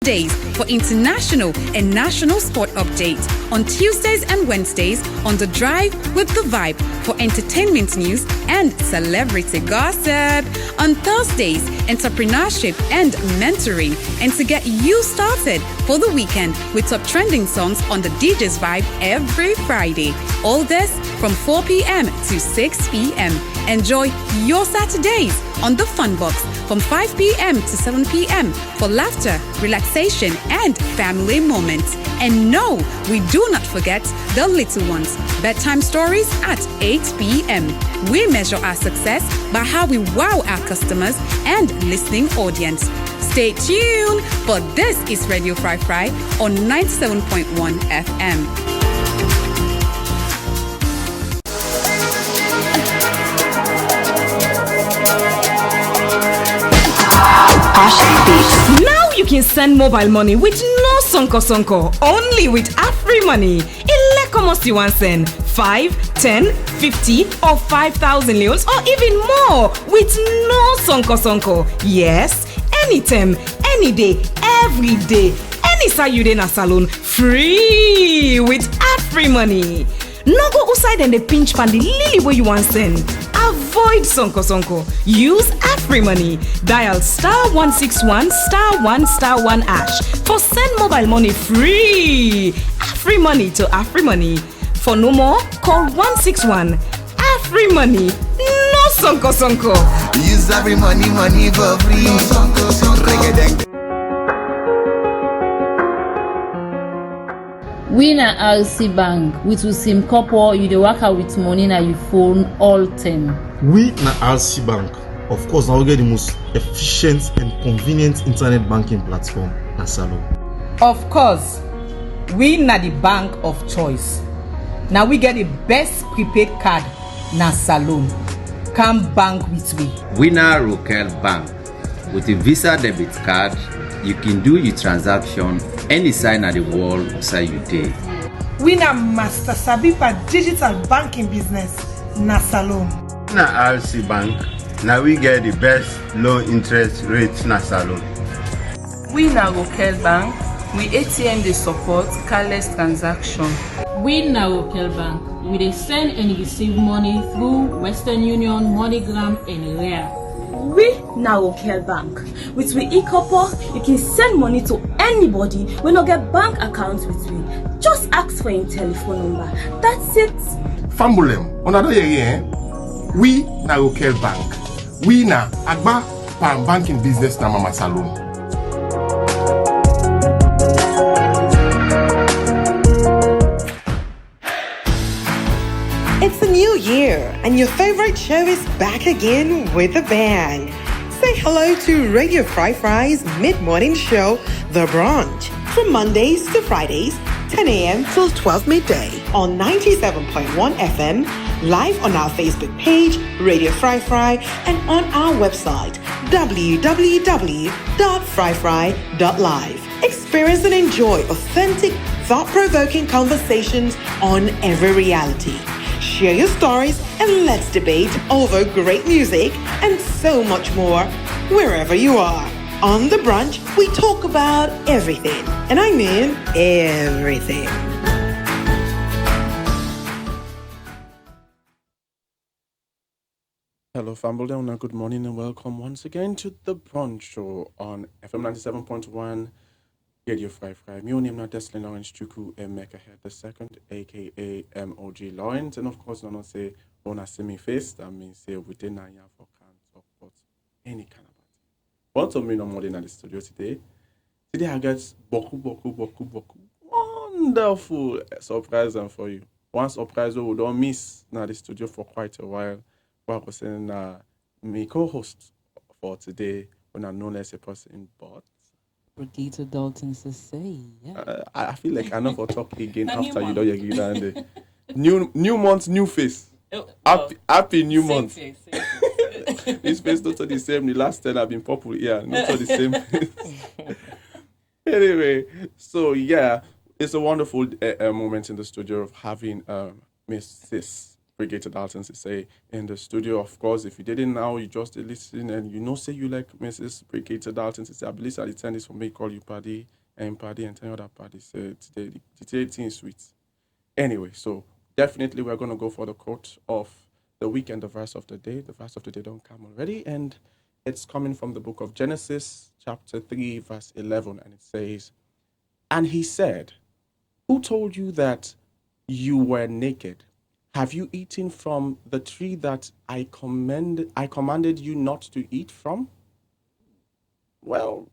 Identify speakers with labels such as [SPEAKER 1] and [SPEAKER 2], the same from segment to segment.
[SPEAKER 1] Saturdays for international and national sport updates. On Tuesdays and Wednesdays on The Drive with The Vibe for entertainment news and celebrity gossip. On Thursdays, entrepreneurship and mentoring. And to get you started for the weekend with top trending songs on the DJ's Vibe every Friday. All this from 4 p.m. to 6 p.m. Enjoy your Saturdays on the Fun Box from 5 p.m. to 7 p.m. for laughter, relaxation, and family moments. And no, we do not forget the little ones. Bedtime stories at 8 p.m. We measure our success by how we wow our customers and listening audience. Stay tuned, for this is Radio Fry Fry on 97.1 FM.
[SPEAKER 2] Now you can send mobile money with no sonko, only with AfriMoney. Ilé you want send 5, 10, 50 or 5,000 leons or even more with no sonko. Yes, anytime, any day, every day, any side you in a salon, free with AfriMoney. No go outside and the pinch pan the lily where you want send. Avoid sonko. Use AfriMoney. Dial *161 *1 # for send mobile money free. AfriMoney to AfriMoney. For no more, call 161. AfriMoney. No sonko.
[SPEAKER 3] Use AfriMoney for free. No sonko.
[SPEAKER 4] We na RC Bank, with Usim Kopo, you dey work out with money na your phone all time.
[SPEAKER 5] We na RC Bank. Of course, now we get the most efficient and convenient internet banking platform na Salon.
[SPEAKER 6] Of course, we na the bank of choice. Now we get the best prepaid card na Salon. Come bank with me.
[SPEAKER 7] We na Rokel Bank. With a Visa debit card, you can do your transaction any side of the world side you take.
[SPEAKER 8] We na Master Sabipa digital banking business na Salon.
[SPEAKER 9] Na RC Bank. Now we get the best low interest rates na Salon.
[SPEAKER 10] We na Rokel Bank. We ATM they support careless transaction.
[SPEAKER 4] We na Rokel Bank. We dey send and receive money through Western Union, MoneyGram, and Rare.
[SPEAKER 11] We na Rokel Bank. With we e-copper, you can send money to anybody when you get bank accounts with me. Just ask for your telephone number. That's it.
[SPEAKER 12] Fambulem, onado ye We na Rokel Bank. We na Agba Pan banking business na Mama Salon.
[SPEAKER 13] It's a new year, and your favorite show is back again with a bang. Say hello to Radio Fry Fry's mid-morning show, The Brunch, from Mondays to Fridays, 10 a.m. till 12 midday on 97.1 FM, live on our Facebook page, Radio Fry Fry, and on our website, www.fryfry.live. Experience and enjoy authentic, thought-provoking conversations on every reality. Share your stories and let's debate over great music and so much more wherever you are. On The Brunch, we talk about everything, and I mean everything.
[SPEAKER 14] Hello, Fambledown. Good morning and welcome once again to The Brunch Show on FM 97.1. Radio Fry Fry. My name is Deslin Lawrence Chuku Emeka the second, aka MOG Lawrence, and of course, no say when I see me face, that means say within 9 years for can talk about any kind of thing. Want to me no more than at the studio today. Today I got boku wonderful surprise for you. One surprise we don't miss now the studio for quite a while. What I was saying, my co-host for today, when I know less a person, but
[SPEAKER 4] Brigitte Dalton to say, yeah.
[SPEAKER 14] I feel like I know for talk again after you don't agree that new month, new face. Happy new month. This face not the same. The last 10 have been purple. Yeah, not the same face. Anyway, so yeah, it's a wonderful moment in the studio of having Mrs. Brigitte Dalton to say in the studio. Of course, if you didn't know, you just listen and you know say you like Mrs. Brigitte Dalton to say, I believe I attend this for me, call you Paddy. and party and tell other party said today thing sweet. Anyway, so definitely we're going to go for the quote of the week and the verse of the day. The verse of the day don't come already, and it's coming from the book of Genesis, chapter 3, verse 11, and it says, "And he said, who told you that you were naked? Have you eaten from the tree that I commanded you not to eat from?" Well,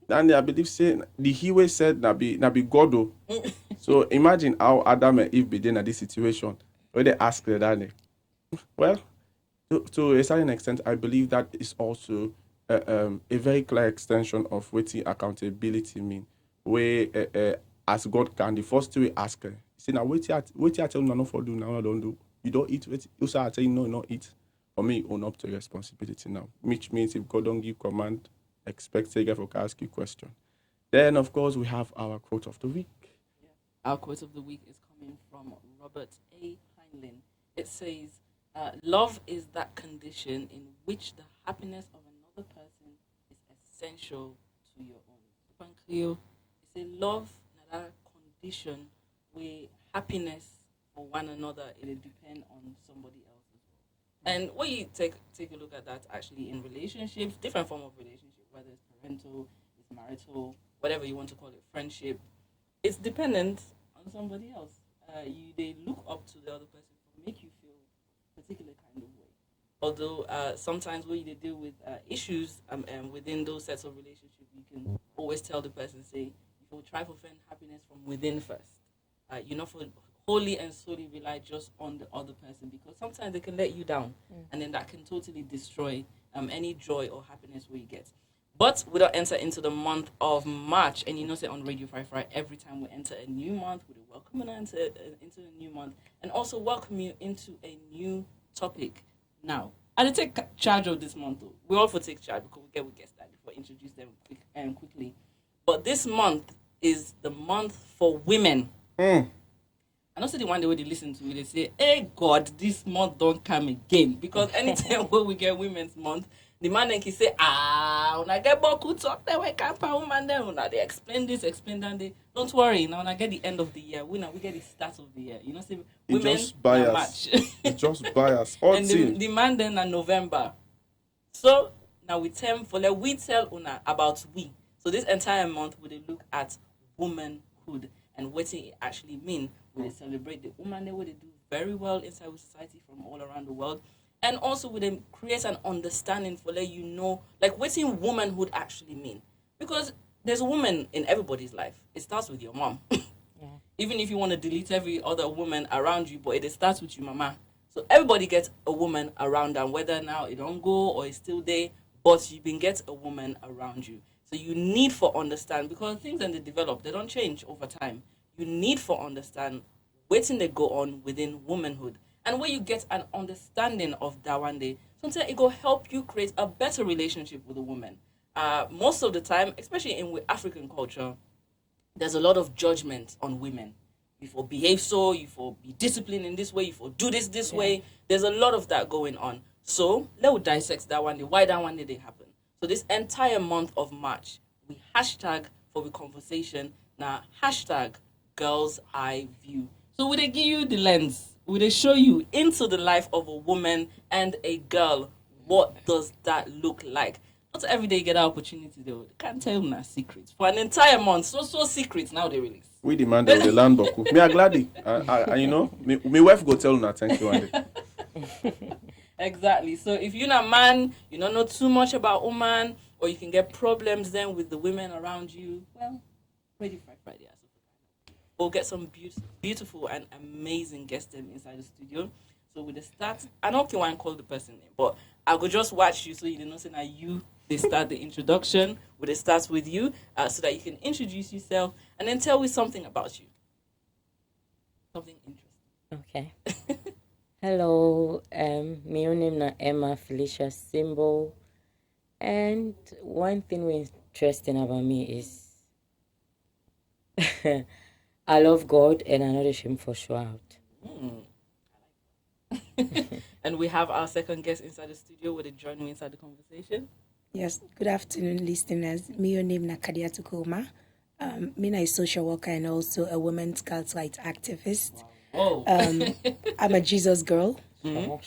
[SPEAKER 14] and I believe say the Hiwe said na be God. So imagine how Adam and Eve be in this situation where they ask the daddy. Well, to a certain extent, I believe that is also a very clear extension of what accountability mean. Where as God can, the first thing we ask her, say now wait I tell you no for do now I don't do. You don't eat. Wait, you say I tell you no, not eat. For me, own up to responsibility now, which means if God don't give command, expect Sega for ask you question. Then of course we have our quote of the week.
[SPEAKER 4] Our quote of the week is coming from Robert A. Heinlein. It says, love is that condition in which the happiness of another person is essential to your own. Pancreas, it's a love that condition where happiness for one another it depend on somebody else as well. And when you take a look at that actually in relationships, different form of relationship, whether it's parental, it's marital, whatever you want to call it, friendship, it's dependent on somebody else. They look up to the other person to make you feel a particular kind of way. Although sometimes when you deal with issues within those sets of relationships, you can always tell the person, say, you will try to find happiness from within first. You're not for wholly and solely rely just on the other person, because sometimes they can let you down, and then that can totally destroy any joy or happiness where you get. But we don't enter into the month of March, and you know, say on Radio Fry, every time we enter a new month, we welcome you into a new month, and also welcome you into a new topic. Now, I take charge of this month, though. We all take charge because we get started before introduce them quickly. But this month is the month for women. I don't see the one day where they listen to me, they say, hey God, this month don't come again. Because anytime when we get Women's Month, the man then can say, when I get boku talk, they wake up a woman then when they explain this, explain that. Don't worry, now when I get the end of the year, we get the start of the year. You know, say women
[SPEAKER 14] just bias. It just bias.
[SPEAKER 4] And the man then in November. So now we tell Una about we. So this entire month we look at womanhood and what it actually mean. We celebrate the woman that they do very well inside our society from all around the world. And also with them create an understanding for let you know like what in womanhood actually mean. Because there's a woman in everybody's life. It starts with your mom. Even if you want to delete every other woman around you, but it starts with your mama. So everybody gets a woman around them, whether now it don't go or it's still there, but you been get a woman around you. So you need for understand, because things when they develop, they don't change over time. You need for understand waiting they go on within womanhood. And when you get an understanding of that one day, sometimes it will help you create a better relationship with a woman. Most of the time, especially in African culture, there's a lot of judgment on women. You for behave so, you for be disciplined in this way, you for do this way. There's a lot of that going on. So let's dissect that one day. Why that one day they happen? So this entire month of March, we hashtag for the conversation. Now hashtag girls eye view. So we they give you the lens. We they show you into the life of a woman and a girl. What does that look like? Not every day you get an opportunity though. They can't tell you secrets. For an entire month, so secrets now they release.
[SPEAKER 14] We demand the land boku. Me are gladly. You know, me wife go tell una thank you one day.
[SPEAKER 4] Exactly. So if you're not a man, you don't know too much about woman, or you can get problems then with the women around you, well, ready for Friday. We'll get some beautiful and amazing guests inside the studio. So with the start, I don't care why I call the person name, but I will just watch you so you know say now you they start the introduction. With it starts with you, so that you can introduce yourself and then tell me something about you. Something interesting.
[SPEAKER 15] Okay. Hello, my name is Emma Felicia Symbol, and one thing interesting about me is I love God and I know the shame for sure out.
[SPEAKER 4] And we have our second guest inside the studio. Will they join me inside the conversation?
[SPEAKER 16] Yes, good afternoon, listeners. My name is Kadia Tukuma. Mina is social worker and also a women's Scout rights activist.
[SPEAKER 4] Whoa.
[SPEAKER 16] I'm a Jesus girl, and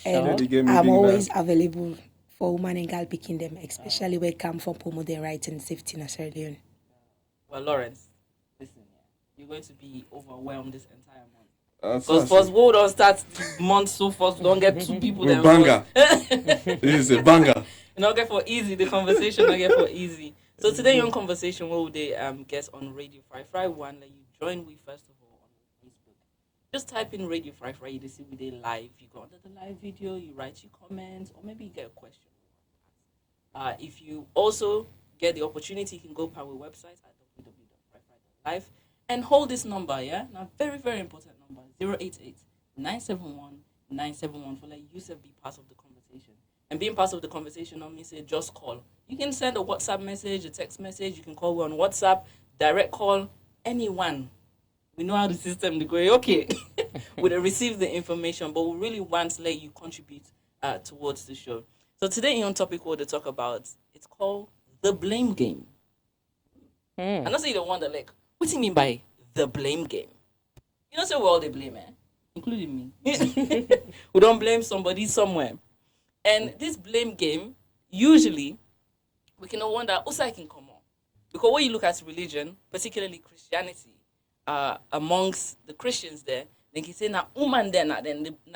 [SPEAKER 16] I'm always available for women and girl picking them, especially when it comes from promote their rights and safety in Sierra Leone.
[SPEAKER 4] Well, Lawrence, listen, you're going to be overwhelmed this entire month. Because first, we don't start the month so fast, we don't get two people there.
[SPEAKER 14] Banger. This is a banger.
[SPEAKER 4] You not get for easy, the conversation not get for easy. So today, your conversation, what would they guest on Radio Fry one that you join with first of all on Facebook. Just type in Radio Fry, you see with a live. You go under the live video, you write your comments, or maybe you get a question. If you also get the opportunity, you can go to our website at www.fryfry.live and hold this number, yeah? Now, very, very important number, 088-971-971 for like you to be part of the conversation. And being part of the conversation don't mean say just call. You can send a WhatsApp message, a text message, you can call on WhatsApp, direct call, anyone. We know how the system is going, okay. We receive the information, but we really want to let you contribute towards the show. So today on topic what they talk about, it's called the blame game. I'm not saying the one that like, what do you mean by the blame game? You don't say we all the blame, including me. We don't blame somebody somewhere. And this blame game, usually, we can wonder, also can come on. Because when you look at religion, particularly Christianity, amongst the Christians there, they can say, now, woman there, now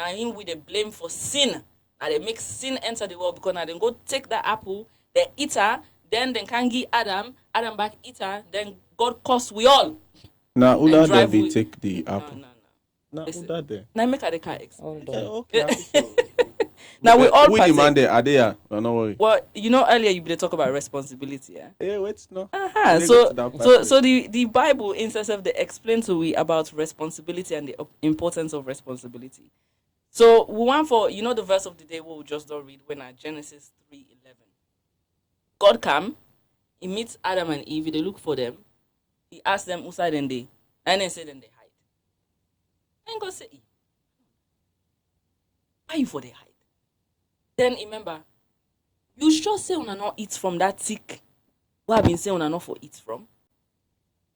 [SPEAKER 4] him with the blame for sin. Now they make sin enter the world because now they go take that apple, they eat her, then they can give Adam back eat her, then God curse we all.
[SPEAKER 14] Now, Ula there be take the apple.
[SPEAKER 4] No.
[SPEAKER 14] Ula there.
[SPEAKER 4] Now make her the car explain.
[SPEAKER 14] Okay.
[SPEAKER 4] Now we all
[SPEAKER 14] partake. Man there, are there? No worry.
[SPEAKER 4] Well, you know earlier you did talk about responsibility, yeah?
[SPEAKER 14] Yeah, wait, no.
[SPEAKER 4] So the Bible in itself they explain to we about responsibility and the importance of responsibility. So we want for the verse of the day we just don't read when at Genesis 3:11. God come, he meets Adam and Eve, they look for them, he asks them who side and they say then they hide. And God say, why you for they hide? Then remember, you sure say una not eat from that tick. What I've been saying una not for eat from.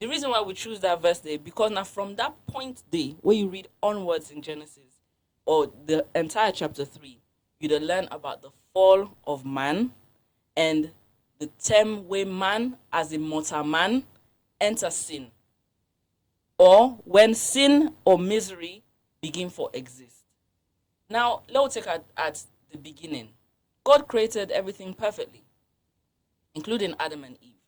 [SPEAKER 4] The reason why we choose that verse there, because now from that point there, where you read onwards in Genesis, or the entire chapter 3, you learn about the fall of man and the term where man as a mortal man enter sin. Or when sin or misery begin to exist. Now, let's take at the beginning. God created everything perfectly, including Adam and Eve.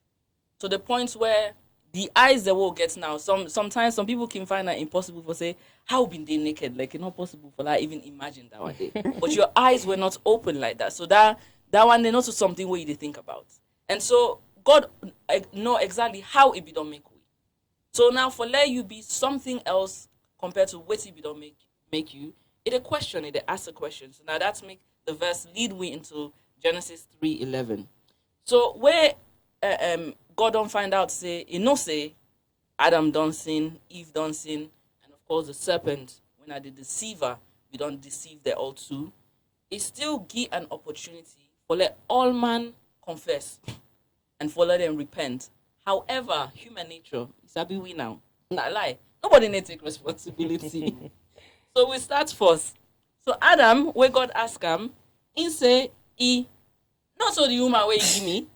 [SPEAKER 4] So the points where the eyes the world gets now, sometimes some people can find that impossible for say, how been they naked? Like it's not possible for that even imagine that one day. But your eyes were not open like that. So that one they not something where you think about. And so God know exactly how it be don't make way. So now for let you be something else compared to what it be don't make you, it a question, it ask a question. So now that's make the verse lead way into Genesis 3:11. So where God don't find out say Adam don't sin, Eve don't sin, and of course the serpent, when I the deceiver, we don't deceive they all too. It still give an opportunity for let all man confess and for let them repent. However, human nature is a bit we now. Not lie. Nobody need to take responsibility. So we start first. So Adam, where God ask him, he say, not so the woman where he give me.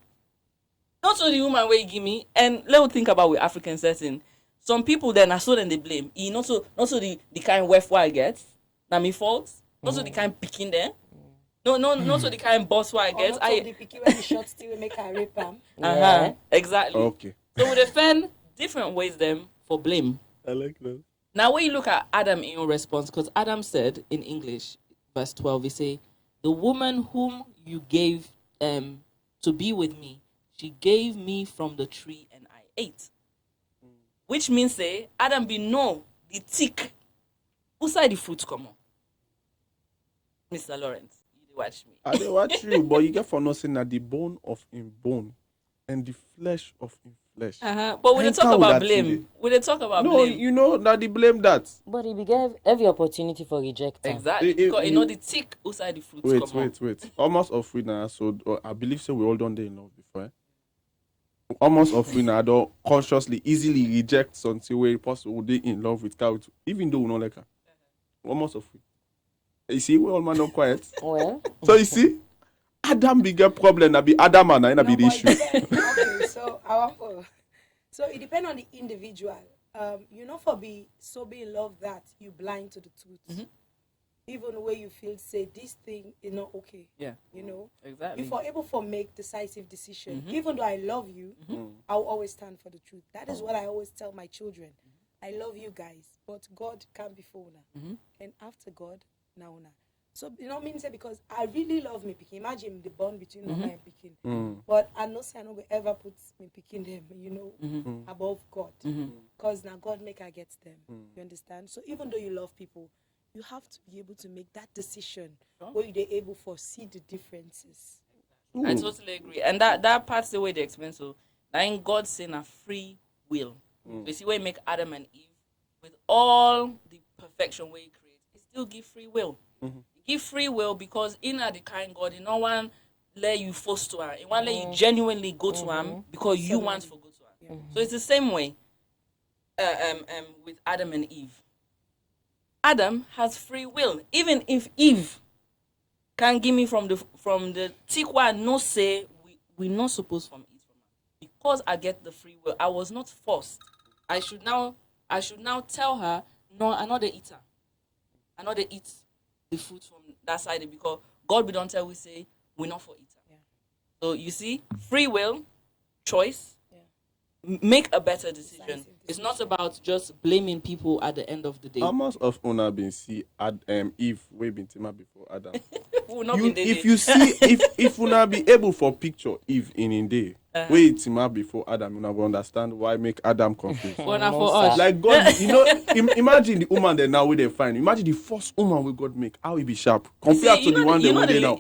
[SPEAKER 4] Not so the woman where he give me. And let's think about with African setting. Some people then are so then they blame. Not so the kind wife I get. Not me fault. Not so the kind picking there. No, not so the kind boss why I get.
[SPEAKER 16] Not so the picky when the short still make her rape him.
[SPEAKER 4] Exactly.
[SPEAKER 14] Okay.
[SPEAKER 4] So we defend different ways them for blame.
[SPEAKER 14] I like that.
[SPEAKER 4] Now when you look at Adam in your response, because Adam said in English, verse 12, he say, the woman whom you gave to be with me, she gave me from the tree and I ate. Which means say Adam be no the tick. Who side the fruit come on? Mr. Lawrence, you watch me.
[SPEAKER 14] I don't watch you, but you get for nothing that the bone of in bone and the flesh of in flesh.
[SPEAKER 4] But we talk about blame. We talk about blame.
[SPEAKER 14] No, you know that they blame that.
[SPEAKER 15] But he gave every opportunity for rejecting.
[SPEAKER 4] Exactly. Because you know the tick outside the fruit come on.
[SPEAKER 14] Wait. Almost of free now. So I believe so we all done there in love before. almost often I don't consciously easily reject something where possible they in love with cow, even though we not like her. Almost often. You see, we all man not quiet.
[SPEAKER 15] Well.
[SPEAKER 14] So you see, Adam bigger problem that be Adam and I be the issue.
[SPEAKER 16] Okay, so it depends on the individual. For be in love that you blind to the truth. Even where you feel say this thing is not okay.
[SPEAKER 4] Yeah. Exactly.
[SPEAKER 16] If you're able to make decisive decision, even though I love you, I'll always stand for the truth. That is what I always tell my children. I love you guys, but God can't be for una. And after God, now una. So means because I really love me picking. Imagine the bond between Mama and picking. But I know say I no go ever put me picking them, above God. Because now God make I get them. You understand? So even though you love people, you have to be able to make that decision where you're able to see the differences.
[SPEAKER 4] I totally agree. And that part's the way they explain. So, in God saying a free will. You see where he make Adam and Eve with all the perfection where he creates, he still give free will. He give free will because in the kind God, no one let you force to her. He want let you genuinely go to him because you want to go to her. So it's the same way with Adam and Eve. Adam has free will. Even if Eve can give me from the tikwa no say we not supposed from eat from her. Because I get the free will, I was not forced. I should now tell her, no, I'm not the eater. I'm not the eat the fruit from that side because God we don't tell we say we're not for eater. Yeah. So you see, free will, choice, make a better decision. It's not about just blaming people at the end of the day.
[SPEAKER 14] How much of una been see Eve way been tema before Adam?
[SPEAKER 4] If
[SPEAKER 14] you see if una be able for picture Eve in day way tema before Adam, una go understand why make Adam confused.
[SPEAKER 4] For us.
[SPEAKER 14] Like God, imagine the woman that now we they find. Imagine the first woman we God make how he be sharp compared to the one they we now.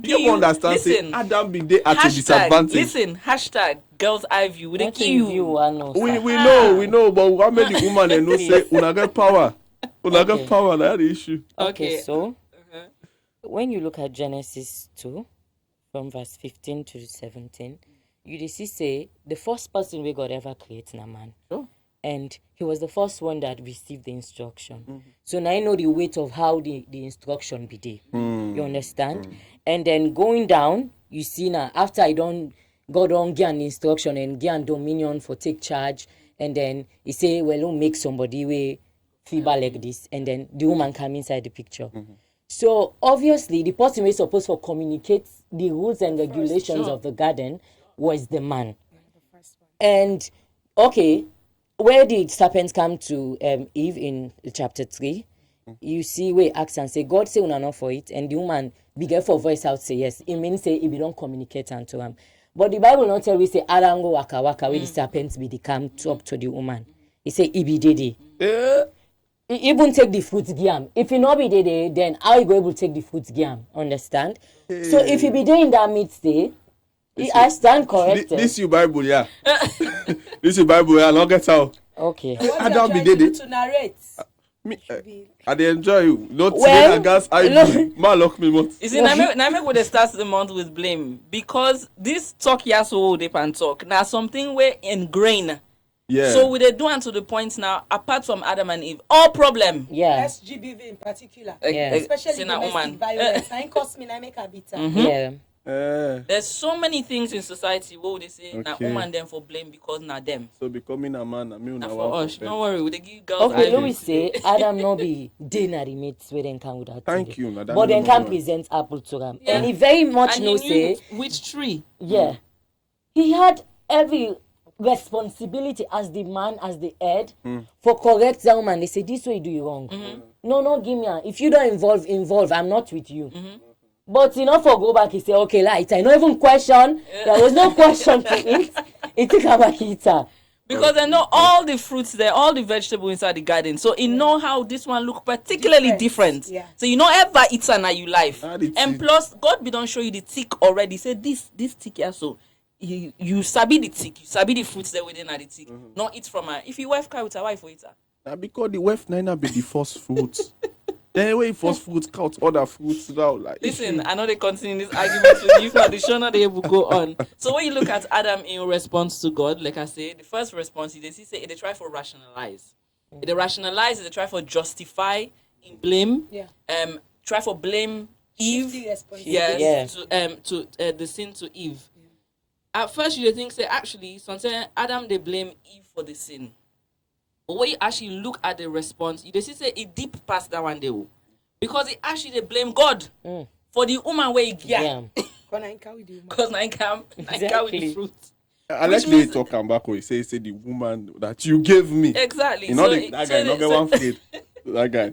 [SPEAKER 14] You understand? Say Adam be there at a disadvantage.
[SPEAKER 4] Listen, hashtag girls eye view. We
[SPEAKER 14] know, but what made the woman and no say una get power. Una get power, that's the issue.
[SPEAKER 15] Okay, so when you look at Genesis 2, from verse 15 to 17, you see say the first person we God ever created a man.
[SPEAKER 4] Sure.
[SPEAKER 15] And he was the first one that received the instruction. So now I know the weight of how the instruction be there. You understand? And then going down, you see now, after God don't give an instruction and give an dominion for take charge, and then he say, well, don't make somebody way feeble like this, and then the woman come inside the picture. So obviously, the person we're supposed to communicate the rules and regulations of the garden was the man. And okay, where did serpents come to Eve in chapter 3? You see where acts and say, God say una not for it, and the woman began for voice out say yes. It means say if you don't communicate unto him. But the Bible not tell we say Adam go waka waka where the serpents be the come up to the woman. He say he be dede. He even take the fruit giam. If he not be dede, then how you go able to take the fruit giam? Understand? So if he be there in that midst day, I stand corrected.
[SPEAKER 14] This you Bible, yeah. This you Bible, yeah. Not get out.
[SPEAKER 15] Okay.
[SPEAKER 16] Adam be dede to narrate.
[SPEAKER 14] I dey enjoy you. Not today I guess man lock me month.
[SPEAKER 4] You see, now make we start the month with blame because this talk here so deep and talk now something where ingrained.
[SPEAKER 14] Yeah.
[SPEAKER 4] So we dey do unto the point now. Apart from Adam and Eve, all problem.
[SPEAKER 15] Yeah.
[SPEAKER 16] SGBV in particular,
[SPEAKER 15] Yeah.
[SPEAKER 16] especially domestic violence. I cost me, I make a bitter.
[SPEAKER 15] Yeah.
[SPEAKER 4] There's so many things in society where they say na woman them for blame because na them.
[SPEAKER 14] So becoming a man, I mean,
[SPEAKER 4] for us. Don't worry, we dey give girls.
[SPEAKER 15] Okay, let me say Adam no be dinner mates where they can without.
[SPEAKER 14] Thank you, madam.
[SPEAKER 15] But they can present apple to them, and he very much knows say
[SPEAKER 4] which tree.
[SPEAKER 15] Yeah, he had every responsibility as the man, as the head, for correct that woman. They say this way do you wrong. No, give me. If you don't involve, I'm not with you. But for go back, he say, okay, light. I don't even question. There was no question to it. It took about eater.
[SPEAKER 4] Because I know all the fruits there, all the vegetables inside the garden. So you know how this one look particularly different.
[SPEAKER 16] Yeah.
[SPEAKER 4] So you know ever eat an you life. And plus, God be don't show you the tick already. Say this tick here, so you sabi the tick, you sabi the fruits there within the tick. Not eat from her. If you wife cry with her wife or eat her.
[SPEAKER 14] Now because the wife nina be the first fruit. Then when first fruits count other fruits now, like
[SPEAKER 4] Listen, I know they continue this argument with you. If not, the show not able to go on. So when you look at Adam in response to God, like I say, the first response they say they try for rationalize. They rationalize, they try for justify in blame.
[SPEAKER 16] Yeah.
[SPEAKER 4] Try for blame Eve. To the sin to Eve. Yeah. At first you think say actually sometimes Adam they blame Eve for the sin. But when you actually look at the response, you see say it deep past that one day. Because it actually they blame God for the woman where he get. Because I can with the fruit.
[SPEAKER 14] I like the talk and back when he say the woman that you gave me.
[SPEAKER 4] Exactly.
[SPEAKER 14] You know that guy not get one afraid. That guy.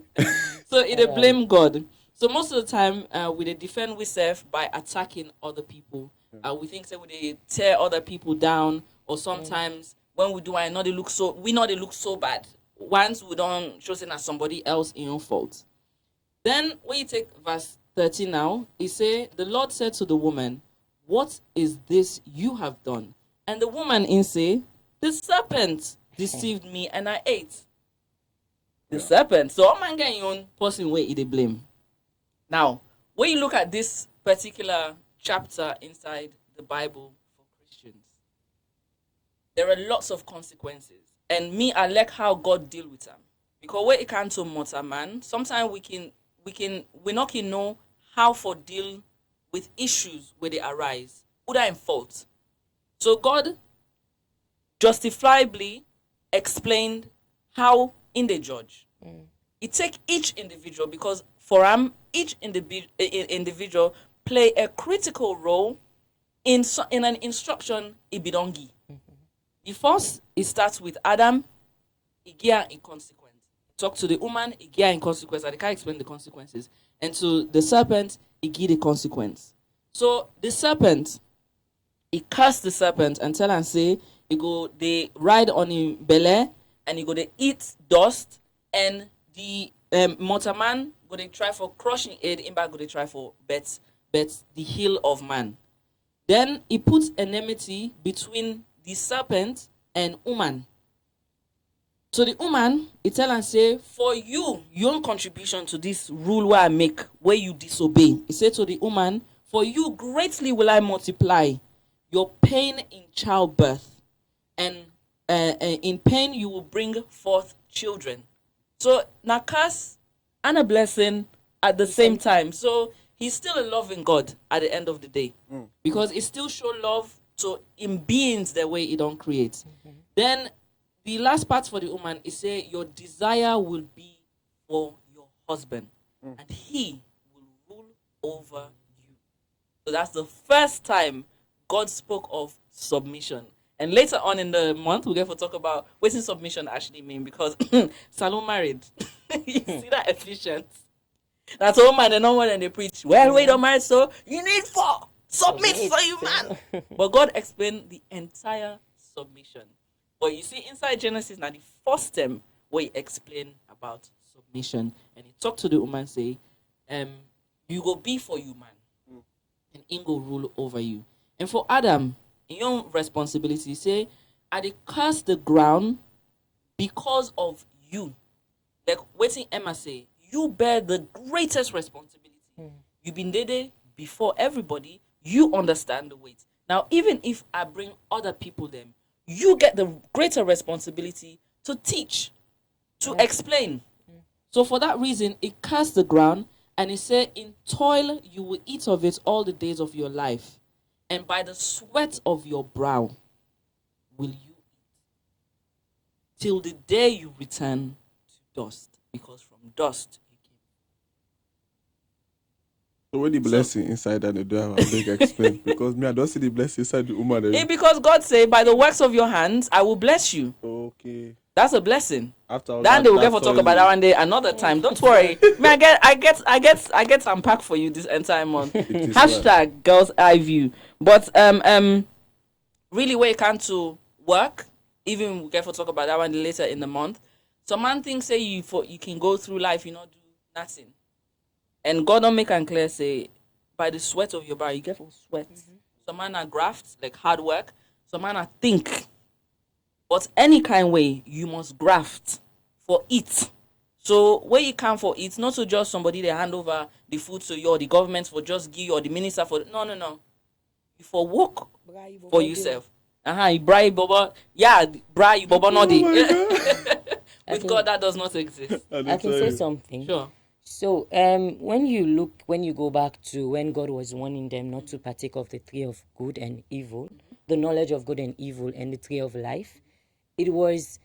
[SPEAKER 4] So it blame God. So most of the time we they defend ourselves by attacking other people. We think that we tear other people down, or sometimes when we do, we know they look so bad. Once we don't show it as somebody else in your fault. Then when you take verse 13 now, he say, the Lord said to the woman, what is this you have done? And the woman in say, the serpent deceived me and I ate. The serpent. So all man get your own person where they blame. Now, when you look at this particular chapter inside the Bible for Christians, there are lots of consequences. And I like how God deal with them. Because when it comes to mortal man, sometimes we not can know how to deal with issues where they arise, who are in fault. So God justifiably explained how in the judge. It take each individual, because for each individual play a critical role in an instruction ibidongi. The first, it starts with Adam, it gear in consequence. Talk to the woman, it gear in consequence. I can't explain the consequences. And to the serpent, it give the consequence. So the serpent, he cursed the serpent and tell and say, they ride on him belly and he go they eat dust, and the mortal man go they try for crushing it, in back go they try for bet the heel of man. Then he puts enmity between the serpent and woman. So the woman, he tell and say, for you, your own contribution to this rule where I make, where you disobey. He said to the woman, for you greatly will I multiply your pain in childbirth, and in pain you will bring forth children. So na curse and a blessing at the same time. So he's still a loving God at the end of the day, because he still show love to in beings the way he don't create. Then the last part for the woman is say your desire will be for your husband, and he will rule over you. So that's the first time God spoke of submission. And later on in the month, we'll get to talk about what does submission actually mean, because Salon married. You see that efficient? That's all man, they know more than they preach. Well, wait, don't marry, so you need 4. Submit for you, man. But God explained the entire submission. But you see, inside Genesis, now the first term where he explained about submission, and he talked to the woman, say, you go be for you, man, and he go rule over you. And for Adam, in your responsibility, say, I dey curse the ground because of you. Like waiting Emma say, you bear the greatest responsibility. You've been there before everybody. You understand the weight. Now, even if I bring other people them, you get the greater responsibility to teach, to explain. So for that reason, it cursed the ground, and it said, in toil you will eat of it all the days of your life, and by the sweat of your brow will you eat, till the day you return to dust, because from dust you came.
[SPEAKER 14] So what the blessing inside that they do have a big explain, because me I don't see the blessing inside the woman.
[SPEAKER 4] Because God say, by the works of your hands I will bless you.
[SPEAKER 14] Okay.
[SPEAKER 4] That's a blessing.
[SPEAKER 14] After all
[SPEAKER 4] then they will get for talk about that one day another time. Don't worry. I get some pack for you this entire month. Hashtag girls eye view. But really where you come to work, even we get for talk about that one later in the month. Some man things say you can go through life, you not do nothing. And God don't make and clear say, by the sweat of your brow, you get for sweat. Some man are graft, like hard work. Some man are think. But any kind way, you must graft for it. So where you come for, it's not to just somebody they hand over the food to you or the government for just give you or the minister for no. You for work for yourself. You bribe Bobo. Yeah, bribe Bobo not with God that does not exist.
[SPEAKER 15] I can say something.
[SPEAKER 4] Sure.
[SPEAKER 15] So when you go back to when God was warning them not to partake of the tree of good and evil, the knowledge of good and evil, and the tree of life, it was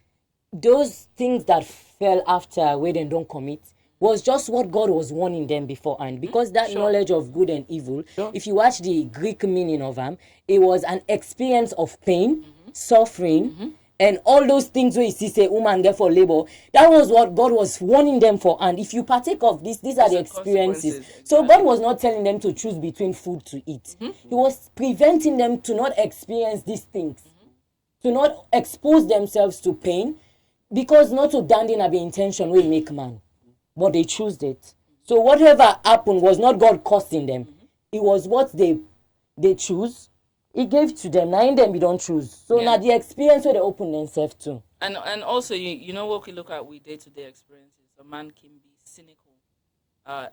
[SPEAKER 15] those things that fell after where they don't commit was just what God was warning them beforehand, because that knowledge of good and evil, if you watch the Greek meaning of them, it was an experience of pain, suffering, and all those things where you see say woman get for labor. That was what God was warning them for. And if you partake of this, these are the experiences. So God was not telling them to choose between food to eat. He was preventing them to not experience these things, to not expose themselves to pain, because not to dandy na be intention will make man, but they choose it. So whatever happened was not God cursing them. It was what they choose. He gave to them. Now in them we don't choose. So now the experience where they open themselves to.
[SPEAKER 4] And also you know what we look at with day-to-day experiences. A man can be cynical.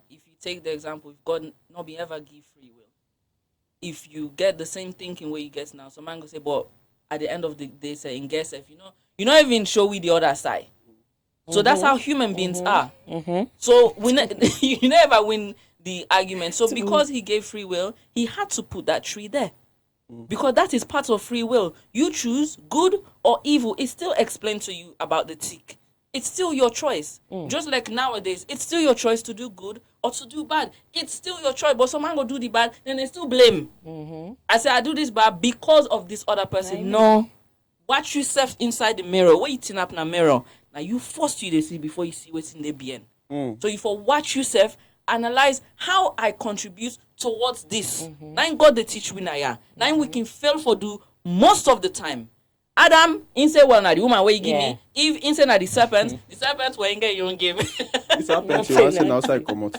[SPEAKER 4] If you take the example, if God not be ever give free will, if you get the same thinking where you get now, so man go say, but at the end of the day, say in guess if you not even show we the other side. So that's how human beings are. So you never win the argument. So because he gave free will, he had to put that tree there. Because that is part of free will. You choose good or evil. It's still explained to you about the tick. It's still your choice. Just like nowadays, it's still your choice to do good or to do bad. It's still your choice. But someone go do the bad, then they still blame. I say I do this bad because of this other person. No. Watch yourself inside the mirror. What you turn up in a mirror. Now you forced you to see before you see what's in the bien. So you for watch yourself, analyze how I contribute towards this. Now God they teach we now. Now we can fail for do most of the time. Adam, inside well na the woman where you give me. Eve inside na the serpent were in get your own game.
[SPEAKER 14] The serpent she was outside come out.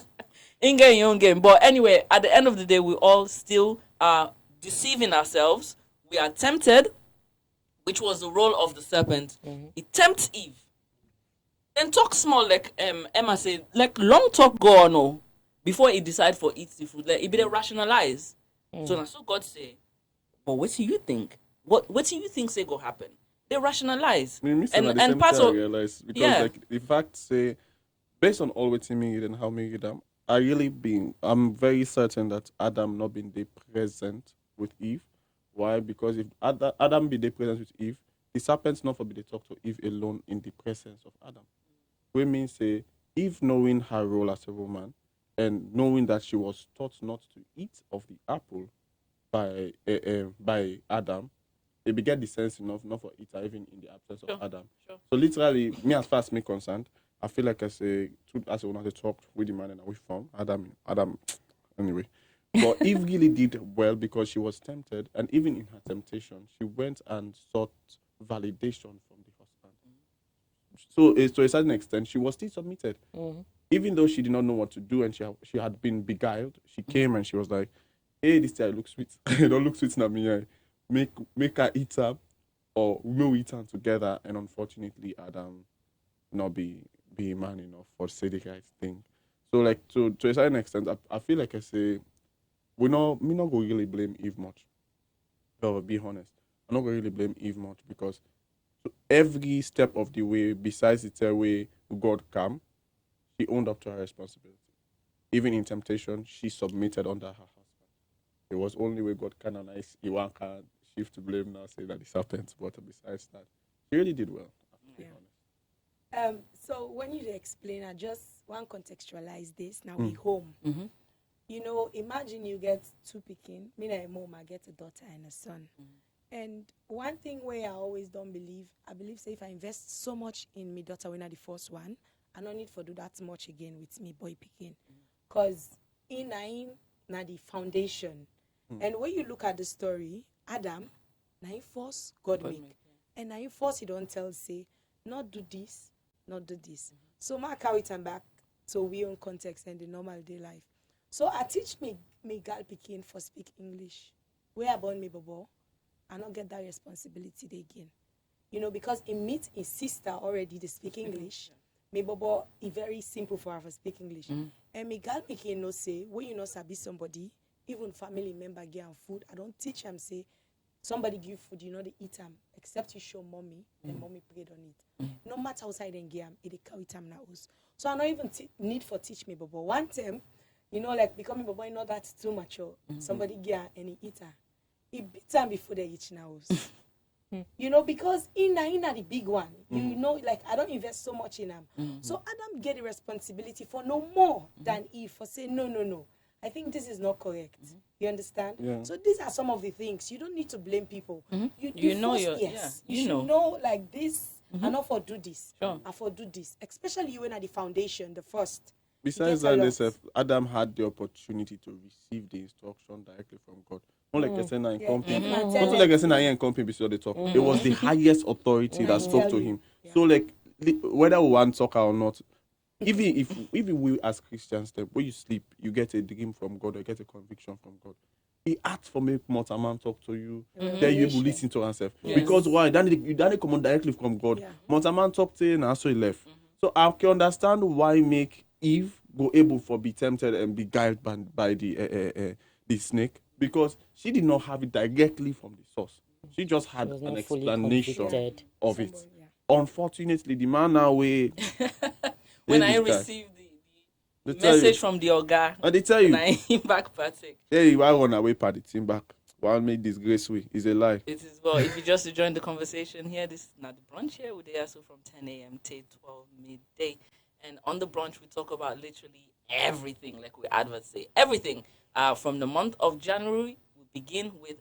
[SPEAKER 4] In get your own game. But anyway, at the end of the day, we all still are deceiving ourselves. We are tempted, which was the role of the serpent. It tempts Eve. Then talk small, like Emma said, like long talk go on before he decide for eat the food. Like it be rationalize. So now so God say, but what do you think? What do you think say go happen? They rationalize.
[SPEAKER 14] And part of realize because like the fact say based on all what me and how me them, I'm very certain that Adam not been there present with Eve. Why? Because if Adam be there present with Eve, the serpent's not for be they talk to Eve alone in the presence of Adam. We mean say Eve knowing her role as a woman and knowing that she was taught not to eat of the apple by Adam, they beget the sense enough not for eater even in the absence of Adam. So literally, me as far as me concerned, I feel like as a woman to talk with the man and away from Adam anyway. But Eve really did well because she was tempted, and even in her temptation, she went and sought validation from the husband. So to a certain extent, she was still submitted. Even though she did not know what to do and she had been beguiled, she came and she was like, hey, this guy looks sweet. Don't look sweet na me. Make her eat her, or we'll eat her together. And unfortunately, Adam not be man enough for say the right thing. So like to a certain extent, I feel like I say, me not go really blame Eve much. But be honest, I'm not going to really blame Eve much because every step of the way, besides the way God came, she owned up to her responsibility. Even in temptation, she submitted under her husband. It was only where God canonized Iwan can shift to blame now, say that the serpent, but besides that, she really did well.
[SPEAKER 16] So when you explain, I just want to contextualize this. Now we home. You know, imagine you get two pikin. Me and my mom, I get a daughter and a son. And one thing where I always don't believe, I believe say if I invest so much in my daughter when I the first one, I don't need for do that much again with me boy pikin. Cause in na the foundation. And when you look at the story, Adam, na him force God make. And na him force he don't tell say, not do this, not do this. So I carry it back to we own context and the normal day life. So I teach me gal pikin for speak English. Where I born me bobo, I not get that responsibility again. You know, because he meet his sister already, they speak English. me bobo is very simple for her to speak English. And me gal pikin no say when you know sabi somebody, even family member get am food. I don't teach them say somebody give food, you know they eat them except you show mommy and mommy prayed on it. No matter outside and get them, it carry them now. So I don't even need for teach me bobo. One time, you know, like becoming bobo, you know that's too mature. Somebody get and he eat her. He beat them before they eat now. You know, because in the big one, you know, like I don't invest so much in them. So Adam get the responsibility for no more than Eve for say no. I think this is not correct. You understand?
[SPEAKER 14] Yeah.
[SPEAKER 16] So these are some of the things. You don't need to blame people.
[SPEAKER 4] You know
[SPEAKER 16] first,
[SPEAKER 4] your
[SPEAKER 16] yes.
[SPEAKER 4] yeah,
[SPEAKER 16] You
[SPEAKER 4] you
[SPEAKER 16] should
[SPEAKER 4] know.
[SPEAKER 16] know like this. I not for do this.
[SPEAKER 4] Sure.
[SPEAKER 16] I for do this. Especially you when at the foundation, the first.
[SPEAKER 14] Besides
[SPEAKER 16] You get a
[SPEAKER 14] that,
[SPEAKER 16] lot.
[SPEAKER 14] Adam had the opportunity to receive the instruction directly from God. Not like I said, in company. Not like I said, in company beside the talk. It was the highest authority that spoke to him. So, like, whether we want soccer or not, even we as Christians, when you sleep, you get a dream from God or you get a conviction from God. He asked for me, Montaman talk to you, then you will listen to yourself.
[SPEAKER 4] Yes.
[SPEAKER 14] Because why? You don't come directly from God. Montaman talk to you and so he left. So I can understand why make Eve go able for be tempted and be guided by the snake, because she did not have it directly from the source. She just had
[SPEAKER 15] was
[SPEAKER 14] an
[SPEAKER 15] not fully
[SPEAKER 14] explanation
[SPEAKER 15] convicted.
[SPEAKER 14] of it. Unfortunately, the man now
[SPEAKER 4] when I received the message from the Oga,
[SPEAKER 14] and they tell you,
[SPEAKER 4] I back party.
[SPEAKER 14] hey, you run away by the team back. One made disgrace way is a lie.
[SPEAKER 4] It is well. If you just join the conversation here, this is not the brunch here. We're there so from 10 a.m. to 12 midday, and on the brunch we talk about literally everything, like we adverts say everything. From the month of January, we begin with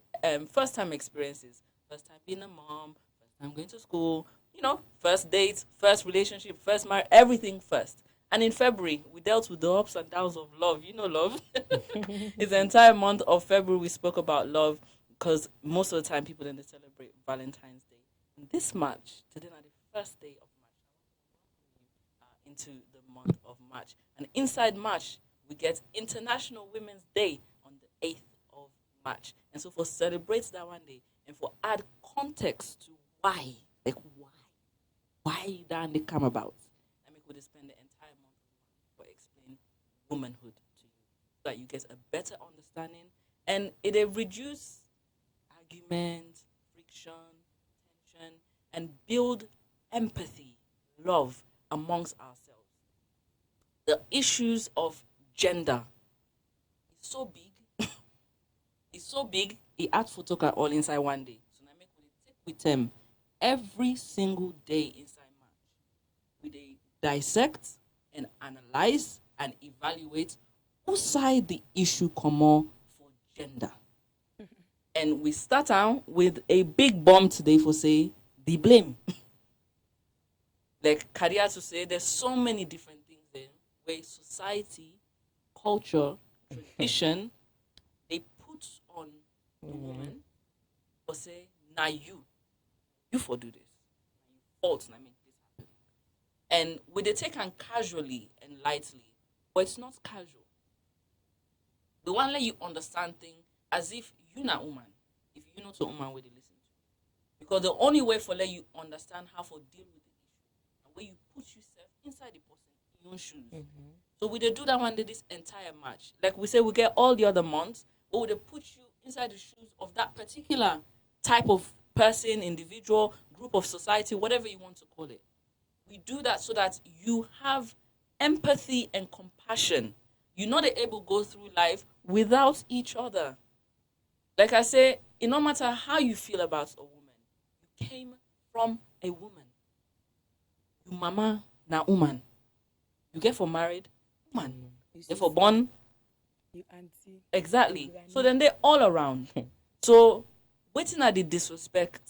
[SPEAKER 4] first time experiences, first time being a mom, first time going to school. You know, first dates, first relationship, first marriage, everything first. And in February, we dealt with the ups and downs of love. You know love. It's the entire month of February we spoke about love, because most of the time people then they celebrate Valentine's Day. And this March, today is the first day of March, into the month of March. And inside March, we get International Women's Day on the 8th of March. And so for celebrate that one day and for add context to why that they come about, I mean, we spend the entire month for explain womanhood to you, so that you get a better understanding, and it reduce argument, friction, tension, and build empathy, love amongst ourselves. The issues of gender is so big. It's so big. It adds for talk all inside one day. So now make we take with them every single day inside March. We dissect and analyze and evaluate who side the issue come on for gender. And we start out with a big bomb today for say the blame. Like Karia to say, there's so many different things there where society, culture, tradition, they put on the woman for say, now you for do this. You fault, I make this happen. And we they take on casually and lightly, but it's not casual. The one let you understand things as if you not woman, if you not a woman where they listen to. Because the only way for let you understand how to deal with the issue, and where you put yourself inside the person in your shoes. So we they do that one day this entire March. Like we say, we get all the other months, but we they put you inside the shoes of that particular type of person, individual, group of society, whatever you want to call it. We do that so that you have empathy and compassion. You're not able to go through life without each other. Like I say, it no matter how you feel about a woman, you came from a woman. You mama na woman. You get for married, woman. You for born,
[SPEAKER 16] you auntie.
[SPEAKER 4] Exactly. So then they're all around. So waiting at the disrespect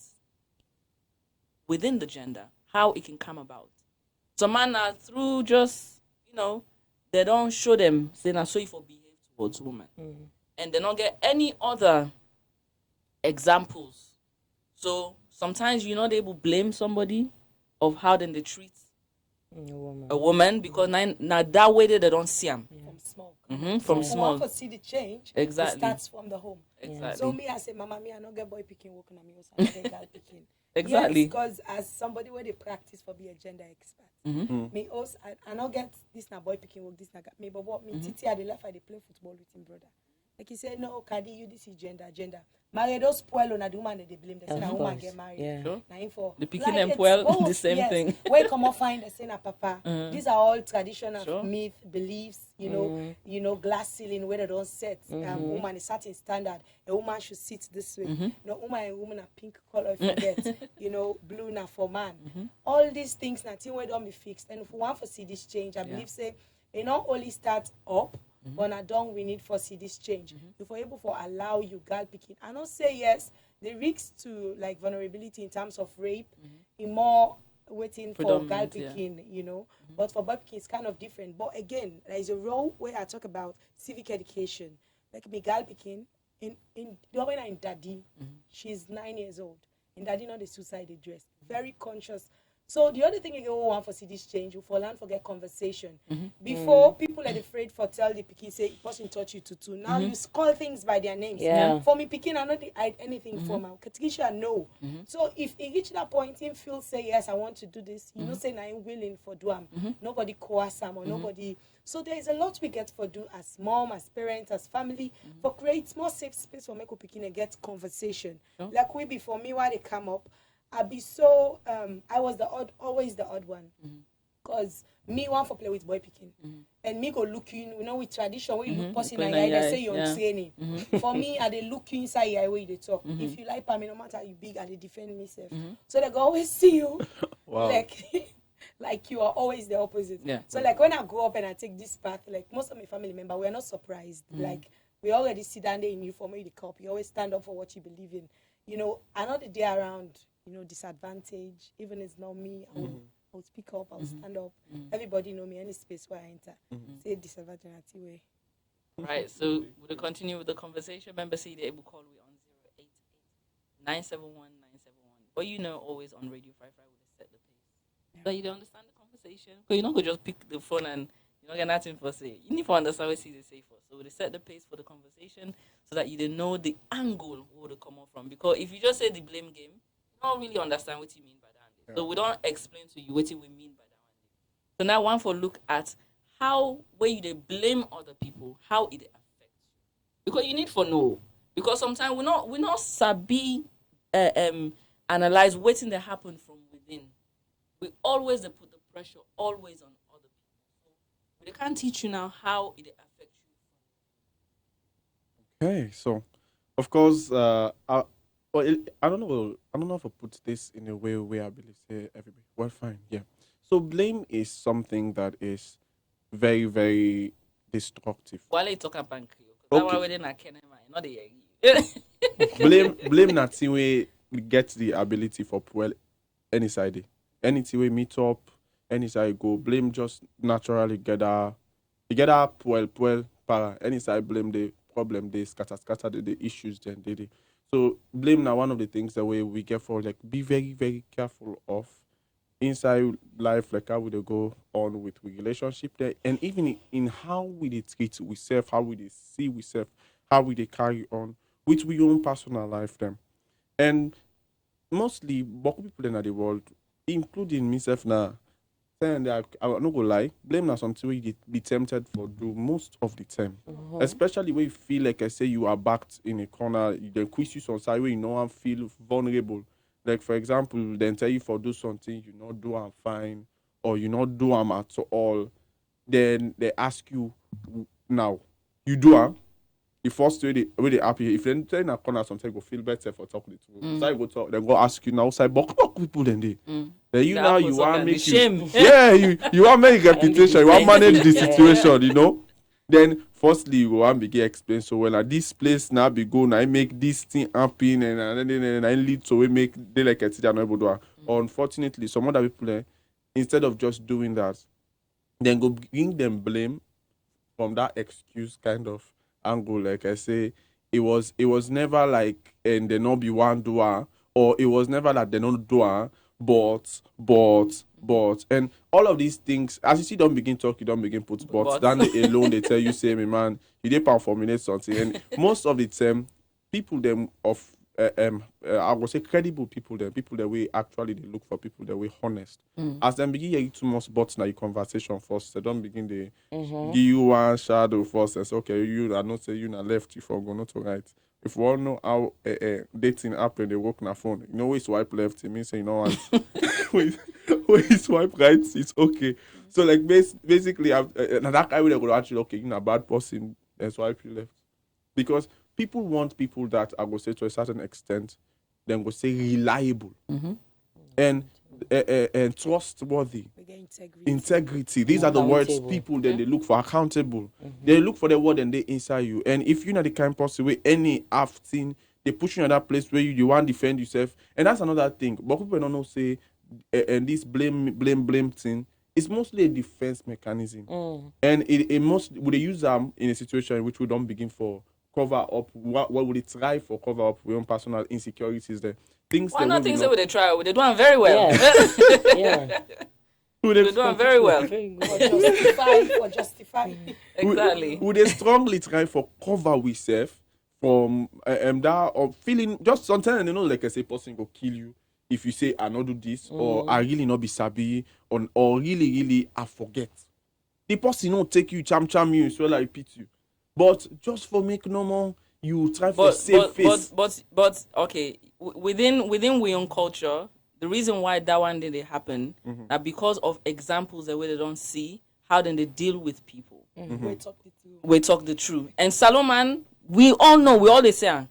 [SPEAKER 4] within the gender, how it can come about. Some man are through just, they don't show them, say, now so you for behave towards women. And they don't get any other examples. So sometimes you're not able to blame somebody of how then they treat a woman because now that way they don't see them.
[SPEAKER 16] From small.
[SPEAKER 4] From small.
[SPEAKER 16] For see the change,
[SPEAKER 4] exactly.
[SPEAKER 16] It starts from the home.
[SPEAKER 4] Exactly.
[SPEAKER 16] So me, I say, Mama, me, I not get boy picking working on me. Also, I get girl picking.
[SPEAKER 4] Exactly.
[SPEAKER 16] Because as somebody where they practice for be a gender expert, me also I not get this na boy picking work, this na me, but what me Titi at the left I they play football with him brother. Like he said, no, Kadi, you this is gender. Married those spoil on the woman that they blame. They say na woman get married.
[SPEAKER 15] Yeah.
[SPEAKER 4] Sure.
[SPEAKER 16] Na him for
[SPEAKER 4] The picking and well, the same thing.
[SPEAKER 16] Where come on find the say na papa. These are all traditional
[SPEAKER 4] Sure.
[SPEAKER 16] myth, beliefs, you know, glass ceiling where they don't set. Woman is certain standard. A woman should sit this way. No woman and woman a pink color if you get, blue na for man. All these things na thing where don't be fixed. And if we want to see this change, I believe say it not only start up. But I don't we need for see this change. If we're able to allow you girl picking, I not say yes, the risks to like vulnerability in terms of rape in more waiting for girl picking, But for boy picking it's kind of different. But again, there is a role where I talk about civic education. Like me girl picking in when I'm in daddy, she's 9 years old. In daddy not the suicide address. Very conscious. So the other thing you want for see this change, you for learn forget conversation. Before people are afraid for tell the pikin say person touch you to. Now you call things by their names.
[SPEAKER 15] Yeah.
[SPEAKER 16] For me pikin, I not hide anything from him. Katikisha no. So if he reach that point, him feel say yes, I want to do this. You know say now I'm willing for do am. Nobody coerce him or nobody. So there is a lot we get for do as mom, as parents, as family, for create more safe space for make pikin and get conversation. Like we before me while they come up. I be so I was always the odd one, cause me want for play with boy picking, and me go look you, with tradition where you look person in eye, they say you're training. For me, I they look you inside your eye where they talk. If you like me, no matter how you big, I they defend myself. So they go always see you, like you are always the opposite.
[SPEAKER 4] Yeah.
[SPEAKER 16] So like when I grow up and I take this path, like most of my family members, we are not surprised. Like we already sit down there in you for me the cup. You always stand up for what you believe in. Another day around. Disadvantage, even it's not me, I will speak up, I will stand up. Everybody know me, any space where I enter. Say disadvantage way.
[SPEAKER 4] Right, so we'll continue with the conversation. Remember, see, they're able to call me on 088-971-971. But always on Radio 55 with set the pace. So you don't understand the conversation. Because you're not going to just pick the phone and you're not going to nothing for say. You need to understand what they say for. So they set the pace for the conversation so that you don't know the angle where they come up from. Because if you just say the blame game, don't really understand what you mean by that. So we don't explain to you what we mean by that. So now one for look at how when they blame other people, how it affects you. Because you need for know. Because sometimes we're not sabi analyze what that happen from within. We always put the pressure always on other people. So they can't teach you now how it affects
[SPEAKER 14] you. Okay, so of course I don't know if I put this in a way where I believe say everybody. Well, fine, yeah. So blame is something that is very, very destructive.
[SPEAKER 4] While you talk about
[SPEAKER 14] blame that way we get the ability for any side. Any way meet up, any side go. Blame just naturally get para any side blame the problem they scatter the issues then they. So blame now one of the things that we get for like be very, very careful of inside life, like how we go on with relationship there, and even in how we treat ourselves, how we see ourselves, how we carry on with we own personal life them. And mostly people in the world, including myself now, saying that I'm not gonna lie, blame now something you be tempted for do most of the time. Especially when you feel like I say you are backed in a corner, they quiz you on side where you know and feel vulnerable. Like for example, they tell you for do something you not do I'm fine, or you not do I'm at all. Then they ask you now, you do am. The first way they happy. If they tell in a corner something go feel better for talking to you. So I go talk, they go ask you now, say, but people then they. Then you now you want to make
[SPEAKER 4] shame.
[SPEAKER 14] you want to make reputation, you want to manage the situation, Then firstly you want to begin explain so well at this place now be go now I make this thing happen and I lead to we make they like a teacher not able to. Unfortunately, some other people instead of just doing that, then go bring them blame from that excuse kind of angle. Like I say, it was never like and they not be one doer, or it was never that they not doer, but and all of these things as you see don't begin talk, you don't begin put but then they alone they tell you say me man you did formulate something. And most of the time people them of I would say credible people there, people that we actually they look for people that we honest. As them begin you too much bots na your conversation first, they don't begin the give you one shadow first and say, okay, you are not say you na left, you for go not to right. If we all know how dating happen, they work on a phone. You know, we swipe left, it means you know what. When swipe right, it's okay. So like basically, now that guy will go actually okay, you're a bad person and swipe you left, because people want people that I will say to a certain extent, then go say reliable and trustworthy, integrity. These are the words people then they look for. Accountable. They look for the word and they inside you. And if you're not the kind of person where any thing they push you in that place where you want to defend yourself, and that's another thing. But people don't know say and this blame thing is mostly a defense mechanism, and it most would they use them in a situation in which we don't begin for cover up. What would it try for cover up with own personal insecurities there? Things
[SPEAKER 4] why not things that would they try? They do them very well.
[SPEAKER 15] Yeah.
[SPEAKER 4] They do them very well.
[SPEAKER 16] For justify.
[SPEAKER 4] Exactly.
[SPEAKER 14] Would they strongly try for cover with self from that or feeling just sometimes like I say person go kill you if you say I not do this or I really not be sabi or really I forget. The person not take you cham you so like repeat you. But just for make no more, you try for safe face.
[SPEAKER 4] But okay, within we own culture, the reason why that one didn't happen are because of examples that way they don't see how then they deal with people. We talk the truth. And Salomon, we all know, we always say,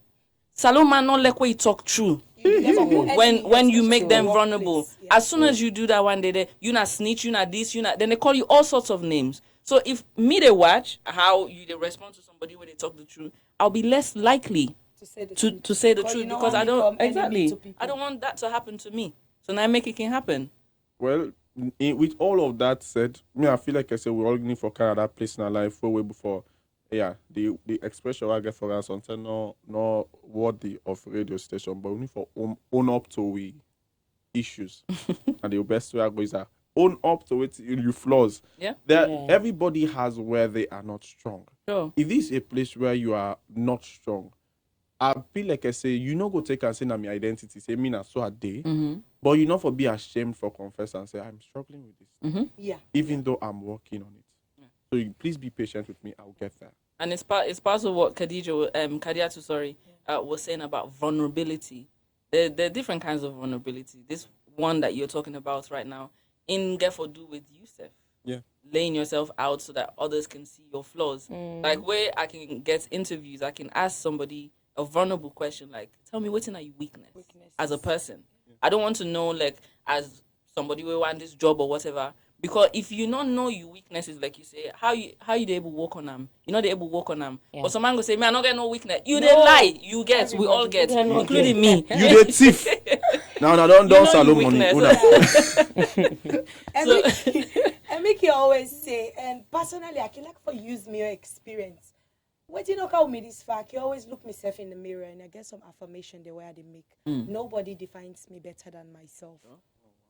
[SPEAKER 4] Salomon not like we talk true. when you make them vulnerable. As soon as you do that one day, you not snitch, you not this, you not, then they call you all sorts of names. So if me they watch how you they respond to somebody when they talk the truth, I'll be less likely to say the truth because I don't want that to happen to me. So now I make it can happen.
[SPEAKER 14] Well, with all of that said, I feel like I said we all need for kind of that place in our life way before. Yeah, the expression I get for us until no worthy of radio station, but we need for own up to we issues. And the best way I go is that own up to it your flaws. Everybody has where they are not strong.
[SPEAKER 4] Sure.
[SPEAKER 14] If this is a place where you are not strong, I feel like I say you not go take and say na my identity, say me na so a day, but you not for be ashamed for confess and say I'm struggling with this. Even though I'm working on it. So please be patient with me. I'll get there.
[SPEAKER 4] And it's part of what Kadiatu was saying about vulnerability. There are different kinds of vulnerability. This one that you're talking about right now, in get for do with yourself.
[SPEAKER 14] Yeah.
[SPEAKER 4] Laying yourself out so that others can see your flaws. Like where I can get interviews, I can ask somebody a vulnerable question like, tell me what's in your weakness as a person. I don't want to know like as somebody who want this job or whatever. Because if you not know your weaknesses, like you say, how you able to work on them? You're not able to work on them. But some man go say, man, I don't get no weakness. You didn't lie. You get, we all get, including me.
[SPEAKER 14] You the thief. No, don't salo money.
[SPEAKER 16] I make you always say, and personally, I can like for use me your experience. What you know how me this fact? You always look myself in the mirror and I get some affirmation the way they make. Nobody defines me better than myself.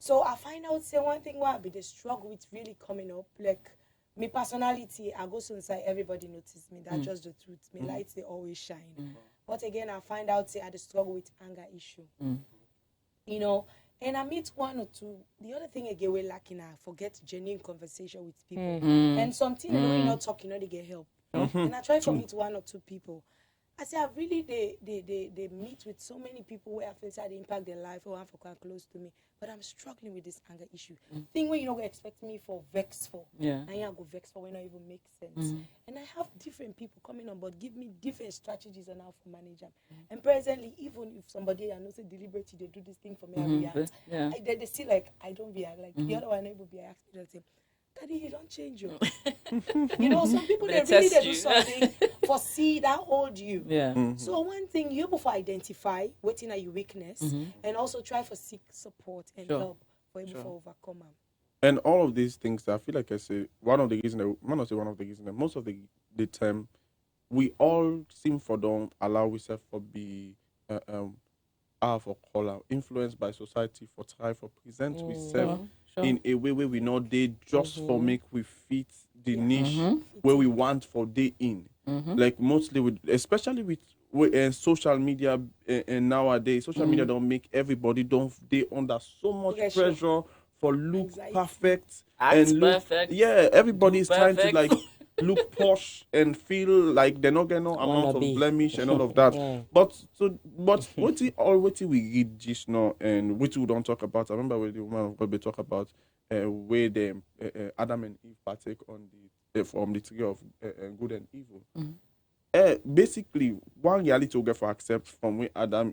[SPEAKER 16] So I find out say one thing why be the struggle with really coming up. Like me personality, I go so inside everybody notice me. That's just the truth. Me lights they always shine. But again, I find out say I the struggle with anger issue. You know, and I meet one or two. The other thing again we're lacking, I forget genuine conversation with people. And something when you're not talking, they get help. And I try to meet one or two people. I say I really they meet with so many people where I feel like they impact their life or have for quite close to me. But I'm struggling with this anger issue. Thing where you know expect me for vex for. And I go vex for when I even make sense. And I have different people coming on board, give me different strategies on how to manage them. And presently, even if somebody I know say deliberately they do this thing for me, I react. They see like I don't react. Like the other one will be asking Daddy, you don't change you. You know, some people they really they do something for see that hold you. So one thing you able to identify what in your weakness and also try for seek support and help for able to overcome them.
[SPEAKER 14] And all of these things, I feel like I say most of the time we all seem for don't allow ourselves for be for color influenced by society for try for present ourselves in a way where we know they just for make we fit the niche where we want for day in. Like mostly with especially with social media and nowadays social media don't make everybody don't they under so much pressure for look perfect
[SPEAKER 4] Act
[SPEAKER 14] and look
[SPEAKER 4] perfect,
[SPEAKER 14] everybody
[SPEAKER 4] do
[SPEAKER 14] is trying to
[SPEAKER 4] perfect.
[SPEAKER 14] like look posh and feel like they're not getting no amount of blemish and all of that. But what we read just now and which we don't talk about. I remember when the woman of God we talk about where the Adam and Eve partake on the from the tree of good and evil. Basically, one reality we get for accept from where Adam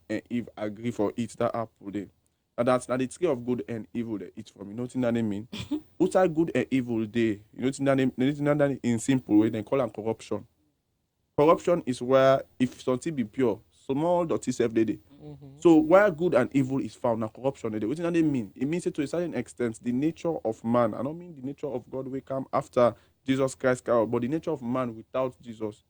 [SPEAKER 14] and Eve agree for eat that apple there. And that's not the tree of good and evil they eat from. You know what I mean? What's that good and evil day? You know what in simple way they call them corruption. Corruption is where if something be pure, small dirty self they. So where good and evil is found, now corruption they. What does that mean? It means that to a certain extent the nature of man. I don't mean the nature of God will come after Jesus Christ, but the nature of man without Jesus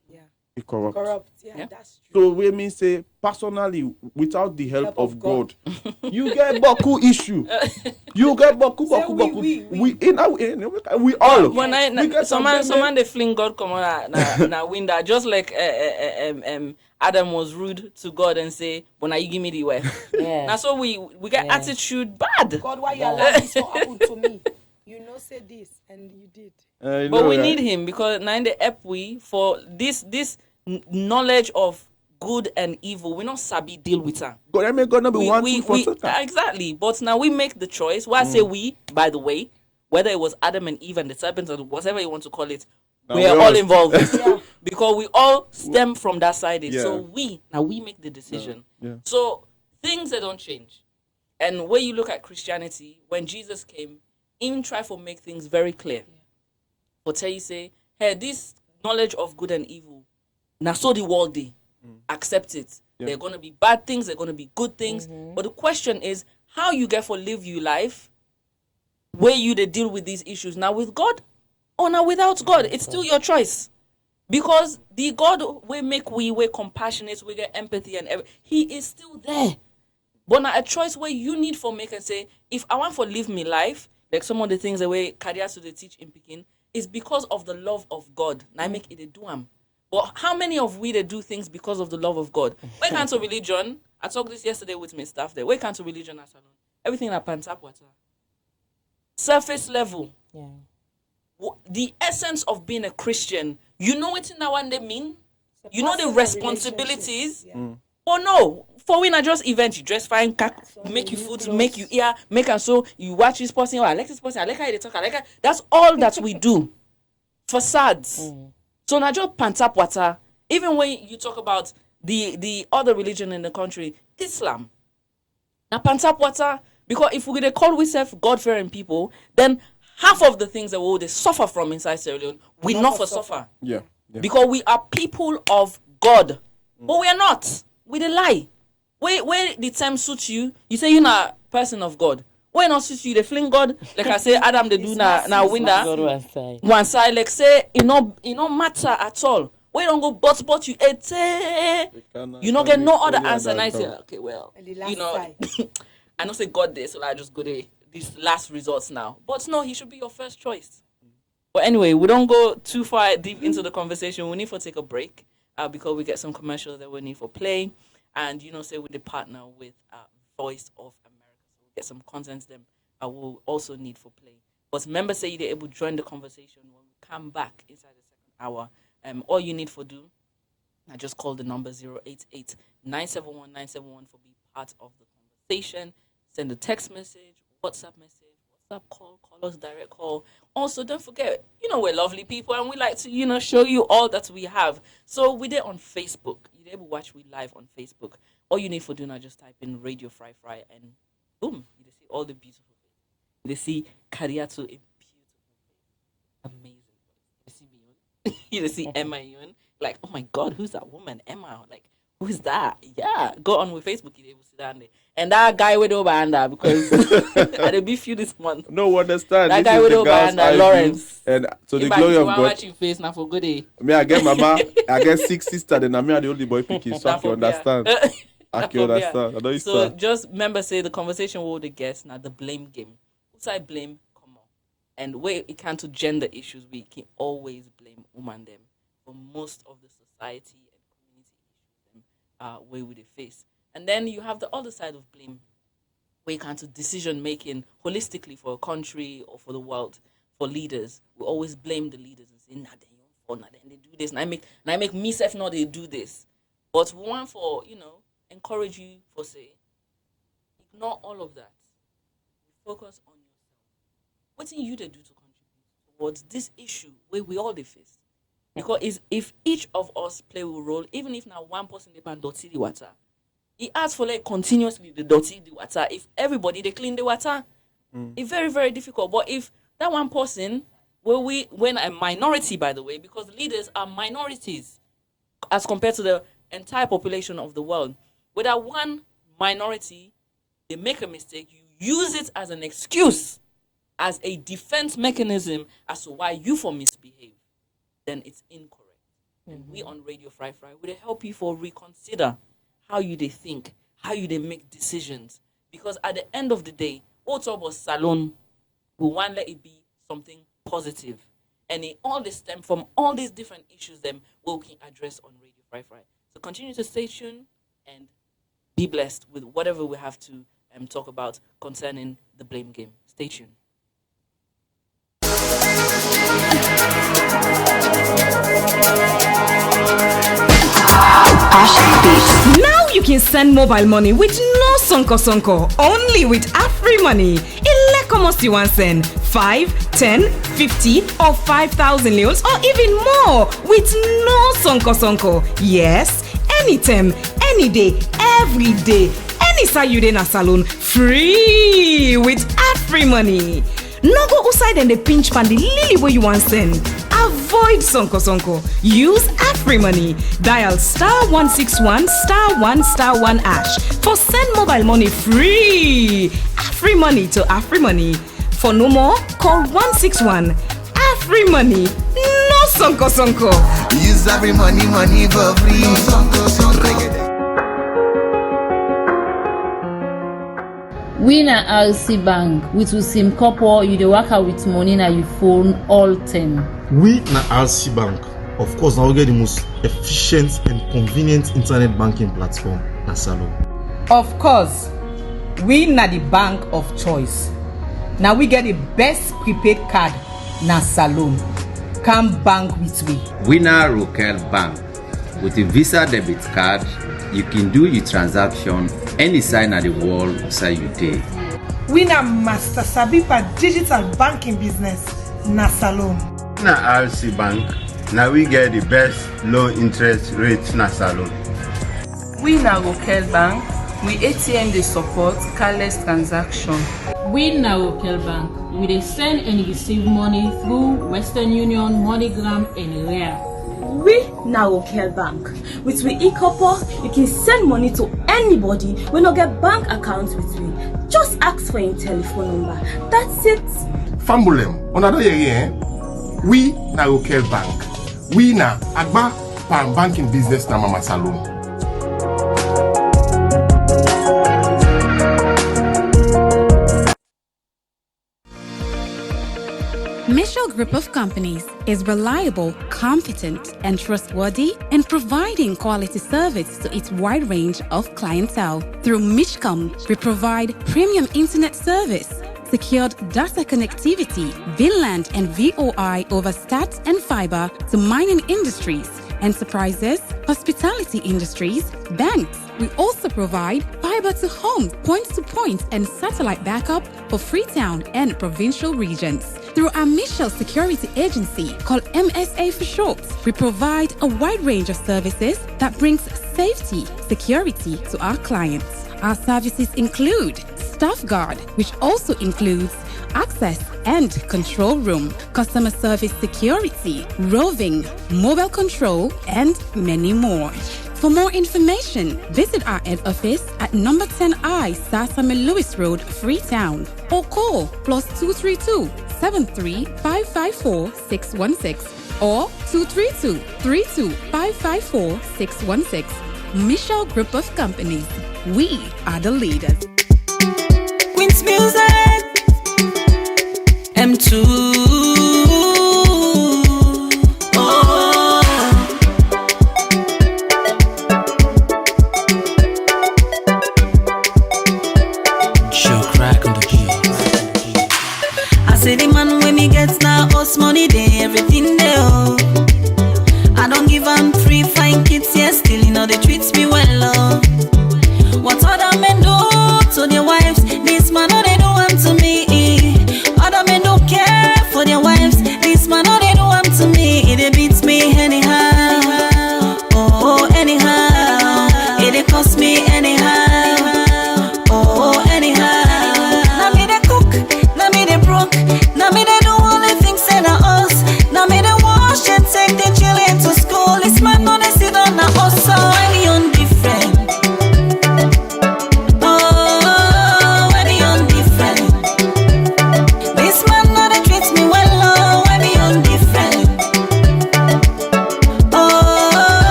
[SPEAKER 14] is corrupt.
[SPEAKER 16] That's true.
[SPEAKER 14] So we mean say personally, without the help of God, you get boku issue. You get boku. We all.
[SPEAKER 4] When someone they fling God come on na window, just like Adam was rude to God and say, "But now you give me the wife." Now so we get attitude bad.
[SPEAKER 16] God, why you allow this to happen to me? You know, say this and you did.
[SPEAKER 4] But we need him because now in the app for this knowledge of good and evil, we not sabi deal with her.
[SPEAKER 14] God, I may gonna be one for
[SPEAKER 4] exactly. But now we make the choice. Why I say we, by the way, whether it was Adam and Eve and the serpent or whatever you want to call it, we are all involved because we all stem from that side. So we make the decision. So things that don't change. And when you look at Christianity, when Jesus came, even try to make things very clear. But tell you say, hey, this knowledge of good and evil, now so the world day, accept it. There are gonna be bad things, there are gonna be good things. But the question is how you get for live your life where you they deal with these issues now with God or now without God. It's still your choice. Because the God we make we compassionate, we get empathy and he is still there. But now a choice where you need for make and say, if I want to live my life, like some of the things the way career to the teach in Peking, is because of the love of God. Now I make it a do am. But how many of we they do things because of the love of God? When comes to religion, I talked this yesterday with my staff there. When comes to religion as alone, everything that pants up water. Surface level. The essence of being a Christian, you know what in that one they mean? You know the responsibilities? Oh no, for when I just event, you dress fine, make you food, make you ear, make and so you watch this person, I like this person, I like how they talk, I like how, that's all that we do. Facades. So now just pants up water. Even when you talk about the other religion in the country, Islam. Now pants up water, because if we call ourselves God-fearing people, then half of the things that they suffer from inside Sierra Leone, we not for suffer. Because we are people of God. But we are not. We the lie. Where the term suits you, you say you're not a person of God. Where not suits you, they fling God. Like I say, Adam they do na window. One side, like say, it no matter at all. Where don't go but you you not get no other answer. And I say, okay, well, you know, I don't say God there, so I just go there. These last results now. But no, he should be your first choice. But anyway, we don't go too far deep into the conversation. We need to take a break because we get some commercials that we need for play. And, you know, say with the partner with Voice of America. So we get some content them we'll also need for play. But remember, say you're able to join the conversation when we come back inside the second hour. All you need for do, I just call the number 088-971-971 for be part of the conversation. Send a text message, WhatsApp message, WhatsApp call us direct call. Also, don't forget, you know, we're lovely people and we like to, you know, show you all that we have. So we're there on Facebook. You're able to watch we live on Facebook. All you need for doing is just type in Radio Fry and boom, you see all the beautiful faces. You see Kariato in beautiful face. Amazing. You see me, you see Emma Yun. Like, oh my God, who's that woman? Emma, like, who's that? Yeah, go on with Facebook, you're able to see that there. And that guy with over under because I did beef you this month.
[SPEAKER 14] No, understand.
[SPEAKER 4] That guy with over under Lawrence.
[SPEAKER 14] And so the glory of God.
[SPEAKER 4] Watching face now for good day.
[SPEAKER 14] Me, I get mama, I get 6 sisters, then I'm the only boy picking. So I can understand. I can understand. I know
[SPEAKER 4] so just remember, say the conversation with the guests now the blame game. Who's I blame? Come on. And where it comes to gender issues, we can always blame woman them for most of the society and community issues. way we face. And then you have the other side of blame, where you can to decision making holistically for a country or for the world, for leaders. We always blame the leaders and say, nah, they do this, and I make myself know they do this. But we want for, encourage you for say, ignore all of that. Focus on yourself. What do you do to contribute towards this issue where we all face? Because if each of us play a role, even if now one person depend dirty the water, he asks for like continuously the dirty the water. If everybody they clean the water, it's very, very difficult. But if that one person, when a minority, by the way, because leaders are minorities as compared to the entire population of the world, with that one minority, they make a mistake, you use it as an excuse, as a defense mechanism as to why you for misbehave, then it's incorrect. And we on Radio Fry will help you for reconsider how you they think, how you they make decisions. Because at the end of the day, what about salon, we want let it be something positive. And it all this stem from all these different issues them we can address on Radio Fry. So continue to stay tuned and be blessed with whatever we have to talk about concerning the blame game. Stay tuned.
[SPEAKER 2] Now you can send mobile money with no sonko, only with AfriMoney. Ilé you want send 5, 10, 50 or 5,000 leons or even more with no sonko. Yes, anytime, any day, every day, any side you dey na salon, free with AfriMoney. No go outside and the pinch pan the lily where you want send. Avoid sonko. Use AfriMoney. Dial *161 *1 # for send mobile money free. AfriMoney to AfriMoney. For no more, call 161. AfriMoney. No sonko.
[SPEAKER 3] Use AfriMoney for free. No sonko.
[SPEAKER 17] We na RC Bank with Usim Kopo, you dey work out with money na your phone all time.
[SPEAKER 5] We na RC Bank. Of course, now we get the most efficient and convenient internet banking platform na Salon.
[SPEAKER 6] Of course, we na the bank of choice. Now we get the best prepaid card na Salon. Come bank with we.
[SPEAKER 7] We na Rokel Bank. With a Visa debit card, you can do your transaction any side of the world inside you take.
[SPEAKER 8] We na Master Sabipa digital banking business na Salon.
[SPEAKER 9] Na RC Bank, now we get the best low interest rates na Salon.
[SPEAKER 10] We na Rokel Bank, we ATM dey support cashless transaction.
[SPEAKER 18] We na Rokel Bank, we dey send and receive money through Western Union, MoneyGram and Rare.
[SPEAKER 11] We na Rokel Bank. With we e-copper, you can send money to anybody when you get bank accounts with we. Just ask for your telephone number. That's it.
[SPEAKER 12] Fambulem, on a here, we na Rokel Bank. We na Agba Pan banking business na Mama Salon.
[SPEAKER 1] Michelle Group of Companies is reliable, competent, and trustworthy in providing quality service to its wide range of clientele. Through Mishcom, we provide premium internet service, secured data connectivity, VLAN and VOI over stats and fiber to mining industries, enterprises, hospitality industries, banks. We also provide fiber to home, point-to-point, and satellite backup for Freetown and provincial regions. Through our Michelle Security Agency, called MSA for short, we provide a wide range of services that brings safety, security to our clients. Our services include Staff Guard, which also includes access and control room, customer service security, roving, mobile control, and many more. For more information, visit our head office at number 10I Sasame Lewis Road, Freetown, or call +232 73 554 616 or 232 32 554 616. Michelle Group of Companies. We are the leaders.
[SPEAKER 19] Queen's Music M2. man when me get now us money day, everything there. Oh. I don't give them 3 fine kids, yeah, still you know they treat me well. Oh. What other men do to their wives, this man no they do them to me. Other men don't care for their wives, this man no they do them to me. It beats me anyhow, oh anyhow, it cost me anyhow, oh anyhow. Now me they cook, now me they broke, now me they do all the things that are us. Now me they wash and take the children to school. This man no they sit on the us, so any on different.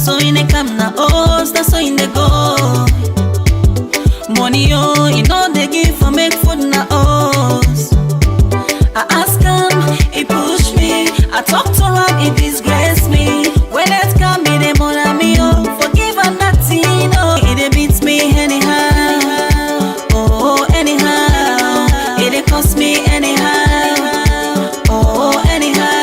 [SPEAKER 19] So in the come na us, that's so in the go. Money oh, you know they give for make food na us. I ask him, he push me. I talk to him, he disgrace me. When it come me, they mona me oh, forgive and nothing oh. It beats me anyhow, oh anyhow. It cost me anyhow, oh anyhow.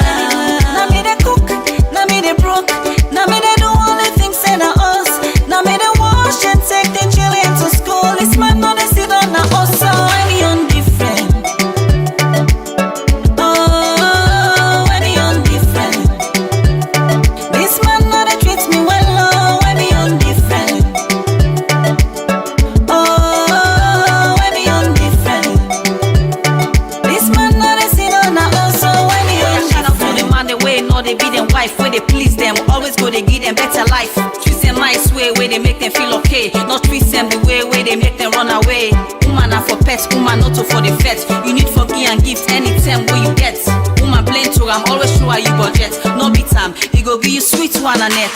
[SPEAKER 19] Now me they cook, now me they broke, now me they do all the things that are us. Now me they wash and take the children to school. This man no they sit on the us, so any on different. Oh, any on different. This man no they treat me well. Oh, any on different. Oh, any on different. This man no they sit on the us, so any on different. Shout out to the man the way no they be them wife, where they please them, always go they give them better life. Treat them nice way where they make them feel okay, not treat them the way where they make them run away. Woman are for pets, woman not for the fete. You need for give and gift anytime where you get. Woman plain to I'm always sure you budget. No beat time, he go give you sweet one and net.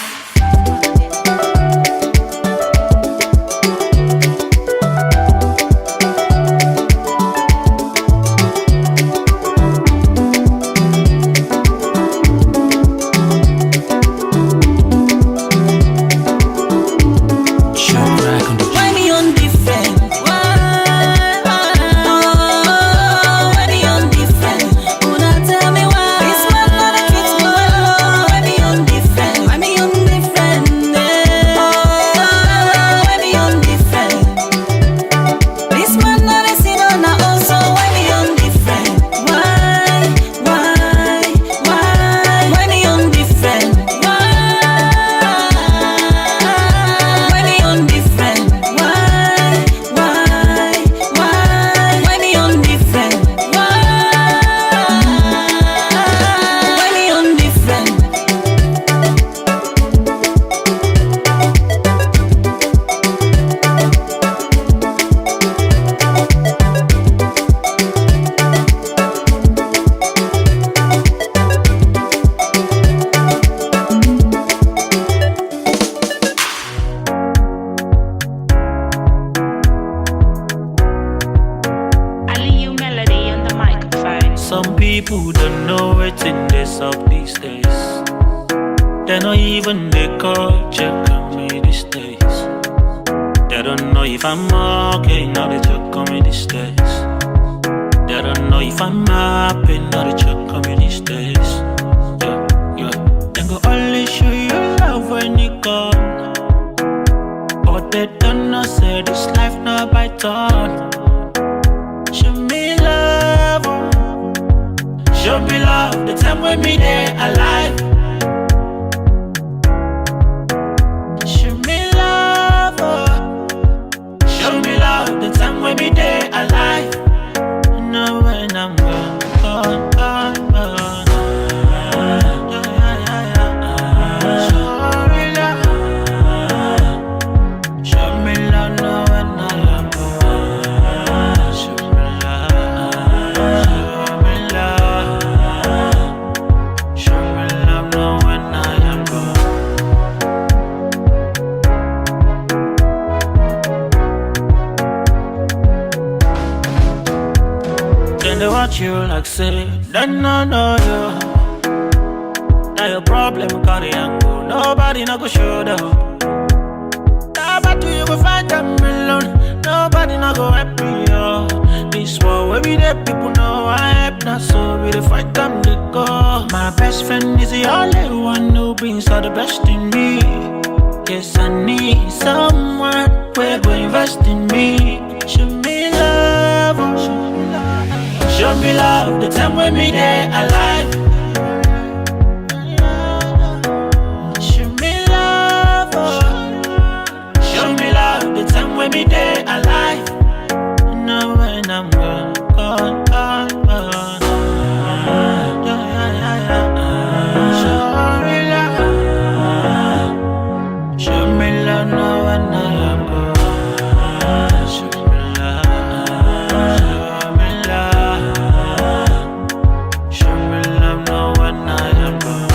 [SPEAKER 19] Why me on different? Oh, why me on different? Una tell me why. This man no dey treat me well. Why me on different? Why me on different? Oh, why me on different? This man no dey sit on the us, so why me on different? Why me on different? Why me on different? Why me on different? Why me on different?
[SPEAKER 20] Some people don't know what's in this up these days. They don't even they call check on me these days. They don't know if I'm okay, now they check on me these days. They don't know if I'm happy, now they check on me these days. Yeah. They go only show you love when you gone, but they don't know say this life not by turn. Show me love, show me love, the time when me there alive. Show me love, show me love, the time when me there alive. Now when I'm gone, gone, gone, gone. Show me love, now when I am gone. Show me love, show me love now when I am gone. Then they watch you like say, then I know you. Now your problem carry angle, nobody not go show up. That battle Where we there, people know I help, not so we dey fight them they go. My best friend is the only one who brings out the best in me. Yes, I need someone who go invest in me. Show me love, oh. Show me love, the time when me there alive. Show me love, oh. Show me love, the time when me there alive. Now when I'm gone, gone, gone, gone. Show me love, show me love now when I am gone. Show me love, show me love now when I am gone.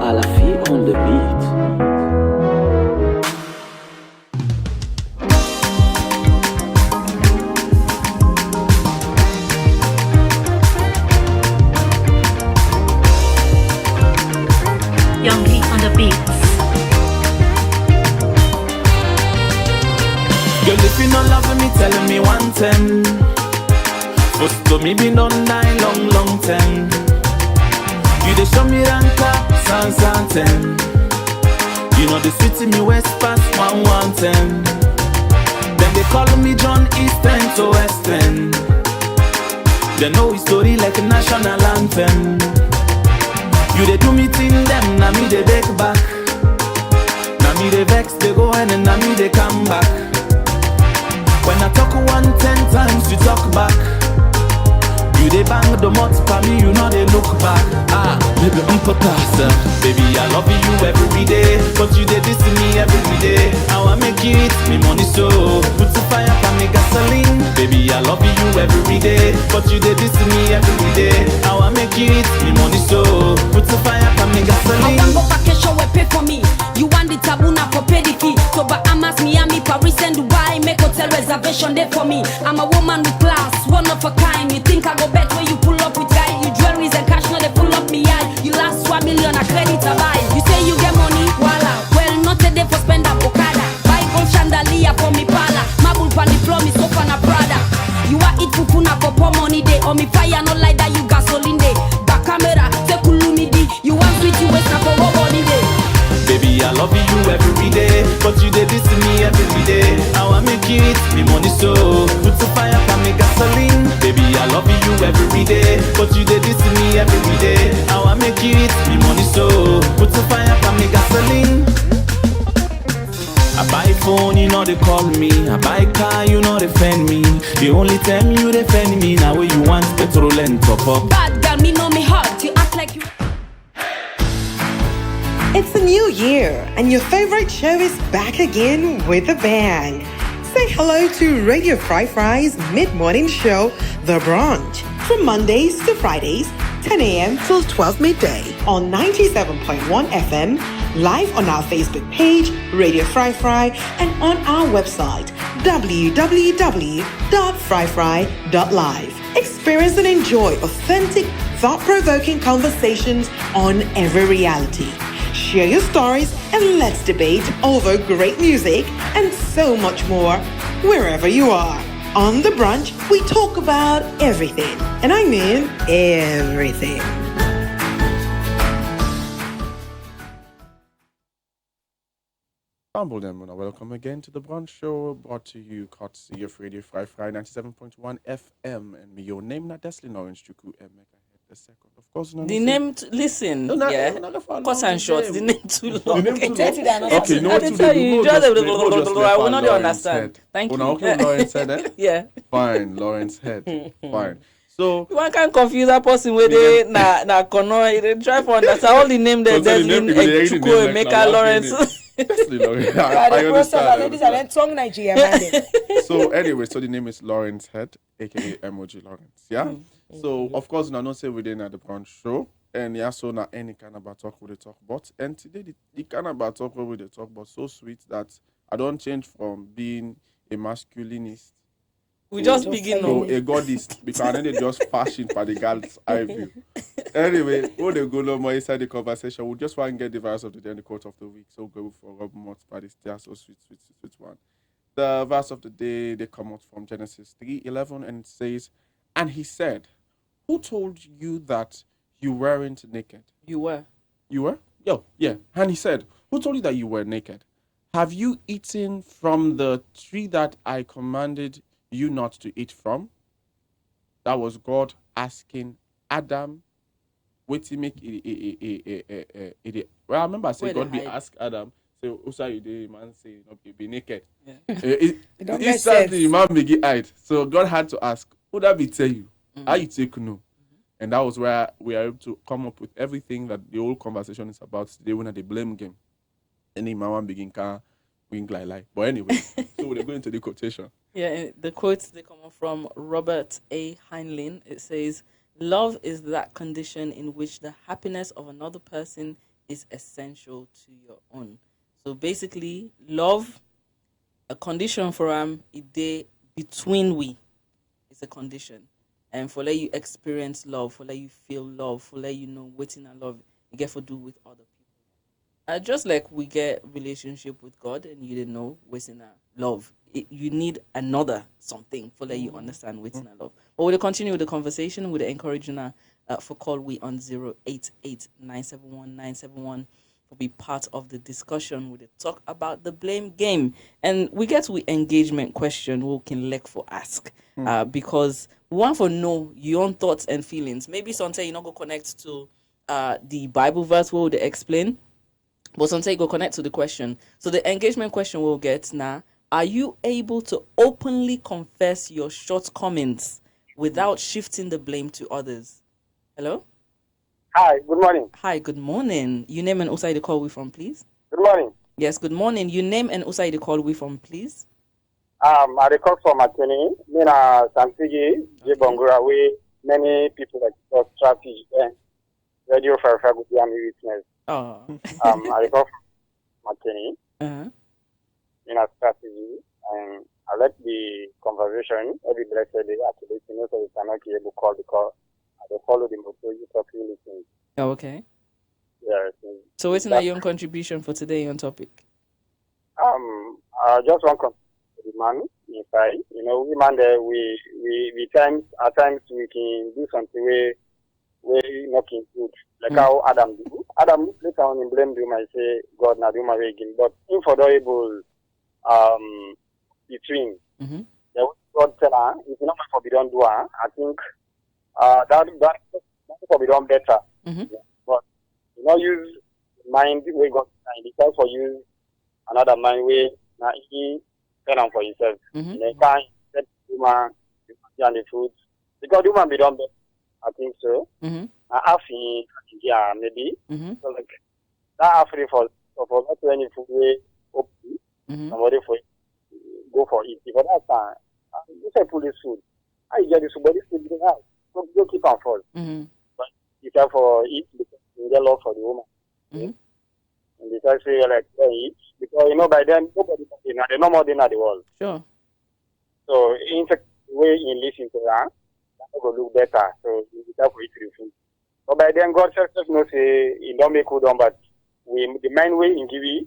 [SPEAKER 21] Alafi on the beat.
[SPEAKER 22] Young Lee on the beats.
[SPEAKER 20] Girl, if you not loving me, telling me 110. First to me be done die long, long time. You dey show me ranka, san 10. You know the sweet in me west past 110. Then they call me John Eastern to Western. They know his story like a national anthem. You dey do me thing them, na me they take back. Na me they vex, they go in and na me they come back. When I talk 110 times, you talk back. You dey bang the mouth for me, you know they look back. Baby, baby, I love you every day, but you dey diss me every day. How I make it, me money so put the fire for me gasoline. Baby, I love you every day, but you dey diss me every day. How I make it, me money so put the fire for me gasoline.
[SPEAKER 23] I want go vacation, we pay for me. You want the tabuna for pay the fee. So Bahamas, Miami, Paris, and Dubai, make hotel reservation there for me. I'm a woman with class, one of a kind. You think I go bet where you pull up with guy? You jewelries and cash, now they pull up me eye. You last 1 million, a credit I buy. You say you get money, voila. Well, not a day for spend a bocada. Buy gold chandelier for me pala. Marble pan the floor, me sofa na Prada. You are eat pupuna for poor money day. Or me fire not like that, you gasoline day. Back camera, say kulumidi. You want sweet, you waste na for what money day.
[SPEAKER 20] Baby, I love you every day, but you dey diss me every day. How I make it, me money so put the fire for me gasoline. Baby, I love you every day, but you dey diss me every day. How I make it, me money so put the fire for me gasoline. I buy phone, you know they call me. I buy car, you know they defend me. The only time you defend me now where you want petrol and top up.
[SPEAKER 23] Bad girl, me know me hot. You act like you.
[SPEAKER 13] It's a new year, and your favorite show is back again with a bang. Say hello to Radio Fry's mid-morning show, The Brunch, from Mondays to Fridays, 10 a.m. till 12 midday on 97.1 FM, live on our Facebook page, Radio Fry, and on our website, www.fryfry.live. Experience and enjoy authentic, thought-provoking conversations on every reality. Share your stories and let's debate over great music and so much more wherever you are. On The Brunch, we talk about everything, and I mean everything.
[SPEAKER 14] Humble them, and welcome again to The Brunch Show, brought to you courtesy of Radio Fry 97.1 FM, and me, your name, not Deslin Orange Chuku, the second. Of course,
[SPEAKER 4] the name, listen, yeah. Cut and short, the name too long.
[SPEAKER 14] The name too long.
[SPEAKER 4] Okay,
[SPEAKER 14] no, to
[SPEAKER 4] tell you, just I will not understand. Thank you.
[SPEAKER 14] Okay, Lawrence Head, eh?
[SPEAKER 4] Yeah.
[SPEAKER 14] Fine, Lawrence Head. Fine. So
[SPEAKER 4] one can confuse that person where they na kono. They try for understand all the name that there's in Chuku, Emeka, Lawrence.
[SPEAKER 14] I understand.
[SPEAKER 16] Ladies are then tongue Nigeria.
[SPEAKER 14] So anyway, so the name is Lawrence Head, aka Emoji Lawrence. Yeah. So of course, now not say within at the Brunch Show, and yeah, so now any kind of talk we talk about, and today the kind of talk where we talk about so sweet that I don't change from being a masculinist
[SPEAKER 4] We just begin
[SPEAKER 14] So
[SPEAKER 4] on.
[SPEAKER 14] a God is because then they just fashion for the God's eye view. Anyway, when they go no more inside the conversation, we just want to get the verse of the day and the quote of the week. So go for Rob Mott, but it's there so sweet one. The verse of the day they come out from Genesis 3:11 and it says, "And he said, who told you that you weren't naked?"
[SPEAKER 4] You were.
[SPEAKER 14] You were? Yo, yeah. And he said, who told you that you were naked? Have you eaten from the tree that I commanded you not to eat from? That was God asking Adam. Wait to make it. Well, I remember I said God be ask Adam. Say, "Usa you dey man say no be naked."
[SPEAKER 4] Yeah.
[SPEAKER 14] Instantly, man make hide. So God had to ask, "Who that be tell you? How you take no?" And that was where we are able to come up with everything that the whole conversation is about today. When the blame game, any man begin can wink like. But anyway, so we're going into the quotation.
[SPEAKER 4] Yeah, the quotes they come from Robert A. Heinlein. It says, "Love is that condition in which the happiness of another person is essential to your own." So basically, love, a condition for a day between we, is a condition. And for let you experience love, for let you feel love, for let you know what's in a love, you get for do with other people. Just like we get relationship with God and you didn't know what's in a love. You need another something for let you understand what's in a love. But we'll continue with the conversation with the encouraging for call we on 088-971-971 for be part of the discussion. We'll talk about the blame game. And we get to engagement question we can look for ask. Because we want to know your own thoughts and feelings. Maybe sometimes you not go connect to the Bible verse where they explain. But sometimes you go connect to the question. So the engagement question we'll get now, are you able to openly confess your shortcomings without shifting the blame to others? Hello?
[SPEAKER 2] Hi, good morning.
[SPEAKER 4] Hi, good morning. You name and Usai the call we from, please?
[SPEAKER 2] Good morning.
[SPEAKER 4] Yes, good morning. You name and Usai the call we from, please?
[SPEAKER 2] I recall from Matini, Mina Santigi, Jibongura, we many people like traffic, radio for a good witness.
[SPEAKER 4] Oh.
[SPEAKER 2] I recall from Matini,
[SPEAKER 4] Uh-huh.
[SPEAKER 2] in a strategy, and I let the conversation every blessed day actually, so we cannot be able to call because I will follow the motto you properly listening.
[SPEAKER 4] Oh, okay.
[SPEAKER 2] Yes.
[SPEAKER 4] So what's your own contribution for today on topic?
[SPEAKER 2] I just want to the man inside. You know, we man there we times at times we can do something we not good. Like how Adam do. Adam later on in blame do might say God na do my way again. But infodoable between the God tell her if you not for be don't do her, I think that for be done better. But you know use mind we got mind because for use another mind way now he turn for himself. You know, can't set human and the food because human be done better. I think so. I yeah, maybe. So like that after for not any food way open somebody for go for it. Because that time you say pull this food. I get this food, but this food in the house. Go keep on fall. But you can for eat because you get love for the woman. And they tell say like eat because you know by then nobody they no more than the world.
[SPEAKER 4] Sure.
[SPEAKER 2] So in the way you listen to her, that will look better. So you have to eat the food. But by then God says no say he don't make good on, but we the main way in give you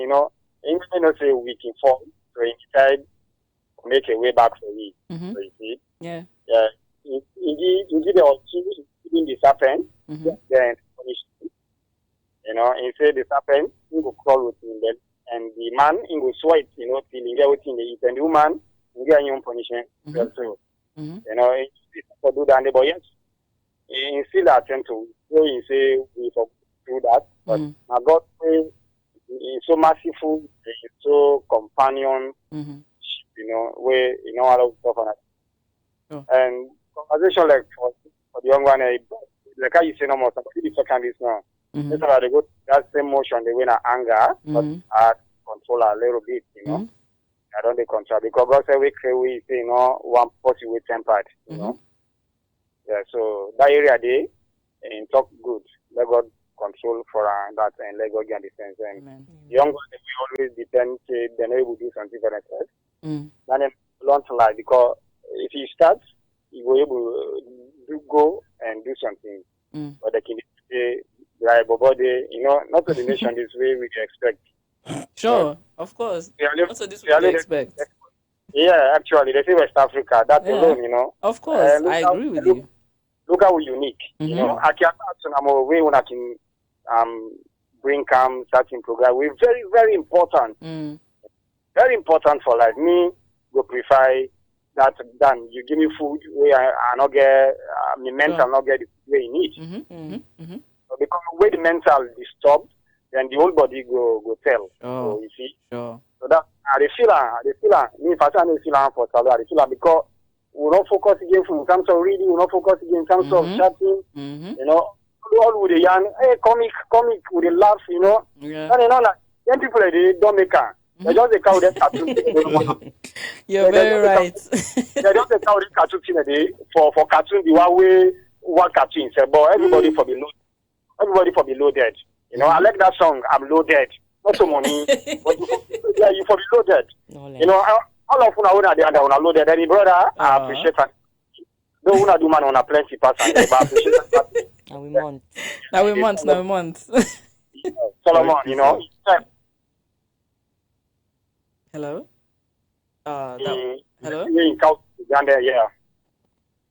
[SPEAKER 2] know, in not say we can fall. So he decide to make a way back for you. So you see.
[SPEAKER 4] Yeah.
[SPEAKER 2] Yeah. In give the opportunity in the serpent, then punish him. You know, and say the serpent he will crawl with him then and the man he will sweat, you know, till he get what he eat. And the woman he get your punishment. So you know, it's for do that but yes. He still attempt to go and say we for do that. But now God is so merciful, he's so companion, you know, where you know a lot of stuff and that. And conversation like for the young one, like how you say no more, somebody the second is now. That's why they go that same motion, they win anger, but control a little bit, you know. I don't they control because God said we say, you know, one person with tempered, you know. Yeah, so that area they and talk good. Let God control for that and let God get the sense. And the young ones we always depend say they know we do something for themselves. Then they learn to lie because if he starts, he will able to go and do something. But they can say, like, not to the nation this way we expect.
[SPEAKER 4] Sure, of course. Also, this we expect.
[SPEAKER 2] Yeah, actually, they say West Africa. That alone,
[SPEAKER 4] Of course, I agree with you.
[SPEAKER 2] Look how we're unique. I can't way when I can bring certain program. We're very, very important. Very important for like me. Go prefer that than you give me food where I not get my mental not get the way you need. So because when the mental is disturbed, then the whole body go tell. So you see.
[SPEAKER 4] Sure.
[SPEAKER 2] So that they feel me if I feel for salary, they feel because we don't focus again in terms of reading, we don't focus again in terms of chatting, all with the yarn, hey, comic, with the laugh,
[SPEAKER 4] Yeah.
[SPEAKER 2] And like, young people, they don't make her. They just cow that cartoon.
[SPEAKER 4] You're very right.
[SPEAKER 2] They just cow that cartoon for cartoon, the one cartoon, but everybody for be loaded. I like that song, I'm loaded. Not so money, but you for be loaded. All of you are there, are loaded. Any brother, I appreciate that. Don't want to do man on a plenty person, but I appreciate that.
[SPEAKER 4] Now we month.
[SPEAKER 2] Solomon,
[SPEAKER 4] Hello?
[SPEAKER 2] Hello?
[SPEAKER 4] Yeah.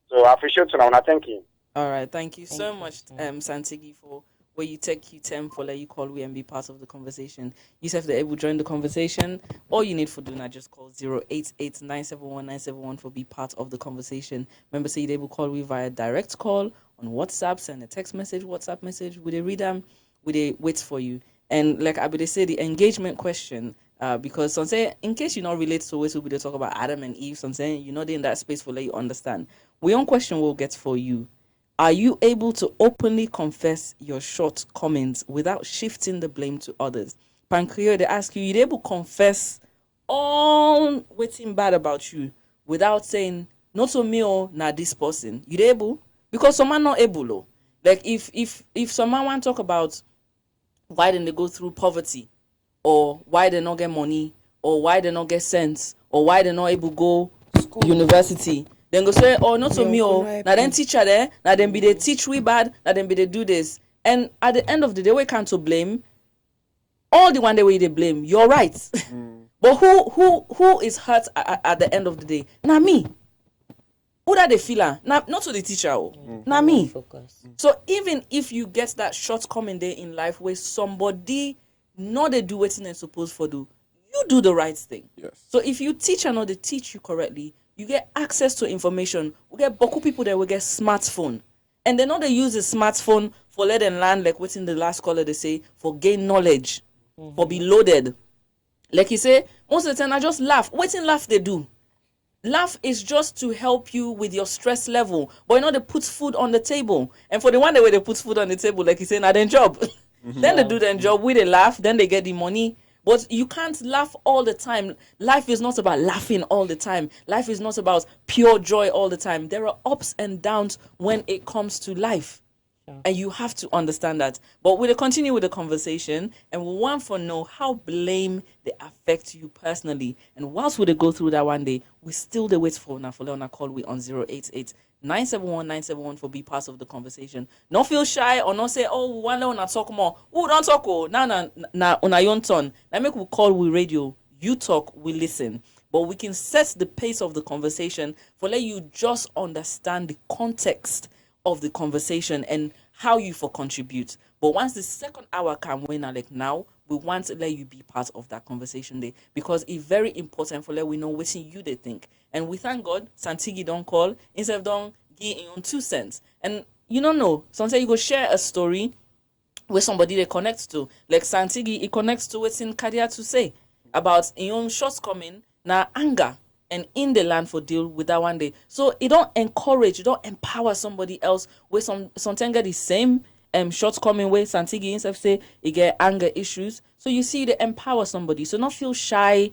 [SPEAKER 2] So I appreciate you now, thank you.
[SPEAKER 4] All right, thank you so much, Santigi, for where you take Q10 for let you call we and be part of the conversation. You have to able to join the conversation. All you need for doing that, just call 088-971-971 for be part of the conversation. Remember, say you're able to call we via direct call on WhatsApp, send a text message, WhatsApp message. We read them, we wait for you. And like I would say, the engagement question, because some say, in case you not relate to what we talk about Adam and Eve, some saying you're not in that space for let you understand. We on question we'll get for you. Are you able to openly confess your shortcomings without shifting the blame to others? Pancreas, they ask you, you're able to confess all what's bad about you without saying, not to me or not this person. You're able? Because someone not able. Like if someone want to talk about why didn't they go through poverty, or why they not get money, or why they not get sense, or why they not able to go school, university, then go say, oh, not to me, now then teacher there, now then be they teach we bad, now then be they do this. And at the end of the day, we can't to blame. All the one day way they blame, you're right. But who is hurt at the end of the day? Now me. Who that they feel? Not to the teacher. Now me. So even if you get that shortcoming there in life where somebody not they do what they're supposed to do, you do the right thing.
[SPEAKER 14] Yes.
[SPEAKER 4] So if you teach and not they teach you correctly, you get access to information. We get Boku people that will get smartphone. And they know they use the smartphone for let them learn, like what's in the last caller they say, for gain knowledge, for be loaded. Like you say, most of the time I just laugh. What's in laugh they do? Laugh is just to help you with your stress level. But you know they put food on the table. And for the one way they put food on the table, like you say, now then job. Then they do their job, we they laugh, then they get the money. But you can't laugh all the time. Life is not about laughing all the time. Life is not about pure joy all the time. There are ups and downs when it comes to life. Yeah. And you have to understand that. But we'll continue with the conversation, and we want to know how blame they affect you personally. And whilst we go through that one day, we still the wait for Leona call we on 088-971-971 for be part of the conversation. Don't feel shy or not say, oh, we want to talk more. Oh, don't talk. Oh, now on your turn. Let me call we radio. You talk, we listen. But we can set the pace of the conversation for let you just understand the context of the conversation and how you for contribute. But once the second hour come when like now, we want to let you be part of that conversation there, because it's very important for let we know what you they think. And we thank God Santigi don't call instead of don't give in 2 cents. And you don't know, sometimes you go share a story with somebody they connect to. Like Santigi, he connects to what's in Kadia to say about your own shortcoming, now anger. And in the land for deal with that one day. So it don't encourage, you don't empower somebody else with sometimes get the same shortcoming way Santigi himself say he get anger issues. So you see they empower somebody. So not feel shy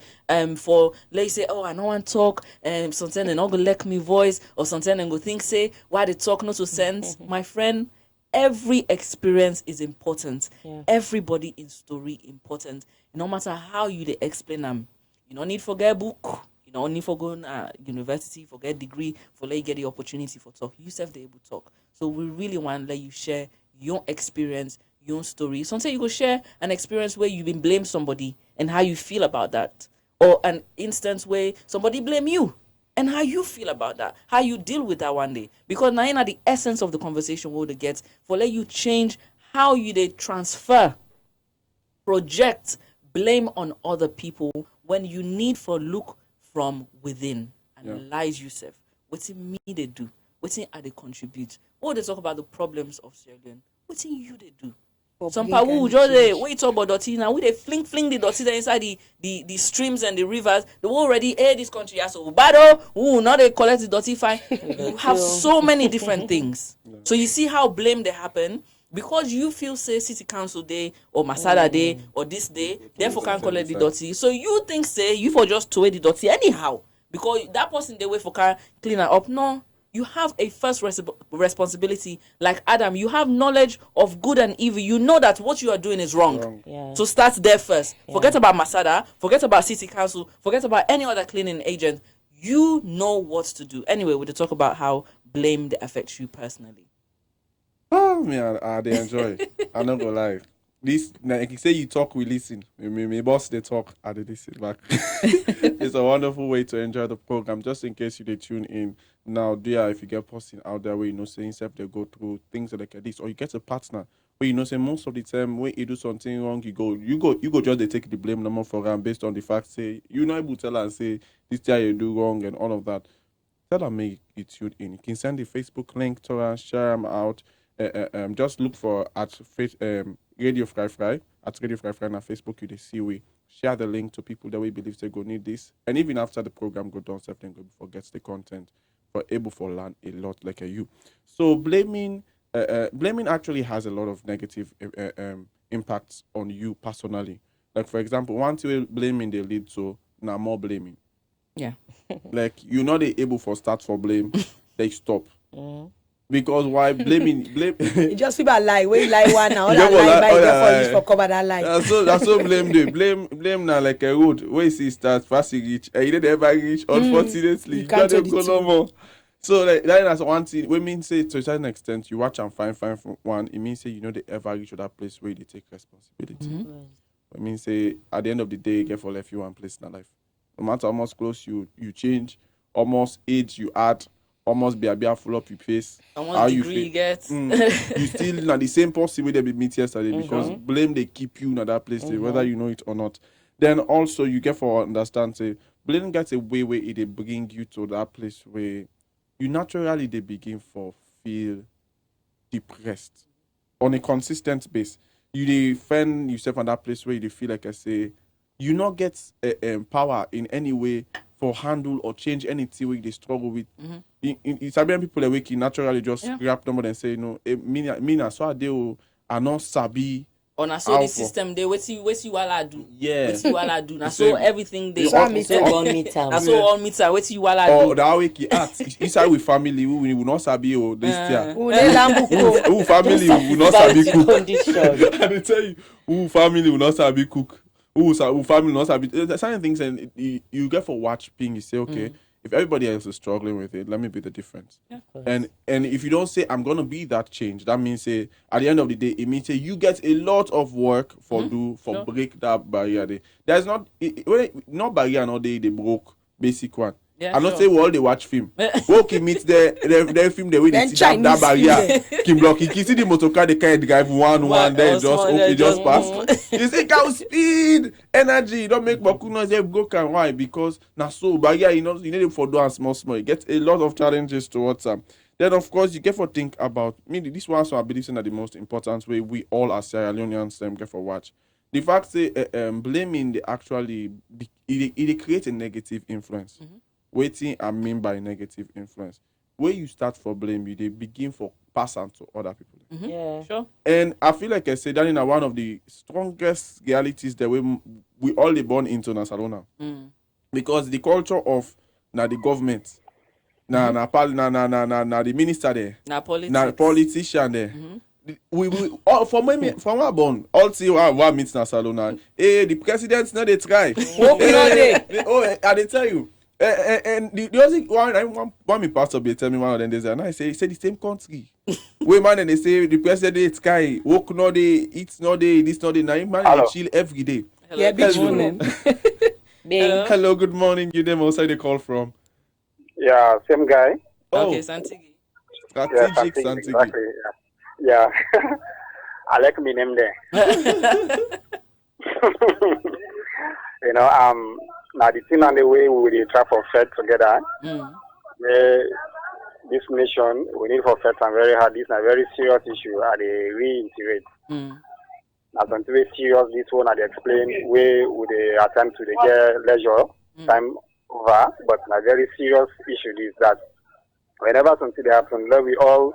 [SPEAKER 4] for let's say, oh, I don't want to talk, sometimes they not gonna let me voice, or sometimes they go think say why they talk not to sense. My friend, every experience is important. Yeah. Everybody in story important. No matter how you they explain them. You don't need forget book. only for going university, for get degree, for let you get the opportunity for talk. You self they able to talk. So we really want to let you share your experience, your own story. Sometimes you go share an experience where you've been blamed somebody and how you feel about that, or an instance where somebody blame you and how you feel about that, how you deal with that one day. Because now the essence of the conversation will get for let you change how you they transfer, project blame on other people when you need for look from within. Analyze yourself. What's it me they do? What's it are they contribute? Or they talk about the problems of Sierra Leone. What's it you they do? Some people who just we talk about dirty now. We they fling the dirty inside the streams and the rivers. They already this country has so bad. Now they collect the dirty fine. You have so many different things. So you see how blame they happen because you feel say city council day or Masada day or this day. Therefore can't collect the dirty. So you think say you for just to wear the dirty anyhow because that person they wait for can clean it up. No. You have a first responsibility. Like Adam, you have knowledge of good and evil. You know that what you are doing is wrong. Yeah. So start there first. Yeah. Forget about Masada. Forget about city council. Forget about any other cleaning agent. You know what to do. Anyway, we'll talk about how blame affects you personally.
[SPEAKER 14] Oh, man, they enjoy. I'm not going to lie. This, like you say, you talk, we listen. My boss, they talk, I they listen back. It's a wonderful way to enjoy the program. Just in case you they tune in now, dear, if you get person out there where you know saying stuff they go through things like this, or you get a partner where you know say most of the time when you do something wrong, you go just they take the blame number for them based on the fact say you're not able to tell her and say this guy you do wrong and all of that. Tell her make you tune in. You can send the Facebook link to her, share them out. Just look for at Radio Fry Fry at Radio Fry Fry on Facebook. You see we share the link to people that we believe they go need this, and even after the program go down, something go forget the content for able for learn a lot like you. So blaming actually has a lot of negative impacts on you personally. Like for example, once you blaming they lead to now more blaming.
[SPEAKER 4] Yeah.
[SPEAKER 14] Like you're not able for start for blame, they stop. Because why blame?
[SPEAKER 16] You just feel about lie. When you lie one now, that lie by therefore you for cover that lie.
[SPEAKER 14] That's so blame day. Blame now like a road where you see start fast you reach. And you didn't ever reach. Unfortunately, you can't go no more. So like that's one thing. We mean say to a certain extent you watch and find from one. It means say you know they ever reach to that place where they take responsibility. I mean say at the end of the day, get for left you one place in life. No matter how much close you change, almost age you add. Almost be a full up your face.
[SPEAKER 4] Almost how degree you get.
[SPEAKER 14] You still not the same person where they be meet yesterday because blame they keep you in that place whether you know it or not. Then also you get for understand say blame gets a way where it they bring you to that place where you naturally they begin for feel depressed on a consistent base. You they find yourself on that place where you feel like I say you not get power in any way for handle or change anything where they struggle with. In Sabian people are waking naturally just grab them and say, no, mina so they are not sabi.
[SPEAKER 4] Or na so the system they what you all do.
[SPEAKER 14] Yeah.
[SPEAKER 4] What you all do. Na so everything they
[SPEAKER 16] all
[SPEAKER 4] meter. Na so all meter what you all do.
[SPEAKER 14] Or that way act inside with family we will not sabi or this year. Who family will not sabi cook. I tell you, who family will not sabi cook. Who family not sabi. Certain things and you get for watch ping. You say okay. If everybody else is struggling with it, let me be the difference. Yeah, and if you don't say I'm gonna be that change, that means say at the end of the day, it means say you get a lot of work for break that barrier. There's not barrier no they broke basic one.
[SPEAKER 4] Yeah,
[SPEAKER 14] I'm not saying we all they watch film. Okay, meet the film the way they see that barrier. Kim block. You can see the motorcar they can't drive one then just pass. You see how speed, energy, don't make baku noise. They go can why? Because now so barrier you need it for do and small. You get a lot of challenges towards them. Then of course you get for think about this one. So I believe that the most important way we all as Sierra Leoneans get for watch. The fact say blaming they actually it creates a negative influence. Waiting I mean by negative influence. Where you start for blame, they begin for pass on to other people.
[SPEAKER 4] Yeah, sure.
[SPEAKER 14] And I feel like I said that in one of the strongest realities that we all born into Nasalona. Because the culture of the government, the minister there, politician there. We all from our born all see what meets Nasalona. Hey, the presidents now they try. I tell you. And the other one me pastor be tell me one of them days, and I say the same country. Wait man, and they say the president sky work no day, eat no day, this no day. Now man they chill every day.
[SPEAKER 4] Hello, yeah, good morning.
[SPEAKER 14] Hello, good morning. You them outside they call from?
[SPEAKER 2] Yeah, same guy.
[SPEAKER 14] Oh.
[SPEAKER 4] Okay, Santigi.
[SPEAKER 14] Strategic Santigi.
[SPEAKER 2] Exactly. Yeah. I like me name there. You know, now the thing on the way we will try for faith together. This nation we need for faith and very hard. This is a very serious issue. I they reiterate. Now something very serious. This one I explain where would they attempt to get leisure time over, but a very serious issue is that whenever something happens, let we all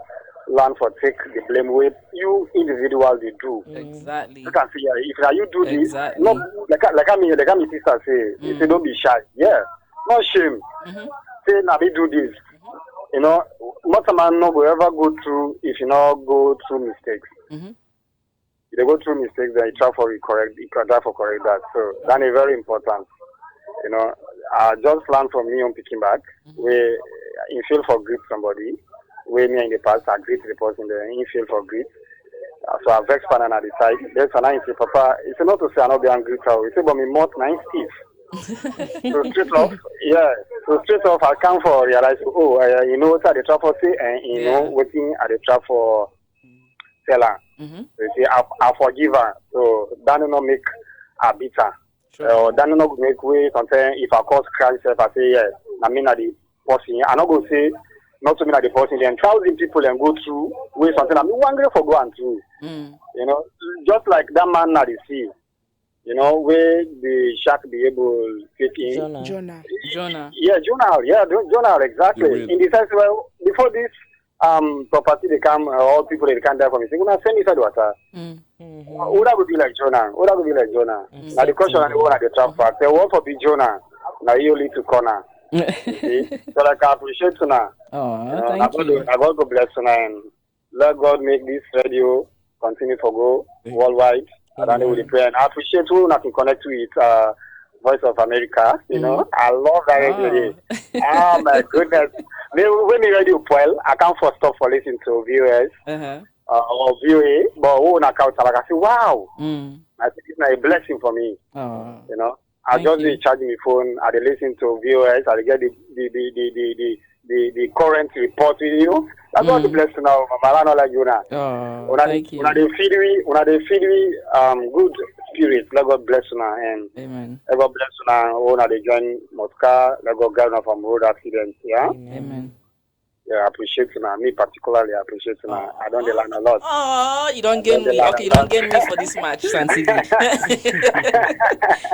[SPEAKER 2] learn for take the blame with you individuals they do.
[SPEAKER 4] Exactly.
[SPEAKER 2] You can see if now you do
[SPEAKER 4] exactly.
[SPEAKER 2] this, not like I mean sister say, they say don't be shy. Yeah, no shame. Say now they do this. You know, most man no will ever go through if you not go through mistakes. If they go through mistakes, then you try for correct that. So that is very important. You know, I just learned from me on picking back where you feel for greet somebody. Where me in the past I greet the person there, you feel for greet. So I vex pan at the side. There's an I say, Papa, it's not to say I not be angry cow. It's about me more nice Steve. So straight off, I come for realize, you know what the trap for say, and you know waiting at the trap for seller. So you say, I forgive her. So that will not make a bitter. Or that will not make way content if I cause crash, if I say, yes, I mean at the person. I'm not going to say, not to mean at the person, then 1,000 people and go through way something. I mean, one day for going through. You know, just like that man at the sea. You know, where the shark be able to fit in.
[SPEAKER 4] Jonah.
[SPEAKER 2] Yeah, Jonah, exactly. In the sense, well, before this property they come, all people they can't die from it. They're gonna send inside water. Who that would be like Jonah? Now the question on the one at the trap park, they want to be Jonah. Now you lead to corner. See? So like I appreciate you now.
[SPEAKER 4] Thank you.
[SPEAKER 2] I God go bless you now and let God make this radio continue to go worldwide. And then we pray. And I appreciate who I can connect with Voice of America. You know, I love that radio. Oh my goodness. When the radio well, I can't first stop for listening to viewers or VOA, but when I count, I say, wow. I think it's a blessing for me. You know, I just be charging my phone. I listen to viewers. I get the current report with you. That's what the blessing now. I don't like you now.
[SPEAKER 4] Thank you.
[SPEAKER 2] When they feed me good spirit. Let God bless you now. And
[SPEAKER 4] amen.
[SPEAKER 2] Let God bless you now. When they join Moscow, let God guide them from road accidents. Yeah.
[SPEAKER 4] Amen.
[SPEAKER 2] Yeah, I appreciate you now. Me particularly, I appreciate you now. I don't learn a lot.
[SPEAKER 4] Oh, you don't get me. Okay, you don't get me for this match, Santigi.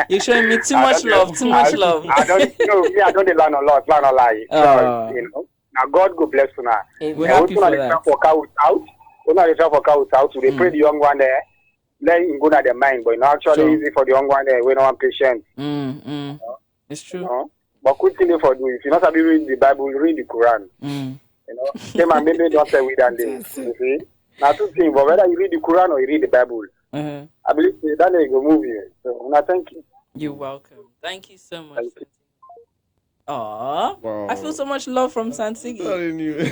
[SPEAKER 4] You're showing me too much love.
[SPEAKER 2] I don't learn a lot. Learn a lie. You know. Now God go bless you now.
[SPEAKER 4] We're happy for that.
[SPEAKER 2] When I try for cows out, they pray the young one there. Let him go to their mind, but it's not actually easy for the young one there. We don't want patience.
[SPEAKER 4] It's true.
[SPEAKER 2] You know? But good thing for do if you not be read the Bible, read the Quran. You know, them and maybe don't say we done this. You see, now two things. But whether you read the Quran or you read the Bible, I believe that they go move you. So, I thank you.
[SPEAKER 4] You're welcome. Thank you so much. Wow. I feel so much love from Santigi.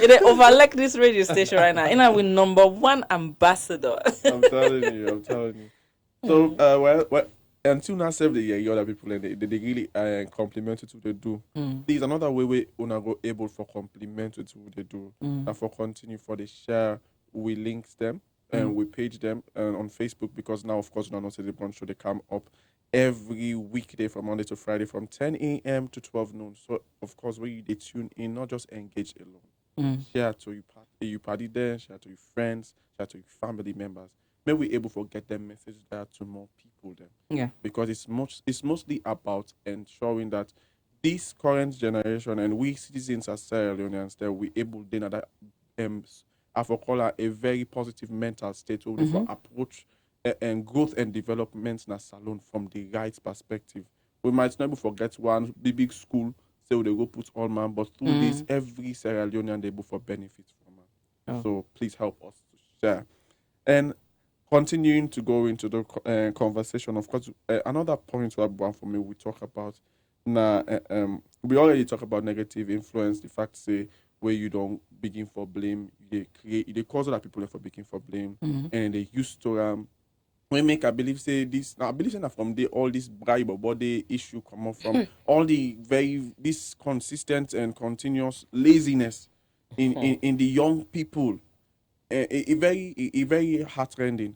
[SPEAKER 4] They overlap this radio station right now. And I'm with number one ambassador.
[SPEAKER 14] I'm telling you. So, well. Until now, serve the year, other people and they really compliment it to what they do. There's another way we wanna go able for compliment it to what they do and for continue for the share. We link them and we page them on Facebook because now of course now not the brunch show they come up every weekday from Monday to Friday from 10 a.m. to 12 noon. So of course when they tune in, not just engage alone, share to you party there, share to your friends, share to your family members. May we able to get them message there to more people then.
[SPEAKER 4] Yeah.
[SPEAKER 14] Because it's mostly about ensuring that this current generation and we citizens as Sierra Leoneans that we able then that call a very positive mental state to approach and growth and development in a salon from the right perspective. We might never forget one big school, so they go put all man, but through this every Sierra Leonean they able for benefits from it. So please help us to share. And continuing to go into the conversation, of course, another point to have one for me, we talk about Now, we already talk about negative influence. The fact say where you don't begin for blame, they cause other people for begin for blame, and they used to when make I believe say this. Now I believe say that from the all this bribe or body issue come up from all the this consistent and continuous laziness in the young people. A very heartrending.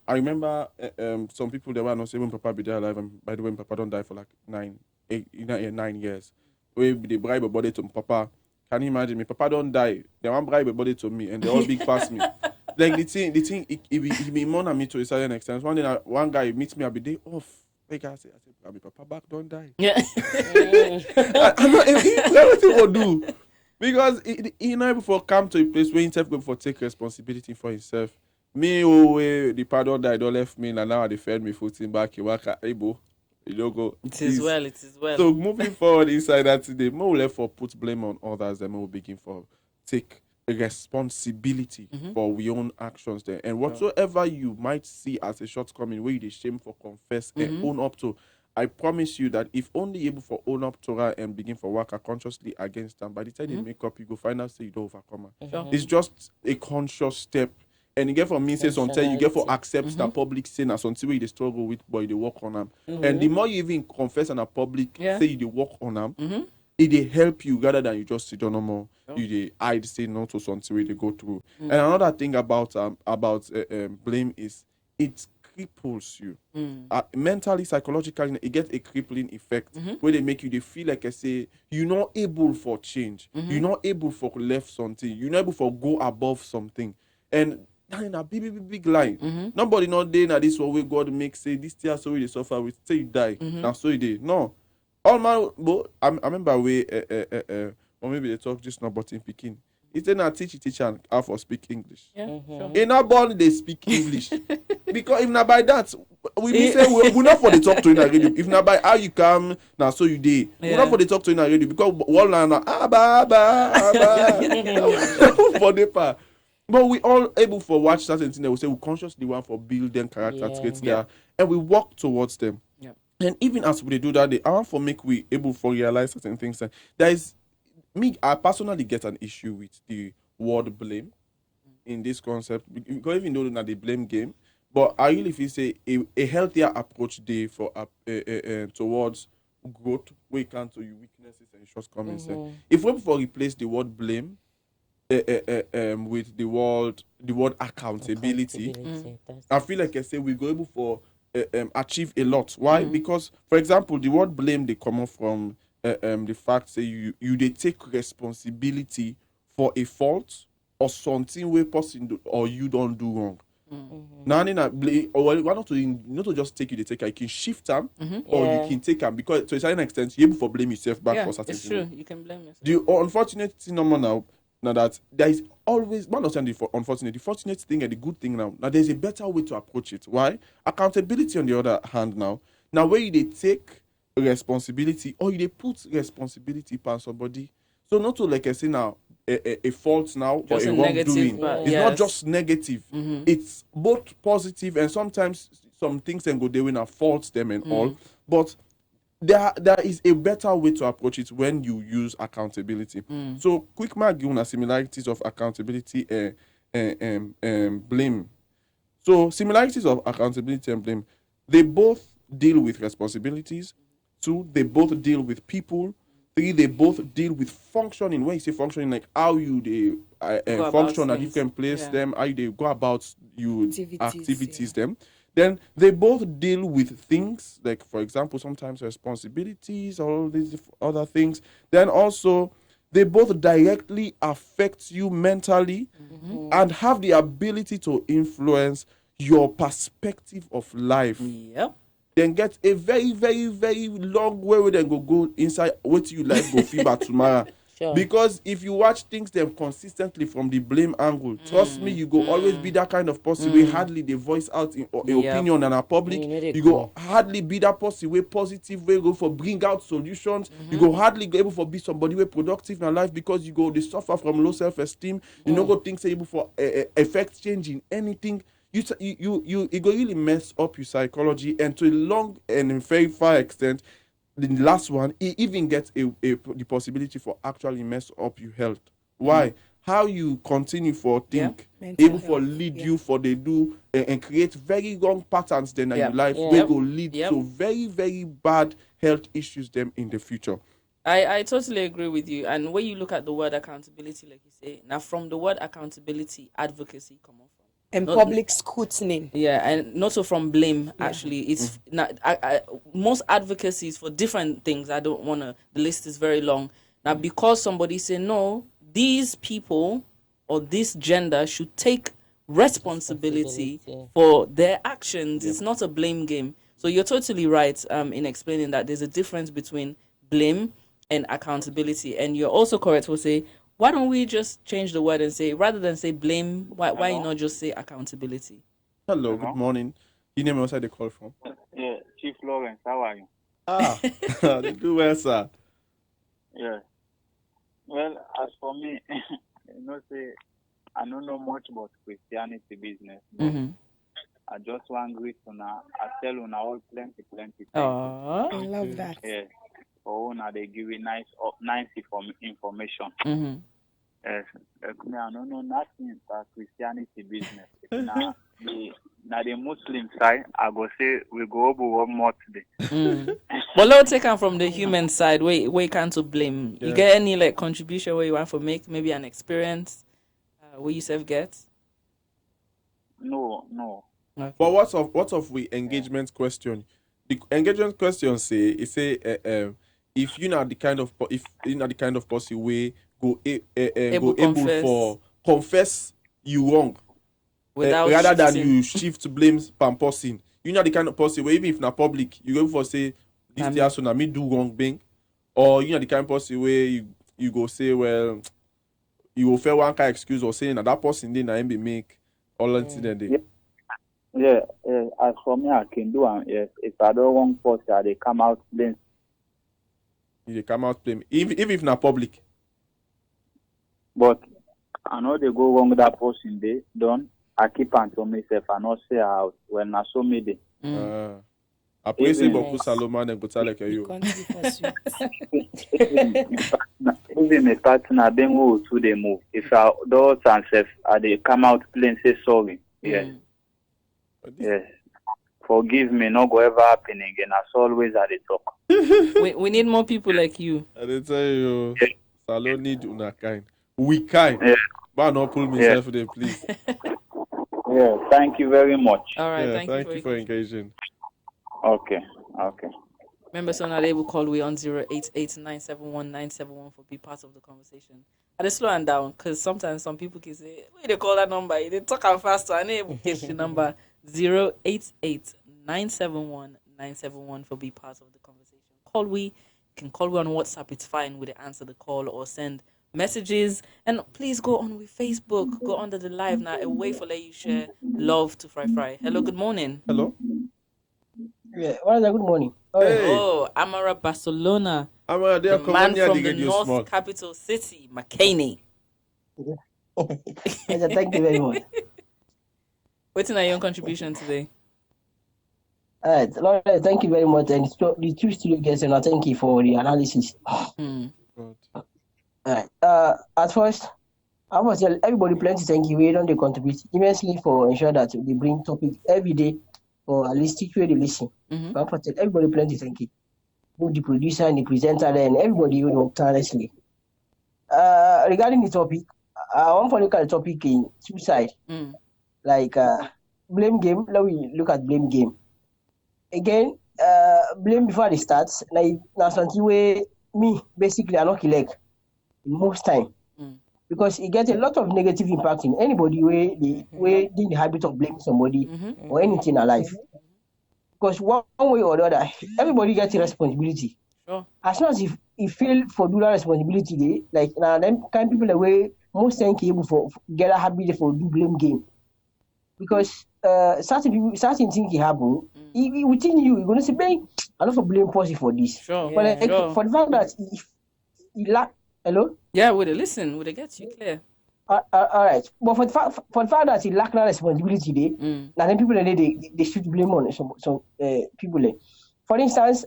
[SPEAKER 14] I remember some people that were not saying when Papa be there alive, and by the way, Papa don't die for like 9 years. Where they bribe a body to Papa. Can you imagine me? Papa don't die. They want bribe a body to me, and they all big past me. Like the thing, it be more than me to a certain extent. One guy meets me, I'll be day off. Like I say, Papa back don't die.
[SPEAKER 4] Yeah.
[SPEAKER 14] I'm not everything will do. Because he not before come to a place where himself go for take responsibility for himself. Me, the pardon that don't left me, and now they fed me footing back. You work at Ebo. You don't go.
[SPEAKER 4] It is well.
[SPEAKER 14] So moving forward inside that today, more left for put blame on others, then more begin for take responsibility for we own actions there. And whatsoever you might see as a shortcoming, where you shame for confess and own up to. I promise you that if only able for own up to her and begin for work consciously against them, by the time they make up, you go find out say you don't overcome her. It's just a conscious step. And you get for me say sometimes you get for accept that public sin as until you struggle with boy they work on them. And the more you even confess on a public say you they work on them, it they help you rather than you just sit on no more. You they hide say no to something they go through. And another thing about blame is it cripples you mentally, psychologically. It gets a crippling effect where they make you they feel like I say you're not able for change, you're not able for left something, you're not able for go above something, and that is a big line. Nobody not there now this one way God makes say this tear so they suffer with say you die now so you did no all man. But I remember we or maybe they talk just not but in Peking. It's not teach and how for speak English. In our born they speak English. Because if not by that, we say we not for the talk to in a radio. If not by how you come now so you did. We not for the talk to in a radio because one line for the part. But we all able for watch certain things that we say we consciously want for build them character traits there and we walk towards them. And even as we do that, I want for make we able for realize certain things that there is me, I personally get an issue with the word blame in this concept because even though not the blame game, but I really feel say a healthier approach there for towards growth where it comes to your weaknesses and shortcomings. If we before replace the word blame with the word accountability, I feel like I say we go able for achieve a lot. Why? Because for example, the word blame they come from the fact say you they take responsibility for a fault or something where person do, or you don't do wrong. Now blame or why not to just take you the take you can shift them or you can take them because to a certain extent you're able for blame yourself back for certain
[SPEAKER 4] it's
[SPEAKER 14] things.
[SPEAKER 4] true. You can blame yourself.
[SPEAKER 14] The unfortunate thing now that there is always one not the unfortunate, the fortunate thing and the good thing now there's a better way to approach it. Why? Accountability on the other hand now where they take responsibility or they put responsibility upon somebody. So not to like I say now a fault now
[SPEAKER 4] just
[SPEAKER 14] or a wrongdoing. It's not just negative. It's both positive and sometimes some things can go there when I fault them and all. But there is a better way to approach it when you use accountability. So quick mark given similarities of accountability and blame. So similarities of accountability and blame, they both deal with responsibilities. 2, they both deal with people. 3, they both deal with functioning. When you say functioning, like how you they function at different places, them how they go about you activities them. Then they both deal with things like, for example, sometimes responsibilities, all these other things. Then also they both directly affect you mentally and have the ability to influence your perspective of life. Then get a very, very, very long way where they go inside what you like go fever tomorrow. Because if you watch things them consistently from the blame angle, trust me, you go always be that kind of person where hardly they voice out in opinion and a public. You go hardly be that person way positive way go for bring out solutions. You go hardly go able for be somebody way productive in life because you go they suffer from low self-esteem. You know go things able for effect change in anything. You it go really mess up your psychology and to a long and very far extent the last one, it even gets the possibility for actually mess up your health. Why? How you continue for think able for lead you for they do and create very wrong patterns then in your life will go lead to very, very bad health issues them in the future.
[SPEAKER 4] I totally agree with you. And when you look at the word accountability, like you say, now from the word accountability, advocacy come off from.
[SPEAKER 16] And public scrutiny.
[SPEAKER 4] Yeah, and not so from blame, actually. It's not, most advocacies for different things. I don't want to, the list is very long. Now, because somebody say, no, these people or this gender should take responsibility for their actions. It's not a blame game. So you're totally right in explaining that there's a difference between blame and accountability. And you're also correct to say, why don't we just change the word and say, rather than say blame, why not just say accountability?
[SPEAKER 14] Hello, good morning. Your name outside the call from?
[SPEAKER 3] Yeah, Chief Lawrence, how are you?
[SPEAKER 14] They do well, sir.
[SPEAKER 3] Yeah. Well, as for me, say I don't know much about Christianity business. But I just want to greet I tell you now all plenty.
[SPEAKER 16] Oh, I love that.
[SPEAKER 3] Yeah. For now they give you nice information. Yes. Me, I don't know nothing about Christianity business. Now the Muslim side, I go say we go over one more today.
[SPEAKER 4] But let's take from the human side. Where you can't to blame. You get any like contribution where you want to make maybe an experience where you self get?
[SPEAKER 3] No.
[SPEAKER 14] Okay. But what of we engagement question? The engagement question say if you're not the kind of person we go able for confess you wrong rather than you shift blame per person. You're not the kind of person where even if not public you go for say this person na me do wrong thing, or you're not the kind of person where you go say well you will fair one kind of excuse or saying that person did not be make all incident day.
[SPEAKER 3] Yeah. As for me, I can do yes. If I don't want person, they come out blame.
[SPEAKER 14] They come out blame, even if not public.
[SPEAKER 3] But I know they go wrong with that person. They don't. I keep on to myself. I not say out when I saw me there.
[SPEAKER 14] I pray say beaucoup Salomon and go like you.
[SPEAKER 3] Even my partner, then go to the move. If I do and self, they come out plain say sorry. Yes. Yes. Forgive me, not go ever happen again. As always, I talk.
[SPEAKER 4] we need more people like you.
[SPEAKER 14] I tell you, Salon need una kind. We kind. But not pull myself there, please.
[SPEAKER 3] Yeah, thank you very much.
[SPEAKER 4] All right,
[SPEAKER 14] thank you for engaging.
[SPEAKER 3] Okay.
[SPEAKER 4] Remember, so now they will call we on 088-971-971 for be part of the conversation. I just slow and down because sometimes some people can say, wait, they call that number. They talk out faster. I need to get the number 088-971-971 for be part of the conversation. You can call we on WhatsApp. It's fine. We answer the call or send messages. And please go on with Facebook. Go under the live now. A way for let you share love to Fry. Hello, good morning.
[SPEAKER 14] Hello.
[SPEAKER 15] Yeah, good morning.
[SPEAKER 14] Hey.
[SPEAKER 4] Oh, Amara Barcelona.
[SPEAKER 14] Amara,
[SPEAKER 4] the man from the North capital city, McKinney.
[SPEAKER 15] Thank you very much.
[SPEAKER 4] What's in your contribution today?
[SPEAKER 15] All right, Lord, thank you very much. And the two studio guests, and I thank you for the analysis. All right. At first, I must tell everybody plenty thank you. We don't they contribute immensely for ensure that they bring topic every day or at least teach you the listen. But everybody plenty thank you. Both the producer and the presenter and everybody who work tirelessly. Regarding the topic, I want to look at the topic in two sides. Like blame game. Let me look at blame game. Again, blame before it starts. Like something where me basically I not collect most time. Because it gets a lot of negative impact in anybody where they the habit of blaming somebody or anything in life. Because one way or the other, everybody gets a responsibility.
[SPEAKER 4] Sure.
[SPEAKER 15] As soon as you feel for do that responsibility, like now them kind of people away most time able for get a habit for do blame game. Because certain things happen, within you're gonna say, "Bang, I don't for blame person for this."
[SPEAKER 4] Sure.
[SPEAKER 15] But for the fact that he lack, hello.
[SPEAKER 4] Yeah, would they listen? Would they get you clear?
[SPEAKER 15] All right, but for the fact that he lack that responsibility, now then people they should blame on some people. for instance,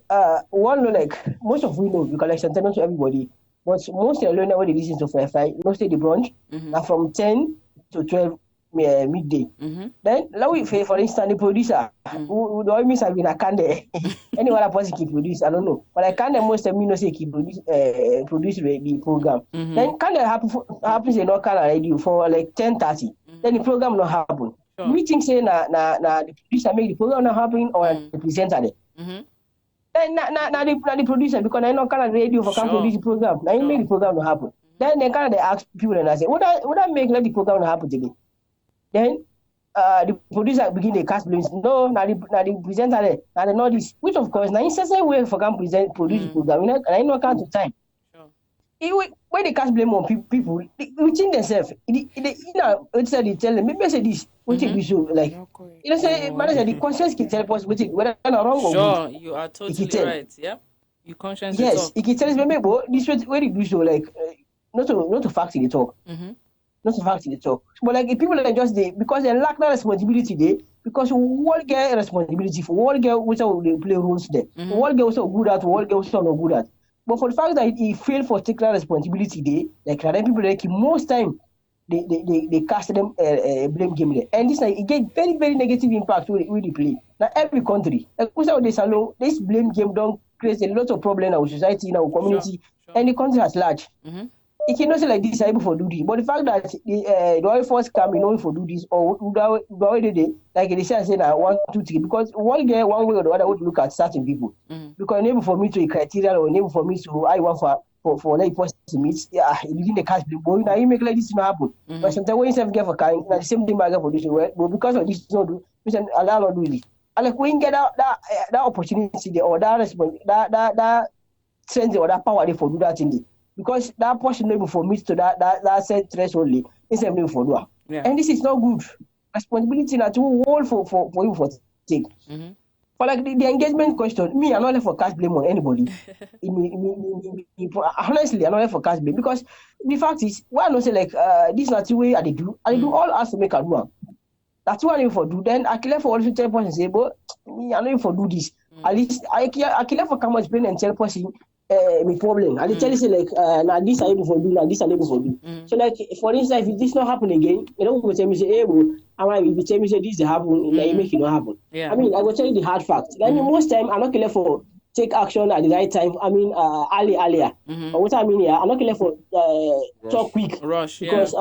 [SPEAKER 15] one like most of we know you collect not to everybody, but most of the learner when they listen to Fi, mostly the brunch, are from 10 to 12 midday. Then now we for instance the producer who the always have been a candle. Anyone person keep produce, I don't know. But I can't most of me no say keep produce the program. Then can happens in not can radio for like 10:30. Then the program not happen. We think say na the producer make the program not happen or the presenter there. Then the producer because I know kind of radio for can produce the program. Now you make the program not happen. Then they kind of ask people and I say, would I make let the program not happen today? Then the producer begin the cast blames. No, now the presenter there. Now they know this, which of course now it's the same way for can produce the program. You know, and I know count of time. When they cast blame on people, within themselves, you know, they tell them, maybe say this, what you do like, you know, say, manager, the conscience can tell us whether I'm wrong or
[SPEAKER 4] Sure,
[SPEAKER 15] good.
[SPEAKER 4] you are totally right. Yeah, you conscience.
[SPEAKER 15] Yes, it can tell us, maybe, this way where they do so, like, not to fact in the talk. Not to fact in the talk. But like, if people are just there, because they lack that responsibility there, because one get responsibility for one girl, which they play roles there. One girl also good at, one girl also not good at. But for the fact that he failed for taking responsibility there, like then people like most time they cast them blame game there. And this like it get very, very negative impact with the play. Now every country, like this blame game don't create a lot of problem in our society, in our community, and the country at large. It cannot say like this able for do this. But the fact that the oil force come in only for do this or do like they say now 1, 2, 3, because one way or the other would look at certain people. Because enable for me to a criteria or enable for me to I want for like person meets it begin the cash boy now you make like this not happen. But sometimes when you get for kind now the same thing I get for this well, but because of this not do allow not do it. And like when you get that opportunity there or that response that strength or that power there for do that thing there. Because that person able for me to that set threshold is able for do. And this is not good. Responsibility not too whole for you for take. For like the engagement question, me, I'm not left for cast blame on anybody. Honestly, I'm not left for cast blame because the fact is, why not say like this not the way I do all has to make a do. That's what I for do. Then I can for also tell person say, but me, I'm not for do this. At least I can for come explain and tell person my problem. I tell you say like now this I able for do, now this I able for do. So like for instance, if this not happen again, you know, we tell me say, hey bro, if you tell me say this happen, then you make it not happen. I mean, I will tell you the hard fact. I mean, most time I'm not left for take action at the right time. I mean, earlier. But what I mean here, I'm not left for talk quick.
[SPEAKER 4] Rush,
[SPEAKER 15] because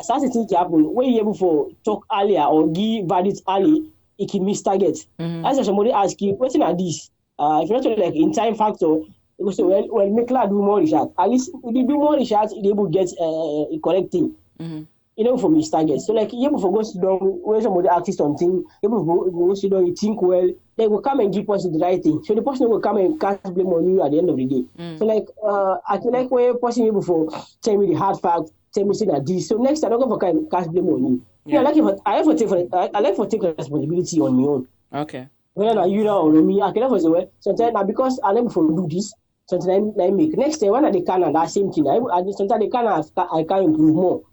[SPEAKER 15] certain things happen when you able for talk earlier or give verdict early, it can miss target. As somebody ask you, what's in this? If you're not like in time factor. Because when make do more research, at least if they do more research, they able get a correct thing. You know, for miss targets. So like you able for go sit down when somebody asks something, you able go sit down, you think well, they will come and give us the right thing. So the person will come and cast blame on you at the end of the day. So like I feel like where person able for tell me the hard fact, tell me say that this. So next I don't go for cast blame on you. Yeah, I like for take responsibility on my own.
[SPEAKER 4] Okay.
[SPEAKER 15] Whether you know or me, I can for say well. Sometimes now because I never for do this. Sometimes I make next time when they can and that same thing. I sometimes they can I can improve more.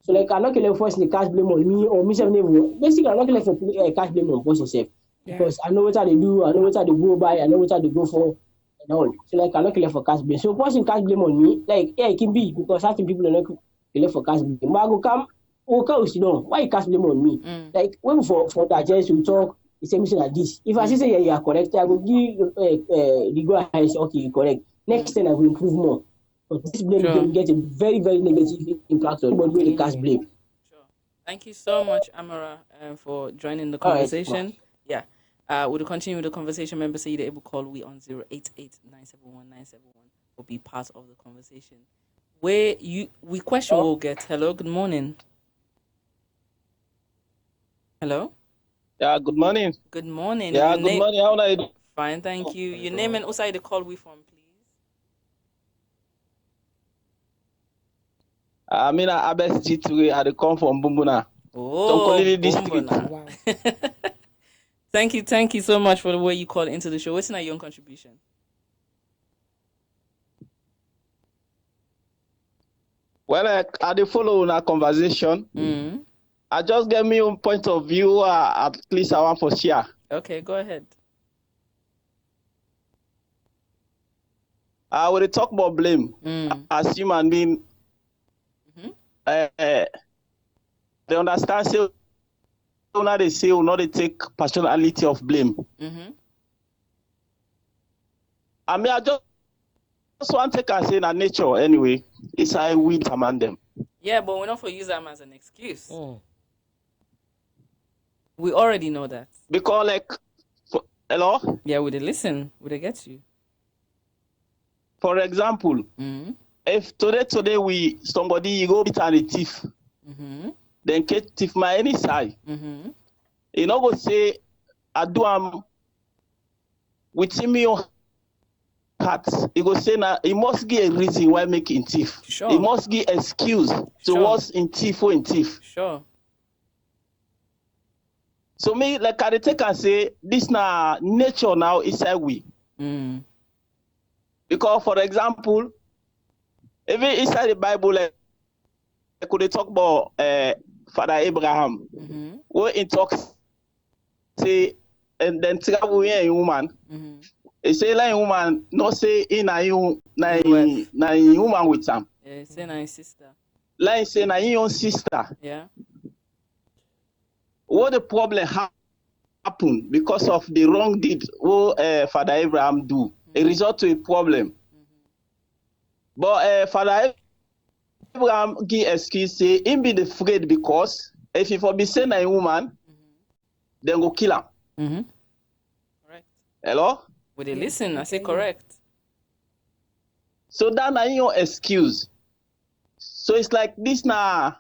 [SPEAKER 15] So like I'm not going to force the cash blame on me or me never. Basically, I'm not going to for cash blame on person self because I know what they do, I know what they go by, I know what they go for, and all. So like I'm not going for cash blame. So person cash blame on me, like yeah, it can be because certain people are not going for cash blame. But I go come, you know, why you cash blame on me? Like when for that just we talk. It's a mission like this. If I say you are correct, I will give the go ahead. Okay, you're correct. Next time I will improve more. But this blame can get a very, very negative impact on what really cash blame.
[SPEAKER 4] Sure. Thank you so much, Amara, for joining the conversation. Right. Yeah. We'll continue with the conversation. Members say you're able to call we on 088-971-971 or be part of the conversation. Where we question will get. Hello, good morning. Hello.
[SPEAKER 5] Yeah, good morning.
[SPEAKER 4] Good morning.
[SPEAKER 5] Yeah, good morning. How are you?
[SPEAKER 4] Fine, thank you. Your name and also the call we from, please.
[SPEAKER 5] I mean, I best G2 I come from Bumbuna.
[SPEAKER 4] Oh, Bumbuna. Wow. Thank you so much for the way you called into the show. What's your own contribution?
[SPEAKER 5] Well, I did follow our conversation. I just get me own point of view. At least I want for share.
[SPEAKER 4] Okay, go ahead.
[SPEAKER 5] When they talk about blame, as human being, they understand. Say, now they say, not they take personality of blame. I mean, I just want to take and say, in nature anyway, it's how we command them.
[SPEAKER 4] Yeah, but we're not for use them as an excuse. We already know that.
[SPEAKER 5] Because, like, hello?
[SPEAKER 4] Yeah, would they listen? Would they get you?
[SPEAKER 5] For example, if today somebody you go beat a thief, then get thief my any side. You know, go say, I do with him your heart. He go say now he must give a reason why making thief.
[SPEAKER 4] Sure.
[SPEAKER 5] He must give excuse to what's in thief or in thief.
[SPEAKER 4] Sure.
[SPEAKER 5] So me like I take and say this now nature now is a we. Because for example, even inside the Bible, like could they talk about Father Abraham, where in talks say and then travel here a woman. They say like woman, not say in a you na woman with them.
[SPEAKER 4] Yeah, say na sister.
[SPEAKER 5] Like say na your sister.
[SPEAKER 4] Yeah.
[SPEAKER 5] What the problem happen because of the wrong deed what Father Abraham do? It result to a problem. But Father Abraham give excuse say him be afraid because if he for be saying a woman, then go kill him.
[SPEAKER 4] Correct.
[SPEAKER 5] Hello?
[SPEAKER 4] Would they listen? I say correct.
[SPEAKER 5] So that na your excuse. So it's like this na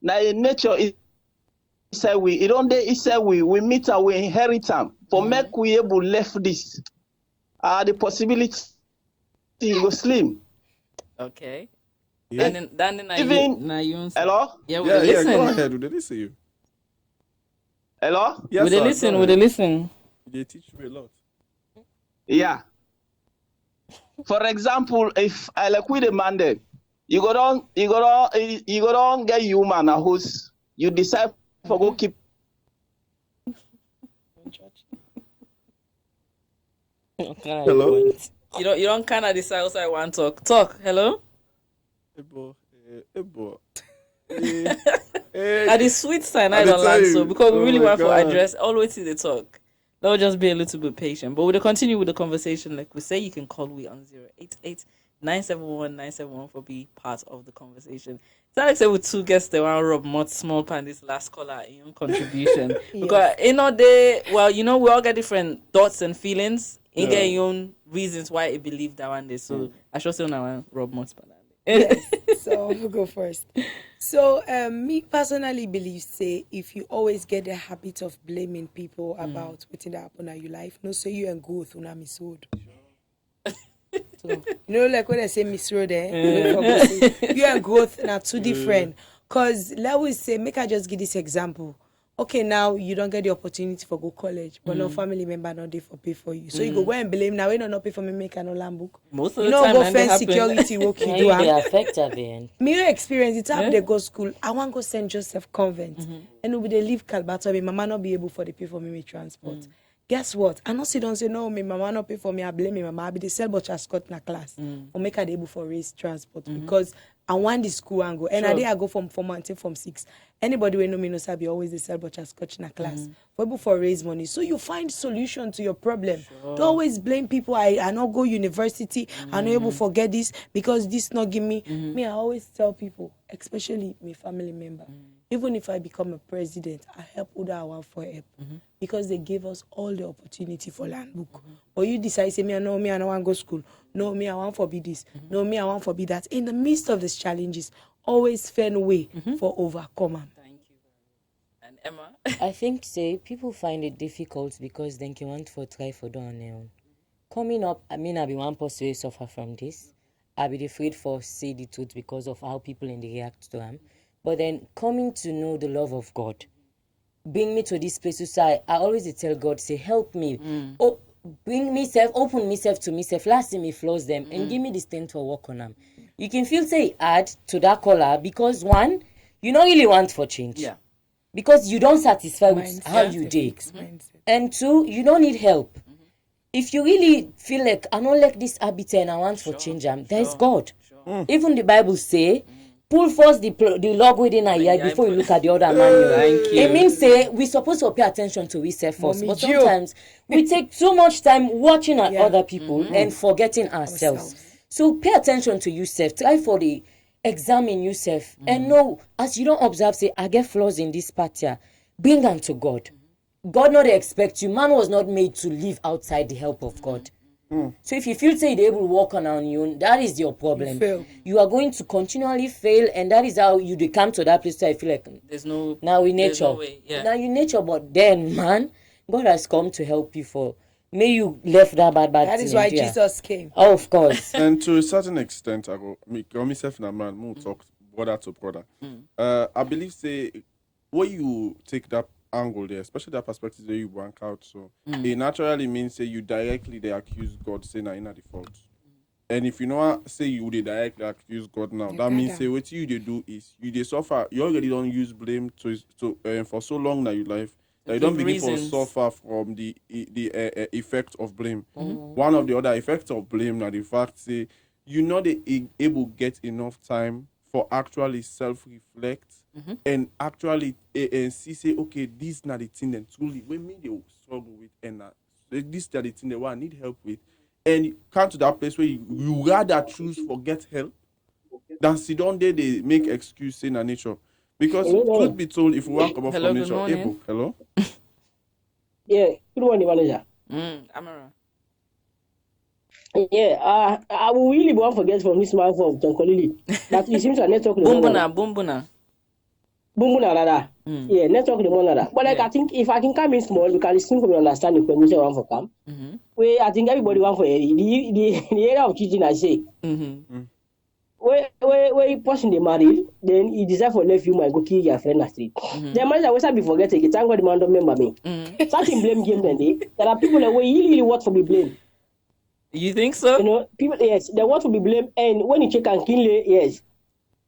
[SPEAKER 5] in nature is say we it don't they say we meet our we inherit them for make we able left this. The possibility go slim.
[SPEAKER 4] Okay.
[SPEAKER 5] Yeah.
[SPEAKER 4] Then
[SPEAKER 5] Even hello?
[SPEAKER 4] Yeah, would they listen?
[SPEAKER 14] Go ahead. Would they listen you?
[SPEAKER 5] Hello?
[SPEAKER 14] Yes,
[SPEAKER 4] would they listen? Would they listen?
[SPEAKER 14] They teach me a lot.
[SPEAKER 5] Yeah. For example, if I like with a man there, you go down get human a host, you decide for go keep
[SPEAKER 14] Hello?
[SPEAKER 4] You don't kinda decide also I want to talk. Hello?
[SPEAKER 14] Ebo.
[SPEAKER 4] At the sweet sign I don't land so because we really want to address always see the talk. They'll just be a little bit patient. But we'll continue with the conversation. Like we say, you can call we on 088-971-971 for be part of the conversation. It's not like say with two guests they want to rub more small pan this last caller in your contribution. Because we all get different thoughts and feelings. You get your own reasons why you believe that one day. So I should say now rub more pan.
[SPEAKER 16] Yes. So we'll go first. So me personally believe say if you always get the habit of blaming people about what that happen in your life, no say you and growth una misroad. So, like when I say misroad you and growth are two different. Cause let we say make I just give this example. Okay, now you don't get the opportunity for go college, but no family member not there for pay for you. So you go and blame now we not pay for me make no land book.
[SPEAKER 4] Most of the time,
[SPEAKER 16] go find security work you do.
[SPEAKER 6] They affect at the end.
[SPEAKER 16] Me experience it up they go school. I want go St. Joseph Convent, and we they leave Calbato. Me mama not be able for the pay for me transport. Guess what? I not sit down say no, me mama not pay for me. I blame me mama. I be the sell but escort na class or make her able for raise transport because I want the school and go. And I go from 4 until from 6. Anybody we know me no sabi always they sell but escort na class for able for raise money. So you find solution to your problem. Don't always blame people. I not go university. I not able forget this because this not give me. Me I always tell people, especially my family member. Even if I become a president, I help other I want for help because they gave us all the opportunity for land book. Or you decide, say, me I don't want to go school. No, me I want for be this. No, me I want for be that. In the midst of these challenges, always find a way for overcome them.
[SPEAKER 4] Thank you. And Emma?
[SPEAKER 6] I think, people find it difficult because they can want for try for do on their own. Coming up, I mean, I'll be one person who suffer from this. I'll be afraid for say the truth because of how people in the react to them. But then coming to know the love of God, bring me to this place to say, I always tell God, say, help me. Oh, bring myself, open myself to myself, last me flaws them, and give me the strength to work on them. You can feel, say, add to that color because one, you don't really want for change.
[SPEAKER 4] Yeah.
[SPEAKER 6] Because you don't satisfy with how you did. And two, you don't need help. if you really feel like I don't like this habit and I want to change them, there's God. Even the Bible say, pull first the log within a year before you look at the other manual. It means say we supposed to pay attention to ourselves first, but sometimes we take too much time watching at other people and forgetting ourselves. So pay attention to yourself. Try for the examine yourself and know as you don't observe, say I get flaws in this part here. Bring them to God. God not expect you. Man was not made to live outside the help of God. So if you feel say you're able to walk on your own, that is your problem. You are going to continually fail, and that is how you come to that place where I feel like
[SPEAKER 4] there's no
[SPEAKER 6] now in nature.
[SPEAKER 4] No way. Yeah.
[SPEAKER 6] Now in nature, but then man, God has come to help you for may you left that bad
[SPEAKER 16] that is why Jesus came.
[SPEAKER 6] Oh, of course.
[SPEAKER 14] And to a certain extent, I go myself and a man more talk brother to brother. I believe say when you take that angle there, especially that perspective that you bank out, so it naturally means say you directly they accuse God saying na in the fault. And if you know say you they directly accuse God now, that means say what you they do is you they suffer. You already don't use blame to for so long now your life that you don't begin to suffer from the effect of blame. One of the other effects of blame now the fact say you know they able get enough time for actually self-reflect and actually see say okay this not the thing that truly when me they will struggle with and this is the thing that I need help with, and you come to that place where you rather choose forget help than sit down there they make excuse in nature, because truth be told if we walk about from nature. Hello.
[SPEAKER 15] Yeah, good morning, manager.
[SPEAKER 4] Amara.
[SPEAKER 15] Yeah, I will really want to forget from this man from John Colili that it seems a network.
[SPEAKER 6] Bumbuna.
[SPEAKER 15] Rada. Yeah, network the one rada. But like I think if I can come in small, you can listen for me understand the permission one for come. Where I think everybody want for the area of cheating I say. Where you person they married, then he decide for left you might go kill your friend at street. The manager always be forgetting it. Thank God the man don't remember me. Starting blame game then there are people that way really want to be blamed.
[SPEAKER 4] You think so?
[SPEAKER 15] You know, people yes, they want to be blamed, and when you check and kill yes.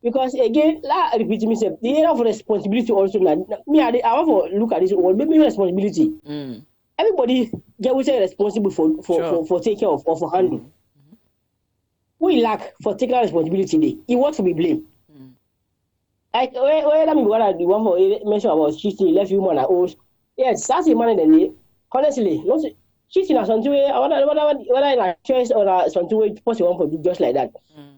[SPEAKER 15] Because again, I repeat myself, the area of responsibility also now. Me, I want to look at this one. Maybe responsibility. Everybody get we say responsible for taking care of for handle. We lack for taking responsibility. Day. He wants to be blamed. Like where let me go the one for mention about cheating, left human at all. Yes, that's a man in the day. Honestly, not cheating is something whether I choice or something way possible for do just like that.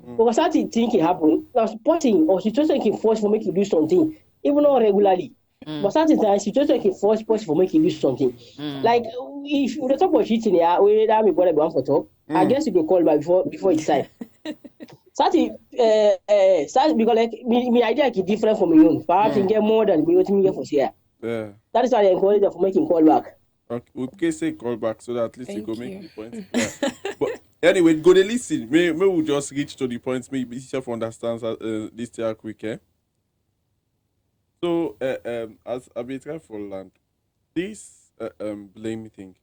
[SPEAKER 15] Because something thinking happen now, spotting or situation can force for make you do something, even not regularly. But sometimes situation can force for make you do something. Like if we talk about cheating, yeah, we that me bother one for talk. I guess you can call by before it's time. Something because like me idea is different from your own. Perhaps you get more than what me get for share.
[SPEAKER 14] Yeah.
[SPEAKER 15] That is why I encourage them for making call back.
[SPEAKER 14] Okay, we can say call back so that at least you go make the point. Yeah. But anyway, go to listen. May we just reach to the points. Maybe yourself understands this here quick. So as a bit for land, this blame thing,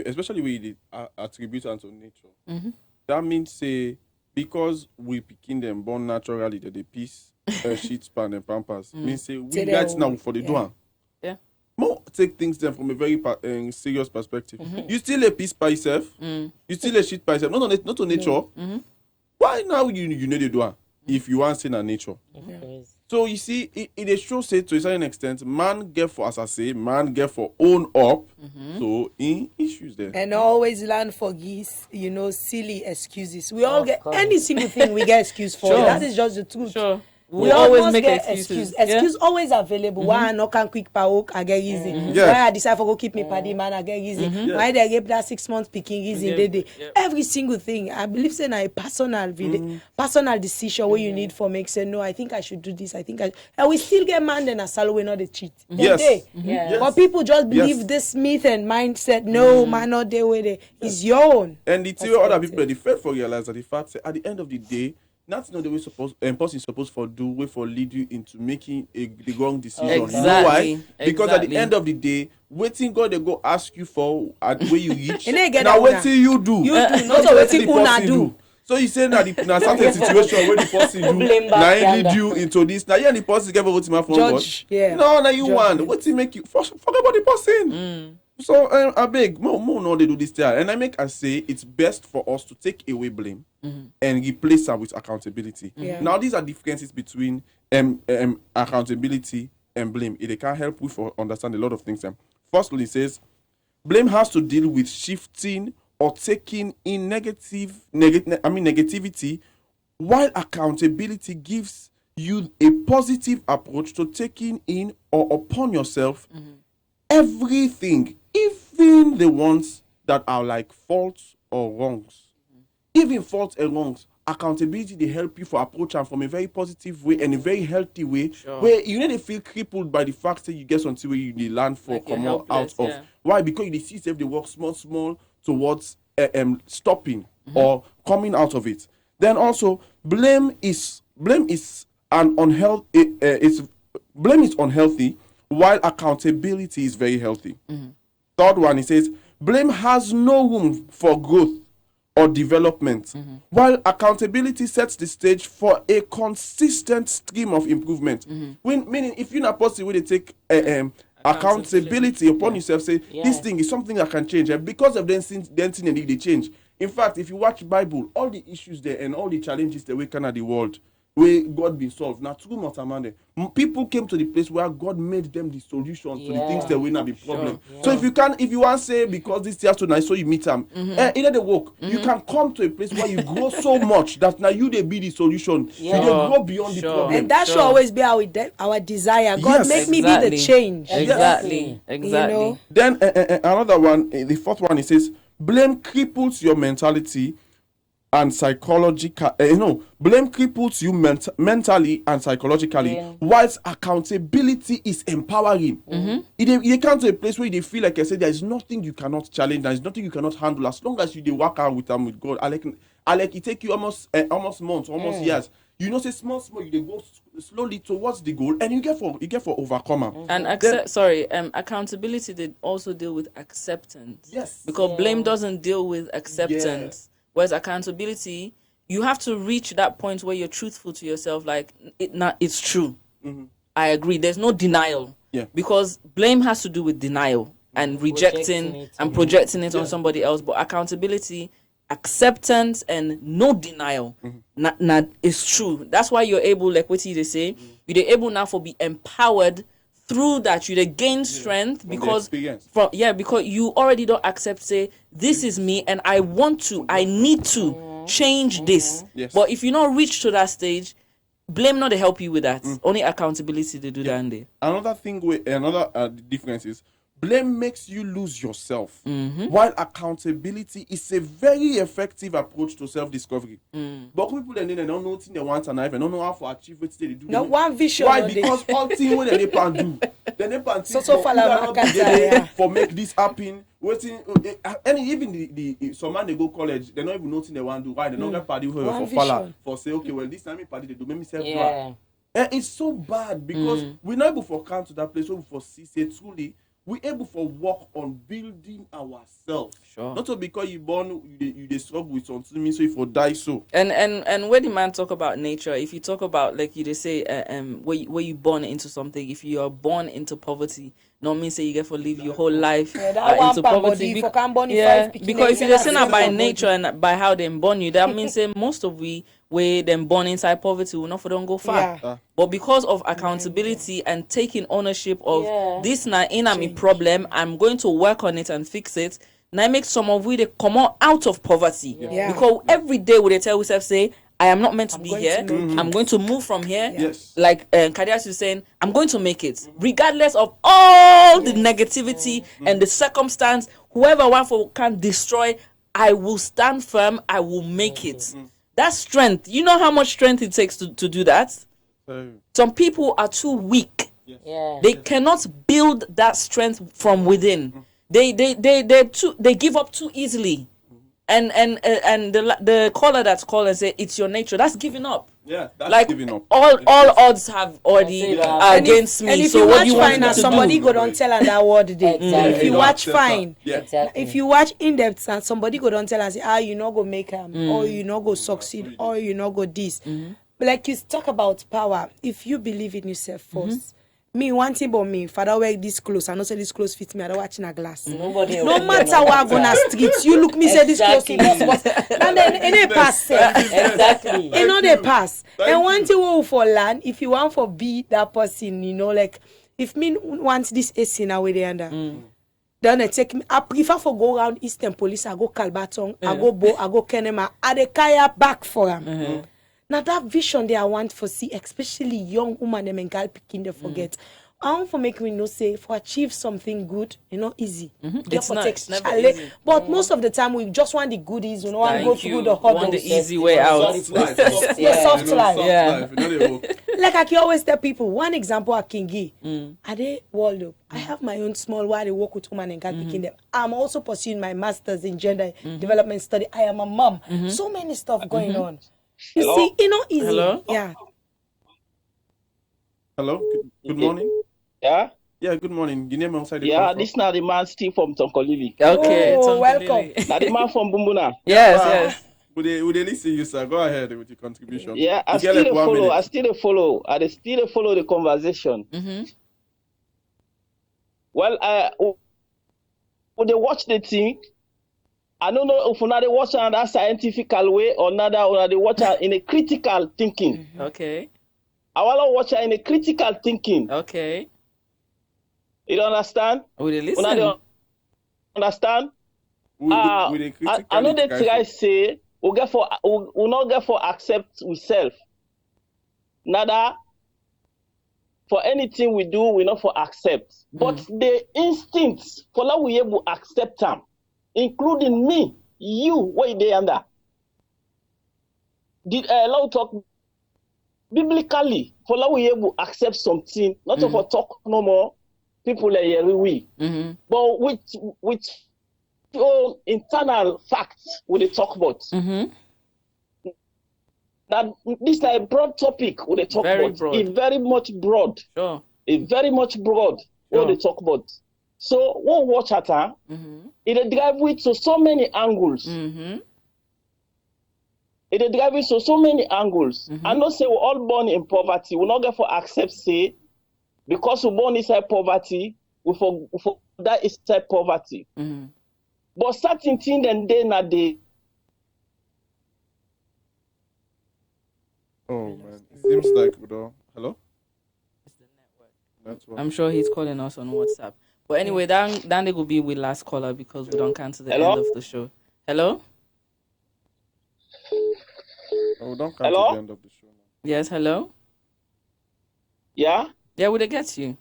[SPEAKER 14] especially when you attribute unto nature, that means say because we picking them born naturally that the piece sheets pan and pampers means say we guys now for the door. More take things then from a very serious perspective. You still a piece by yourself. You still a shit by yourself. Not on nature. Why now you know the door if you want to say na nature? So you see, it shows say to a certain extent, man get for as I say, man get for own up. So in issues there.
[SPEAKER 16] And always learn for these, silly excuses. We all get any single thing we get excuse for. That is just the truth. We always make excuses. Excuse always available. Why I not can quick power I get easy. Why I decide for go keep me paddy man I get easy. Why they get that 6 months picking easy. Every single thing. I believe say na a personal decision where you need for make say no, I think I should do this. And we still get man and a salary not the cheat. But people just believe this myth and mindset. No, man not there with it. It's your own.
[SPEAKER 14] And the two other people the fact for realize that the fact say at the end of the day. That's not the way person is supposed to do way for lead you into making the wrong decision.
[SPEAKER 4] Exactly.
[SPEAKER 14] You know why? Because at the end of the day, waiting God they go ask you for at where you reach. Now waiting you do.
[SPEAKER 16] You do not waiting people do.
[SPEAKER 14] So you say that in a certain situation where the person do now lead you into this. Now you and the person get what my phone
[SPEAKER 16] Judge,
[SPEAKER 14] no, now you want. What make you forget about the person? So I beg, more no they do this there, and I say it's best for us to take away blame and replace them with accountability.
[SPEAKER 16] Yeah.
[SPEAKER 14] Now these are differences between accountability and blame. It can help you for understand a lot of things. Firstly, it says blame has to deal with shifting or taking in negativity, while accountability gives you a positive approach to taking in or upon yourself everything, even the ones that are like faults or wrongs. Even faults and wrongs, accountability they help you for approach and from a very positive way and a very healthy way, where you need to feel crippled by the fact that you get something where you need learn for
[SPEAKER 4] Like
[SPEAKER 14] come
[SPEAKER 4] you're
[SPEAKER 14] out of.
[SPEAKER 4] helpless,
[SPEAKER 14] Why? Because you see if they work small towards stopping or coming out of it. Then also blame is an unhealthy. Blame is unhealthy, while accountability is very healthy. Third one, it says blame has no room for growth or development, while accountability sets the stage for a consistent stream of improvement. Meaning, if you're not possible to take accountability upon yourself, say this thing is something that can change, and because of them thing and they change. In fact, if you watch Bible, all the issues there and all the challenges that we can at the world, where God be solved. Now, true not among people came to the place where God made them the solutions to the things that will not be problem. So if you want to say because this year tonight, so you meet them, either they work, you can come to a place where you grow so much that now you they be the solution. You they grow beyond the problem.
[SPEAKER 16] And that should always be our desire. God make me be the change.
[SPEAKER 4] Exactly.
[SPEAKER 16] You know?
[SPEAKER 14] Then another one, the fourth one, it says blame cripples your mentality and psychological. Blame cripples you mentally and psychologically, whilst accountability is empowering. It comes to a place where they feel like I said there is nothing you cannot challenge, there is nothing you cannot handle as long as you work out with them with God. I like it take you almost months, almost years. You know, say small, you they go slowly towards the goal, and you get for overcomer.
[SPEAKER 4] And accountability they also deal with acceptance.
[SPEAKER 14] Yes.
[SPEAKER 4] Because blame doesn't deal with acceptance. Whereas accountability, you have to reach that point where you're truthful to yourself. Like it's true. I agree. There's no denial.
[SPEAKER 14] Yeah.
[SPEAKER 4] Because blame has to do with denial and rejecting and projecting it on somebody else. But accountability, acceptance and no denial. It's true. That's why you're able, like what they say, you're able now for be empowered through that. You gain strength because because you already don't accept, say, this is me and I need to change this.
[SPEAKER 14] Yes.
[SPEAKER 4] But if you not reach to that stage, blame not to help you with that. Only accountability to do that. And
[SPEAKER 14] another thing another difference is blame makes you lose yourself, while accountability is a very effective approach to self-discovery. But people they don't know what they want and they don't know how to achieve what they do.
[SPEAKER 16] Not one vision.
[SPEAKER 14] Why? Because all things when they can do, they can for make this happen. And even the some man they go college, they don't even know what they want to do. Why they don't get party for say okay, well this time me party they do make me self drag. And it's so bad because we're not able to come to that place where we for see say truly. We're able to work on building ourselves.
[SPEAKER 4] Sure.
[SPEAKER 14] Not so because you born you struggle with something means so if you die so.
[SPEAKER 4] And when the man talk about nature, if you talk about like you say where you born into something, if you are born into poverty, not mean say you get to live your whole life into poverty. Because if you just say that by nature and by how they born you, that means say most of we where them born inside poverty will not for don't go far. But because of accountability and taking ownership of this now in a problem, I'm going to work on it and fix it. Now make some of we they come out of poverty. Because every day we they tell ourselves say I am not meant to be here. I'm going to move from here.
[SPEAKER 14] Yes.
[SPEAKER 4] Like Kadias is saying, I'm going to make it. Regardless of all the negativity and the circumstance, whoever can destroy, I will stand firm. I will make it. That's strength. You know how much strength it takes to do that? Some people are too weak. They cannot build that strength from within. They give up too easily. And the caller that's called and say it's your nature, that's giving up.
[SPEAKER 14] Yeah, that's
[SPEAKER 4] like
[SPEAKER 14] giving up.
[SPEAKER 4] All odds have already against me.
[SPEAKER 16] And if
[SPEAKER 4] so
[SPEAKER 16] you
[SPEAKER 4] what
[SPEAKER 16] watch
[SPEAKER 4] do you want
[SPEAKER 16] fine,
[SPEAKER 4] me
[SPEAKER 16] and
[SPEAKER 4] to
[SPEAKER 16] somebody
[SPEAKER 4] do?
[SPEAKER 16] go don't tell her that word day. If you watch fine, if you watch in depth, and somebody go don't tell her say, you not go make or you not go succeed, or you not go this. But like you talk about power, if you believe in yourself first, Me one thing about me, father wear this clothes. I know say this clothes fit me. I don't watch in a glass.
[SPEAKER 6] Nobody
[SPEAKER 16] No matter what I go on the streets, you look me say this clothes fit me. And then it pass.
[SPEAKER 6] Exactly.
[SPEAKER 16] You know they pass. And one thing we for land, if you want for be that person, you know, like if me want this AC now with the under. Then they take me. I prefer for go around Eastern Police. I go Calbaton. I go Bo. I go Kenema. I dey kaya back for them. Now that vision they I want for see, especially young woman them and girl picking they forget. I want for make me know say for achieve something good, you know, easy.
[SPEAKER 4] It's not. It's never
[SPEAKER 16] challenge.
[SPEAKER 4] easy.
[SPEAKER 16] But most of the time we just want the goodies. We don't want to go through the
[SPEAKER 4] You
[SPEAKER 16] hurdles.
[SPEAKER 4] want the easy way out.
[SPEAKER 16] Soft life.
[SPEAKER 4] Yeah.
[SPEAKER 16] Like I can always tell people, one example I can give. I dey world up. I have my own small while I work with women and girl picking them. I'm also pursuing my master's in gender development study. I am a mom. So many stuff going on. You
[SPEAKER 5] Hello?
[SPEAKER 16] see, you know, easy.
[SPEAKER 14] Hello?
[SPEAKER 16] Yeah.
[SPEAKER 14] Hello. Good morning.
[SPEAKER 5] Yeah.
[SPEAKER 14] Yeah. Good morning. Your name outside the
[SPEAKER 5] Yeah,
[SPEAKER 14] call
[SPEAKER 5] this now the man Steve from Tonkolili.
[SPEAKER 4] Okay.
[SPEAKER 16] Oh, welcome.
[SPEAKER 5] Now the man from Bumbuna.
[SPEAKER 4] Yes.
[SPEAKER 14] Would they listen you, sir? Go ahead with your contribution.
[SPEAKER 5] Yeah, I
[SPEAKER 14] You get
[SPEAKER 5] still
[SPEAKER 14] like 1
[SPEAKER 5] follow.
[SPEAKER 14] minute.
[SPEAKER 5] I still follow. I still follow the conversation. Well, when they watch the thing, I don't know if they watch it in that scientific way or not, or they watch it in a critical thinking.
[SPEAKER 4] Okay.
[SPEAKER 5] I want to watch it in a critical thinking.
[SPEAKER 4] Okay.
[SPEAKER 5] You don't understand?
[SPEAKER 4] Would they
[SPEAKER 5] When
[SPEAKER 4] listen?
[SPEAKER 5] I don't understand? I know that guy say we not get for accept ourselves. Nada for anything we do, we not for accept. But the instincts for that we able accept them, including me, you, what they under. Did allow talk biblically for that we able accept something, not for talk no more. People like we, but with internal facts we talk about. Now this is a broad topic we talk
[SPEAKER 4] Very
[SPEAKER 5] about.
[SPEAKER 4] broad.
[SPEAKER 5] It's very much broad.
[SPEAKER 4] Sure.
[SPEAKER 5] It's very much broad what they talk about. So what watch at it drive with so many angles. It drive with so many angles. I not say we're all born in poverty. We not get for accept say because we born inside poverty, we for that inside poverty. But certain things and then are they.
[SPEAKER 14] Oh man, it seems like hello. That's what
[SPEAKER 4] I'm sure he's calling us on WhatsApp. But anyway, then they will be with last caller because we don't cancel the end of the show. Hello?
[SPEAKER 14] Oh, don't cancel the end of the show now.
[SPEAKER 4] Yes, hello?
[SPEAKER 5] Yeah?
[SPEAKER 4] Yeah, would they get you?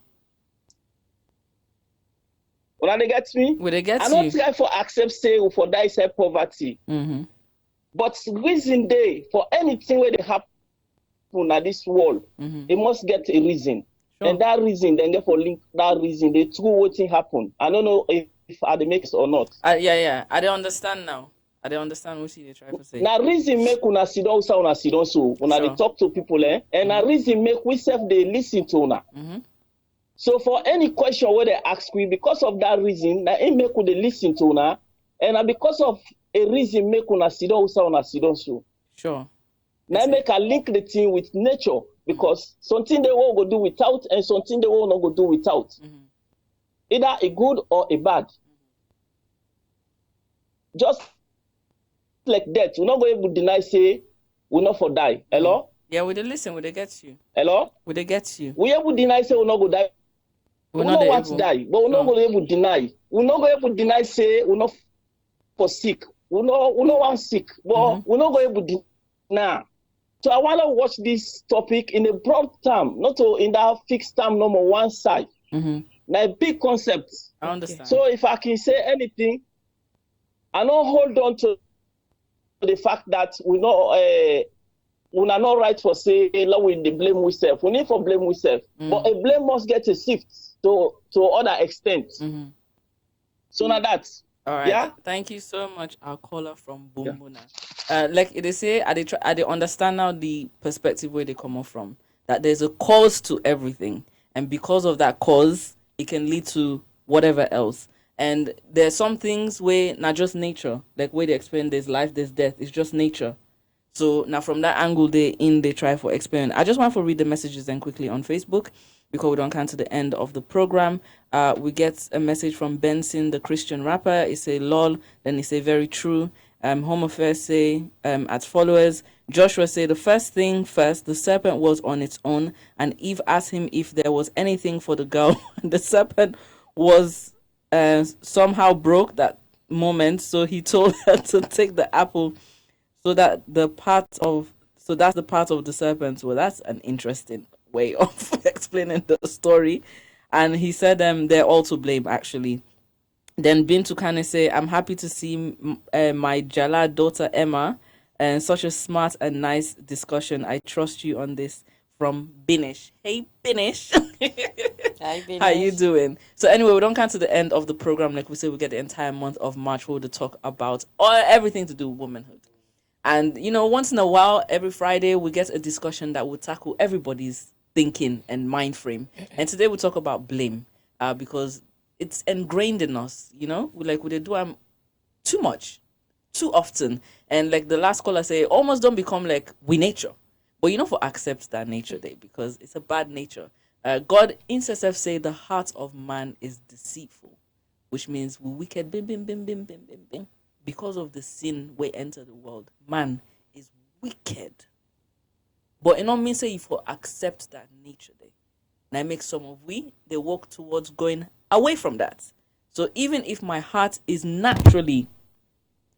[SPEAKER 5] When they get me?
[SPEAKER 4] Would they get
[SPEAKER 5] I
[SPEAKER 4] you?
[SPEAKER 5] don't try for accept say for that inside poverty. But reason day for anything where they happen in this world, it must get a reason. And that reason, then get for link that reason, the true what thing happen. I don't know if I they make it or not.
[SPEAKER 4] Yeah. I don't understand now. I don't understand what you try to say.
[SPEAKER 5] Now reason make una sit down so when they talk to people and a reason make we self they listen to una. So for any question where they ask we, because of that reason, that it make they listen to una, and because of a reason make una sit down so.
[SPEAKER 4] Sure.
[SPEAKER 5] Now make a link the thing with nature because something they will go do without and something they will not go do without. Either a good or a bad. Just like that, we're not going to deny say we're not for die. Hello?
[SPEAKER 4] Yeah, would they listen? Would they get you?
[SPEAKER 5] Hello?
[SPEAKER 4] Would they get you?
[SPEAKER 5] We able deny say we're not going to die. We not want to die, but we're not going to able deny. We're not going to able deny say we're not for sick. We not want sick, but we're not going to able deny. So I want to watch this topic in a broad term, not in that fixed term number one side. Now a big concept.
[SPEAKER 4] I understand.
[SPEAKER 5] So if I can say anything, I don't hold on to the fact that we are not right for say we blame ourselves. We need for blame ourselves, but a blame must get a shift to other extent. So now that's
[SPEAKER 4] all right.
[SPEAKER 5] Yeah.
[SPEAKER 4] Thank you so much. Our caller from Bumbuna. Like they say, I understand now the perspective where they come off from. That there's a cause to everything, and because of that cause, it can lead to whatever else. And there's some things where not just nature, like where they explain there's life, there's death. It's just nature. So now from that angle, they try for experiment. I just want to read the messages then quickly on Facebook. before we don't come to the end of the program. We get a message from Benson, the Christian rapper. He say, lol. Then he say, very true. Home Affairs say, as followers. Joshua say, the first thing first, the serpent was on its own, and Eve asked him if there was anything for the girl. The serpent was somehow broke that moment, so he told her to take the apple. So that's the part of the serpent. Well, that's an interesting way of explaining the story. And he said they're all to blame, actually. Then Bintu Kane say, I'm happy to see my Jala daughter Emma, and such a smart and nice discussion. I trust you on this, from Binish. Hey, Binish.
[SPEAKER 6] Hi, Binish.
[SPEAKER 4] How you doing? So anyway, we don't come to the end of the program. Like we say, we get the entire month of March where we talk about everything to do with womanhood. And, once in a while, every Friday, we get a discussion that will tackle everybody's thinking and mind frame. And today we talk about blame, because it's ingrained in us, we do too much, too often. And like the last caller say, almost don't become like we nature. But for accept that nature day, because it's a bad nature. God in himself say the heart of man is deceitful, which means we wicked, bim, bim, bim, bim, bim, bim, bim. Because of the sin we enter the world, man is wicked. But it don't mean say if we accept that nature day. And I make some of they walk towards going away from that. So even if my heart is naturally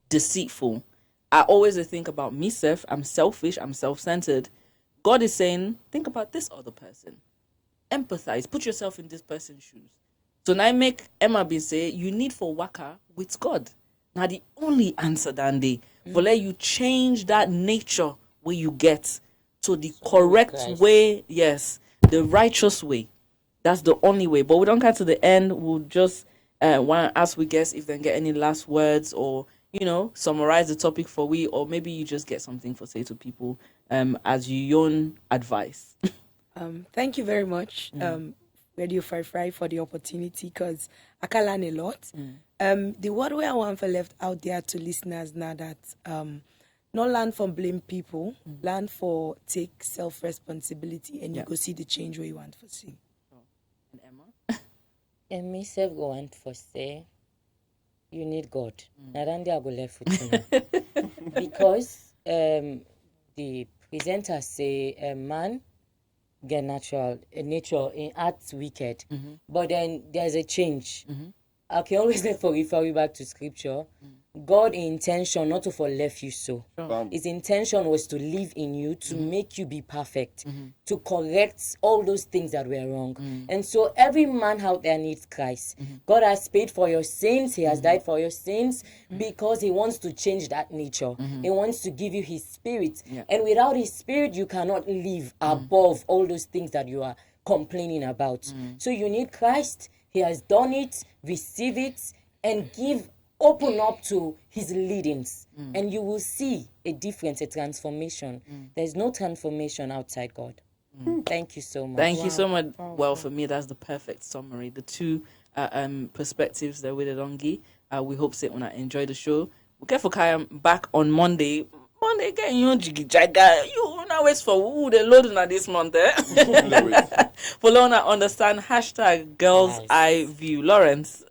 [SPEAKER 4] deceitful, I always think about myself. I'm selfish. I'm self-centered. God is saying, think about this other person. Empathize. Put yourself in this person's shoes. So now I make Emma be say, you need for waka with God. Now the only answer that day, for let you change that nature where you get to the correct way. Yes, the righteous way. That's the only way. But we don't come to the end. We'll just want to ask we guess if they get any last words, or summarize the topic for we, or maybe you just get something for say to people as your own advice.
[SPEAKER 16] Thank you very much, Radio Fry for the opportunity, because I can learn a lot. The word where I want for left out there to listeners now that not learn from blame people, learn for take self-responsibility, and you go see the change where you want to see.
[SPEAKER 4] And Emma?
[SPEAKER 6] And myself go want for say, you need God. Now then they are go left with you. Because the presenter say a man get nature in art's wicked. But then there's a change. I can always refer you back to scripture. God's intention not to for left you so. His intention was to live in you, to make you be perfect, to correct all those things that were wrong. And so every man out there needs Christ. God has paid for your sins. He has died for your sins because he wants to change that nature. He wants to give you his spirit. And without his spirit, you cannot live above all those things that you are complaining about. So you need Christ. He has done it. Receive it and open up to his leadings, and you will see a difference, a transformation. There's no transformation outside God. Thank you so much.
[SPEAKER 4] Thank you so much. Well, for me, that's the perfect summary. The two perspectives that we did on Gi. We hope that when I enjoy the show, we get for Kaya back on Monday. Monday again, you jiggy jaga. You now wait for who the loading at this month. For Lona, understand hashtag Girls Eye View. Lawrence.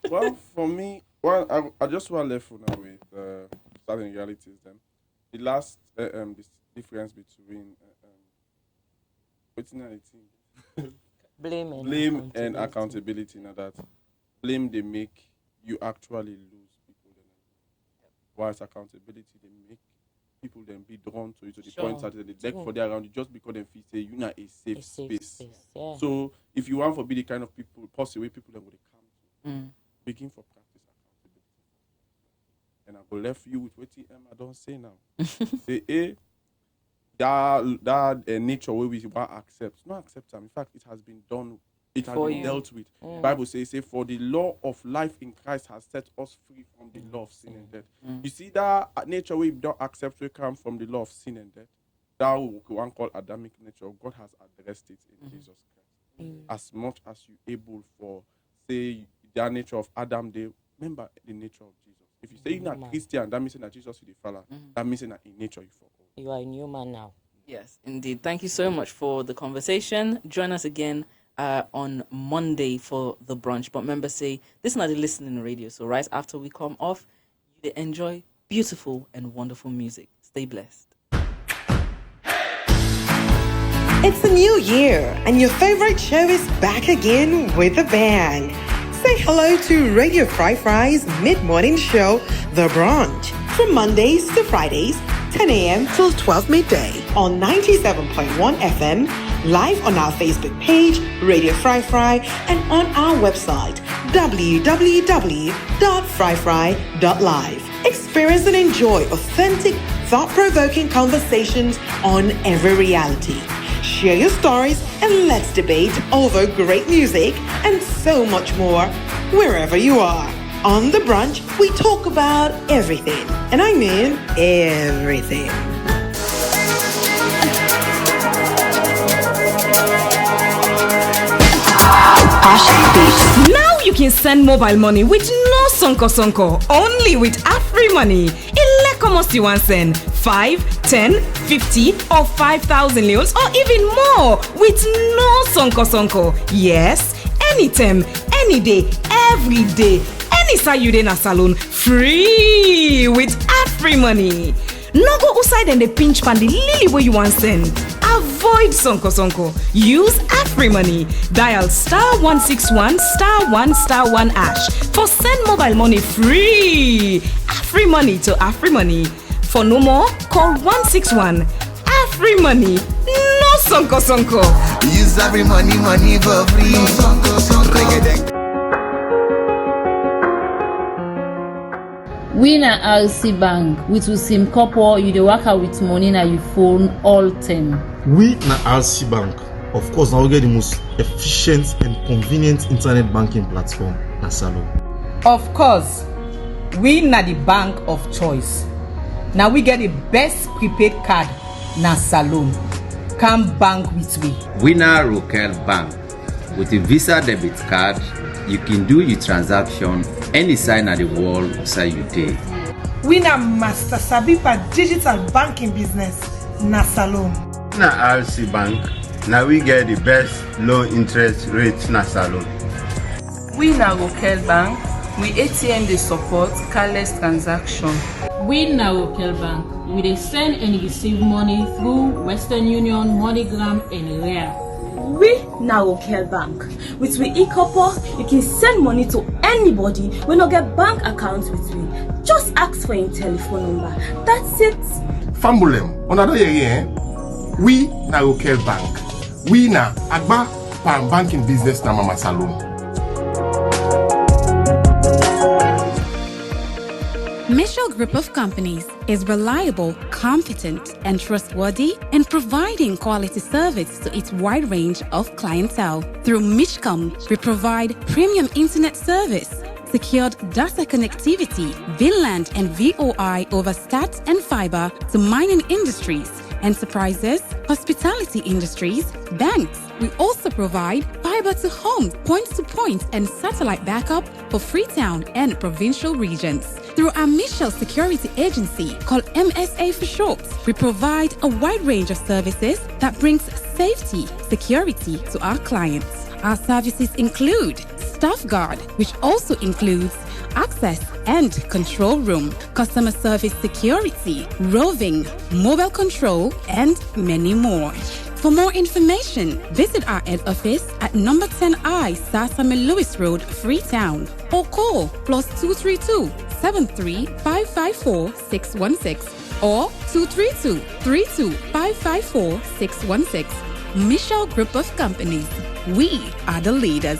[SPEAKER 14] Well, for me, I just want to left for now with starting realities. Then the last this difference between blame and accountability. Now that blame they make you actually lose people, whilst accountability they make people then be drawn to you to the point that they beg for their around you just because they feel say you're not a safe space.
[SPEAKER 6] Yeah.
[SPEAKER 14] So if you want to be the kind of people, possibly people that would come to, begin for practice accountability. And I go left you with what I don't say now. Say that nature where we want accept, not accept them. In fact, it has been done. It has been dealt with. The Bible says, for the law of life in Christ has set us free from the law of sin and death. You see that nature we don't accept we come from the law of sin and death. That one called Adamic nature. God has addressed it in Jesus Christ. As much as you able for say that nature of Adam, they remember the nature of Jesus. If you say you're not Christian, that means that Jesus is the Father. That means that in nature you fall.
[SPEAKER 6] You are a new man now.
[SPEAKER 4] Yes, indeed. Thank you so much for the conversation. Join us again on Monday for the brunch. But remember, say, this is not the listening radio. So right after we come off, you enjoy beautiful and wonderful music. Stay blessed.
[SPEAKER 13] It's a new year, and your favorite show is back again with a bang. Say hello to Radio Fry's mid-morning show, The Brunch, from Mondays to Fridays, 10 a.m. till 12 midday on 97.1 FM, live on our Facebook page, Radio Fry, and on our website, www.fryfry.live. Experience and enjoy authentic, thought-provoking conversations on every reality. Share your stories and let's debate over great music and so much more wherever you are. On The Brunch, we talk about everything, and I mean everything.
[SPEAKER 7] Now you can send mobile money with no sonko, only with AfriMoney. Ileko you want send 5, 10, 50 or 5,000 leons or even more with no sonko. Yes, anytime, any day, every day, any side you in a salon, free with AfriMoney. No go outside and the pinch pan the lily where you want send. Avoid sonko. Use AfriMoney. Dial *161 *1 # for send mobile money free. AfriMoney to AfriMoney. For no more, call 161. AfriMoney. No sonko.
[SPEAKER 17] Use AfriMoney money for free. No sonko.
[SPEAKER 18] We na RC Bank with Usim Couple, you dey work out with money na your phone all time.
[SPEAKER 21] We na RC Bank. Of course, now we get the most efficient and convenient internet banking platform na Salon.
[SPEAKER 24] Of course, we na the bank of choice. Now we get the best prepaid card na Salon. Come bank with me.
[SPEAKER 25] We na Rokel Bank. With a Visa debit card, you can do your transaction any side of the world inside you day.
[SPEAKER 8] We na Master Sabipa digital banking business na Salon.
[SPEAKER 9] Na RC Bank, now we get the best low interest rates na Salon.
[SPEAKER 10] We na Rokel Bank, we ATM dey support careless transaction.
[SPEAKER 18] We na Rokel Bank, we dey send and receive money through Western Union, MoneyGram and Rare.
[SPEAKER 11] We na Rokel Bank. With we e-copper, you can send money to anybody when you get bank accounts with we. Just ask for your telephone number. That's it.
[SPEAKER 12] Fambulem, on a here, we na Rokel Bank. We na Agba Pan Banking Business na Mama Salon.
[SPEAKER 1] Michelle Group of Companies is reliable, competent, and trustworthy in providing quality service to its wide range of clientele. Through Mishcom, we provide premium internet service, secured data connectivity, VLAN and VOI over stats and fiber to mining industries, enterprises, hospitality industries, banks. We also provide fiber to home, point-to-point, and satellite backup for Freetown and provincial regions. Through our Michelle Security Agency, called MSA for short, we provide a wide range of services that brings safety, security to our clients. Our services include Staff Guard, which also includes access and control room, customer service security, roving, mobile control, and many more. For more information, visit our head office at number 10I Sasame Lewis Road, Freetown, or call +232 73 554 616 or 232 32 554 616. Michelle Group of Companies. We are the leaders.